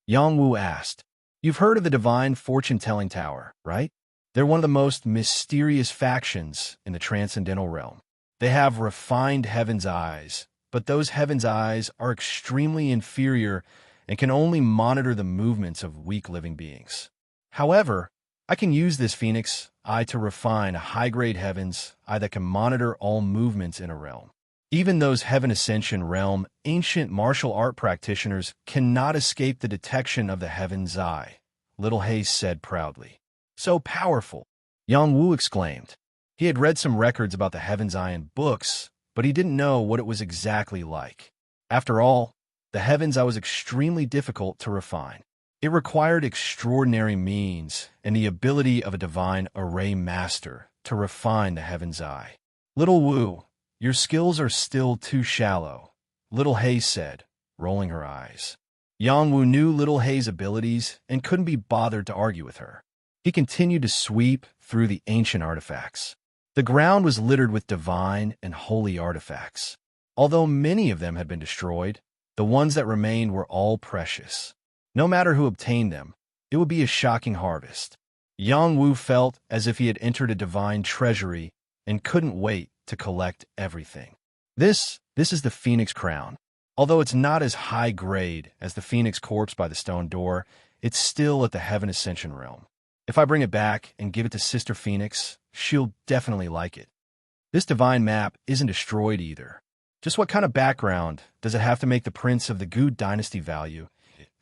Yang Wu asked. "You've heard of the Divine Fortune-Telling Tower, right? They're one of the most mysterious factions in the Transcendental Realm. They have refined heaven's eyes, but those heaven's eyes are extremely inferior and can only monitor the movements of weak living beings. However, I can use this phoenix eye to refine a high-grade heaven's eye that can monitor all movements in a realm. Even those Heaven Ascension realm ancient martial art practitioners cannot escape the detection of the heaven's eye," Little He said proudly. "So powerful!" Yang Wu exclaimed. He had read some records about the heaven's eye in books, but he didn't know what it was exactly like. After all, the heaven's eye was extremely difficult to refine. It required extraordinary means and the ability of a divine array master to refine the heaven's eye. "Little Wu, your skills are still too shallow," Little He said, rolling her eyes. Yang Wu knew Little Hei's abilities and couldn't be bothered to argue with her. He continued to sweep through the ancient artifacts. The ground was littered with divine and holy artifacts. Although many of them had been destroyed, the ones that remained were all precious. No matter who obtained them, it would be a shocking harvest. Yang Wu felt as if he had entered a divine treasury and couldn't wait to collect everything. This is the Phoenix Crown. Although it's not as high grade as the Phoenix Corpse by the stone door, it's still at the Heaven Ascension realm. If I bring it back and give it to Sister Phoenix, she'll definitely like it. This divine map isn't destroyed either. Just what kind of background does it have to make the Prince of the Gu Dynasty value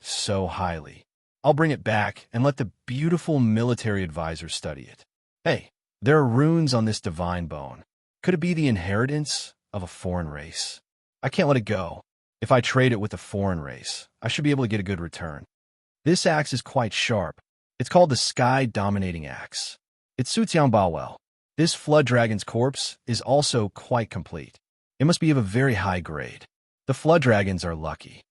so highly? I'll bring it back and let the beautiful military advisor study it. Hey, there are runes on this divine bone. Could it be the inheritance of a foreign race? I can't let it go. If I trade it with a foreign race, I should be able to get a good return. This axe is quite sharp. It's called the Sky Dominating Axe. It suits Yang Bao well. This Flood Dragon's corpse is also quite complete. It must be of a very high grade. The Flood Dragons are lucky.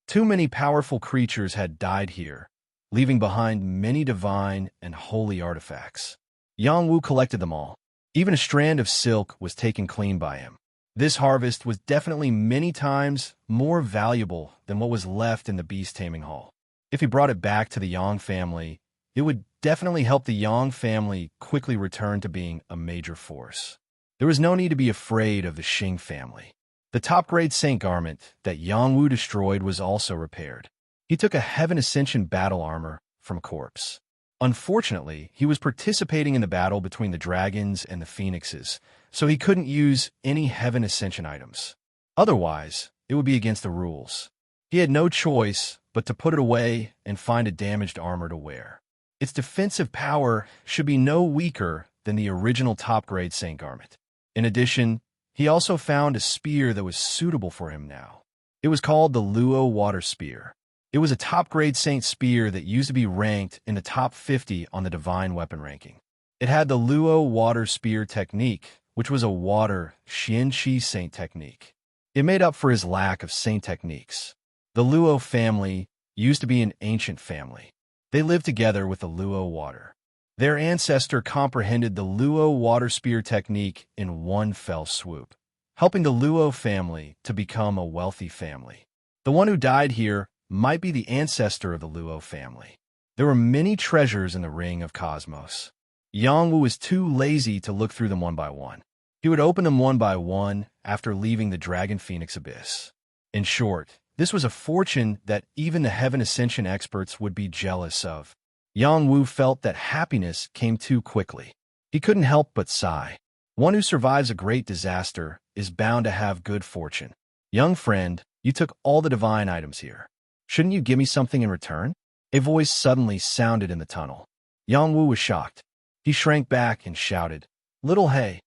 Too many powerful creatures had died here, leaving behind many divine and holy artifacts. Yang Wu collected them all. Even a strand of silk was taken clean by him. This harvest was definitely many times more valuable than what was left in the beast taming hall. If he brought it back to the Yang family, it would definitely help the Yang family quickly return to being a major force. There was no need to be afraid of the Xing family. The top-grade Saint garment that Yang Wu destroyed was also repaired. He took a Heaven Ascension battle armor from a corpse. Unfortunately, he was participating in the battle between the dragons and the phoenixes, so he couldn't use any Heaven Ascension items. Otherwise, it would be against the rules. He had no choice but to put it away and find a damaged armor to wear. Its defensive power should be no weaker than the original top-grade Saint garment. In addition, he also found a spear that was suitable for him now. It was called the Luo Water Spear. It was a top-grade Saint spear that used to be ranked in the top 50 on the Divine Weapon ranking. It had the Luo Water Spear technique, which was a water Xianqi Saint technique. It made up for his lack of Saint techniques. The Luo family used to be an ancient family. They lived together with the Luo water. Their ancestor comprehended the Luo water spear technique in one fell swoop, helping the Luo family to become a wealthy family. The one who died here might be the ancestor of the Luo family. There were many treasures in the Ring of Cosmos. Yang Wu was too lazy to look through them one by one. He would open them one by one after leaving the Dragon Phoenix Abyss. In short, this was a fortune that even the Heaven Ascension experts would be jealous of. Yang Wu felt that happiness came too quickly. He couldn't help but sigh. One who survives a great disaster is bound to have good fortune. Young friend, you took all the divine items here. Shouldn't you give me something in return? A voice suddenly sounded in the tunnel. Yang Wu was shocked. He shrank back and shouted, "Little Hei,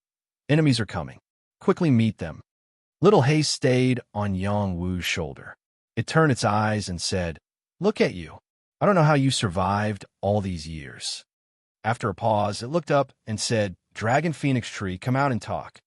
enemies are coming. Quickly meet them." Little Hei stayed on Yang Wu's shoulder. It turned its eyes and said, "Look at you. I don't know how you survived all these years." After a pause, it looked up and said, "Dragon Phoenix Tree, come out and talk."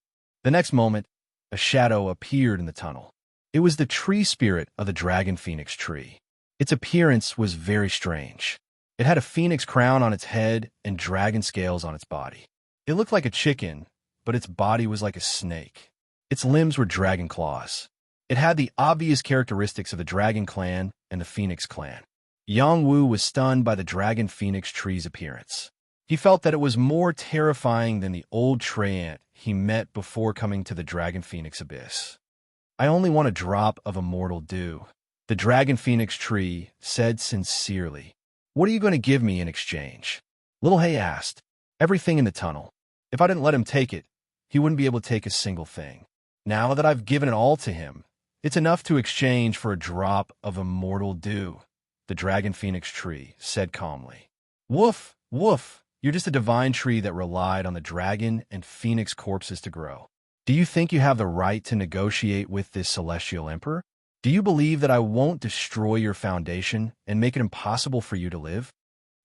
The next moment, a shadow appeared in the tunnel. It was the tree spirit of the Dragon Phoenix Tree. Its appearance was very strange. It had a phoenix crown on its head and dragon scales on its body. It looked like a chicken, but its body was like a snake. Its limbs were dragon claws. It had the obvious characteristics of the Dragon Clan and the Phoenix Clan. Yang Wu was stunned by the Dragon Phoenix Tree's appearance. He felt that it was more terrifying than the old treant he met before coming to the Dragon Phoenix Abyss. "I only want a drop of immortal dew," the Dragon Phoenix Tree said sincerely. "What are you going to give me in exchange?" Little Hei asked. "Everything in the tunnel. If I didn't let him take it, he wouldn't be able to take a single thing. Now that I've given it all to him, it's enough to exchange for a drop of immortal dew," the Dragon Phoenix Tree said calmly. "Woof, woof, you're just a divine tree that relied on the dragon and phoenix corpses to grow. Do you think you have the right to negotiate with this celestial emperor? Do you believe that I won't destroy your foundation and make it impossible for you to live?"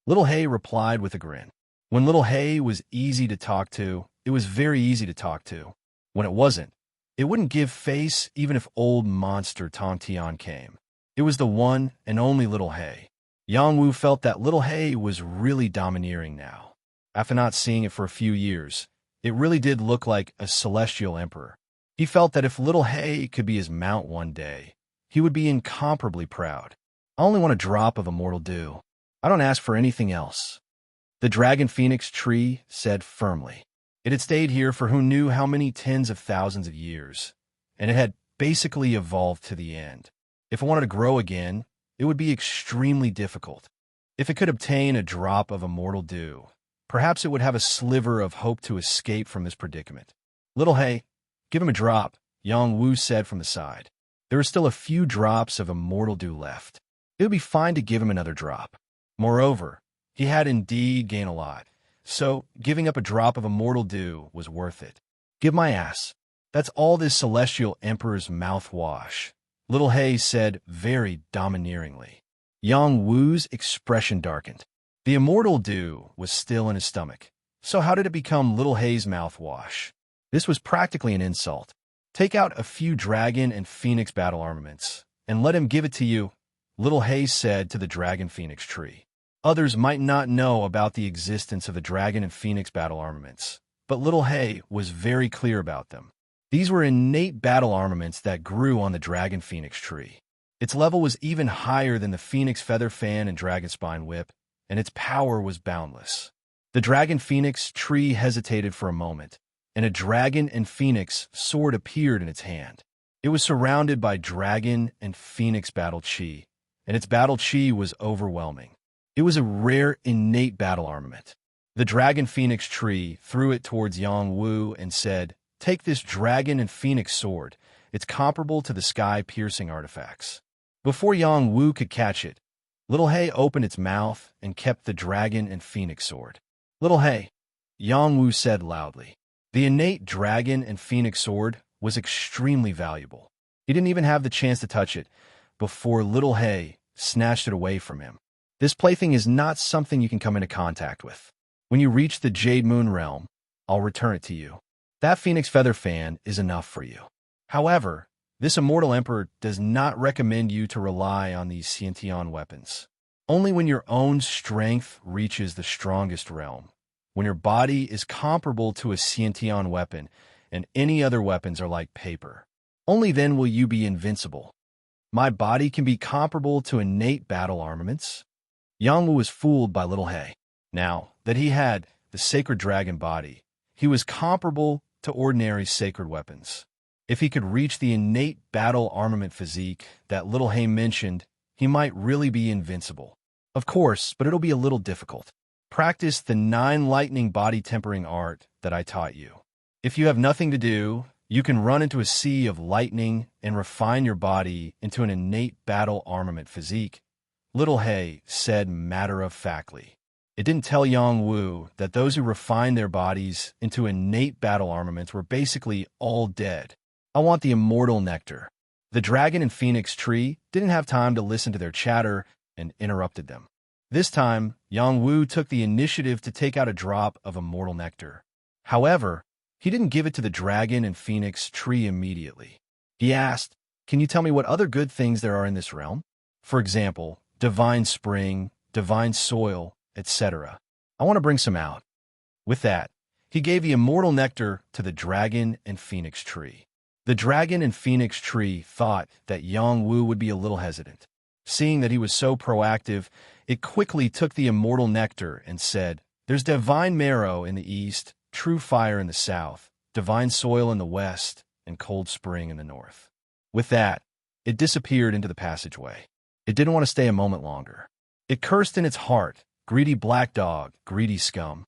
Little Hei replied with a grin. When Little Hei was easy to talk to, it was very easy to talk to. When it wasn't, It wouldn't give face even if old monster Tong Tian came. It was the one and only Little Hay. Yang Wu felt that Little Hay was really domineering now. After not seeing it for a few years, it really did look like a celestial emperor. He felt that if Little Hay could be his mount one day, he would be incomparably proud. I only want a drop of immortal dew. I don't ask for anything else. The dragon phoenix tree said firmly. It had stayed here for who knew how many tens of thousands of years, and it had basically evolved to the end. If it wanted to grow again, it would be extremely difficult. If it could obtain a drop of immortal dew, perhaps it would have a sliver of hope to escape from this predicament. Little Hay, give him a drop, Yang Wu said from the side. There were still a few drops of immortal dew left. It would be fine to give him another drop. Moreover, he had indeed gained a lot, so giving up a drop of immortal dew was worth it. Give my ass. That's all this celestial emperor's mouthwash, Little Hay said very domineeringly. Yang Wu's expression darkened. The immortal dew was still in his stomach, so how did it become Little Hay's mouthwash? This was practically an insult. Take out a few dragon and phoenix battle armaments, and let him give it to you, Little Hay said to the dragon phoenix tree. Others might not know about the existence of the dragon and phoenix battle armaments, but Little Hay was very clear about them. These were innate battle armaments that grew on the dragon phoenix tree. Its level was even higher than the phoenix feather fan and dragon spine whip, and its power was boundless. The dragon phoenix tree hesitated for a moment, and a dragon and phoenix sword appeared in its hand. It was surrounded by dragon and phoenix battle chi, and its battle chi was overwhelming. It was a rare innate battle armament. The dragon phoenix tree threw it towards Yang Wu and said, "Take this dragon and phoenix sword. It's comparable to the sky-piercing artifacts." Before Yang Wu could catch it, Little Hay opened its mouth and kept the dragon and phoenix sword. "Little Hay," Yang Wu said loudly. The innate dragon and phoenix sword was extremely valuable. He didn't even have the chance to touch it before Little Hay snatched it away from him. This plaything is not something you can come into contact with. When you reach the Jade Moon realm, I'll return it to you. That phoenix feather fan is enough for you. However, this immortal emperor does not recommend you to rely on these Xiantian weapons. Only when your own strength reaches the strongest realm, when your body is comparable to a Xiantian weapon and any other weapons are like paper, only then will you be invincible. My body can be comparable to innate battle armaments. Yang Wu was fooled by Little Hay. Now that he had the sacred dragon body, he was comparable to ordinary sacred weapons. If he could reach the innate battle armament physique that Little Hay mentioned, he might really be invincible. Of course, but it'll be a little difficult. Practice the 9 lightning body tempering art that I taught you. If you have nothing to do, you can run into a sea of lightning and refine your body into an innate battle armament physique, Little Hay said matter-of-factly. It didn't tell Yang Wu that those who refined their bodies into innate battle armaments were basically all dead. I want the immortal nectar. The dragon and phoenix tree didn't have time to listen to their chatter and interrupted them. This time, Yang Wu took the initiative to take out a drop of immortal nectar. However, he didn't give it to the dragon and phoenix tree immediately. He asked, "Can you tell me what other good things there are in this realm? For example, divine spring, divine soil, etc. I want to bring some out." With that, he gave the immortal nectar to the dragon and phoenix tree. The dragon and phoenix tree thought that Yang Wu would be a little hesitant. Seeing that he was so proactive, it quickly took the immortal nectar and said, "There's divine marrow in the east, true fire in the south, divine soil in the west, and cold spring in the north." With that, it disappeared into the passageway. It didn't want to stay a moment longer. It cursed in its heart, "Greedy black dog, greedy scum.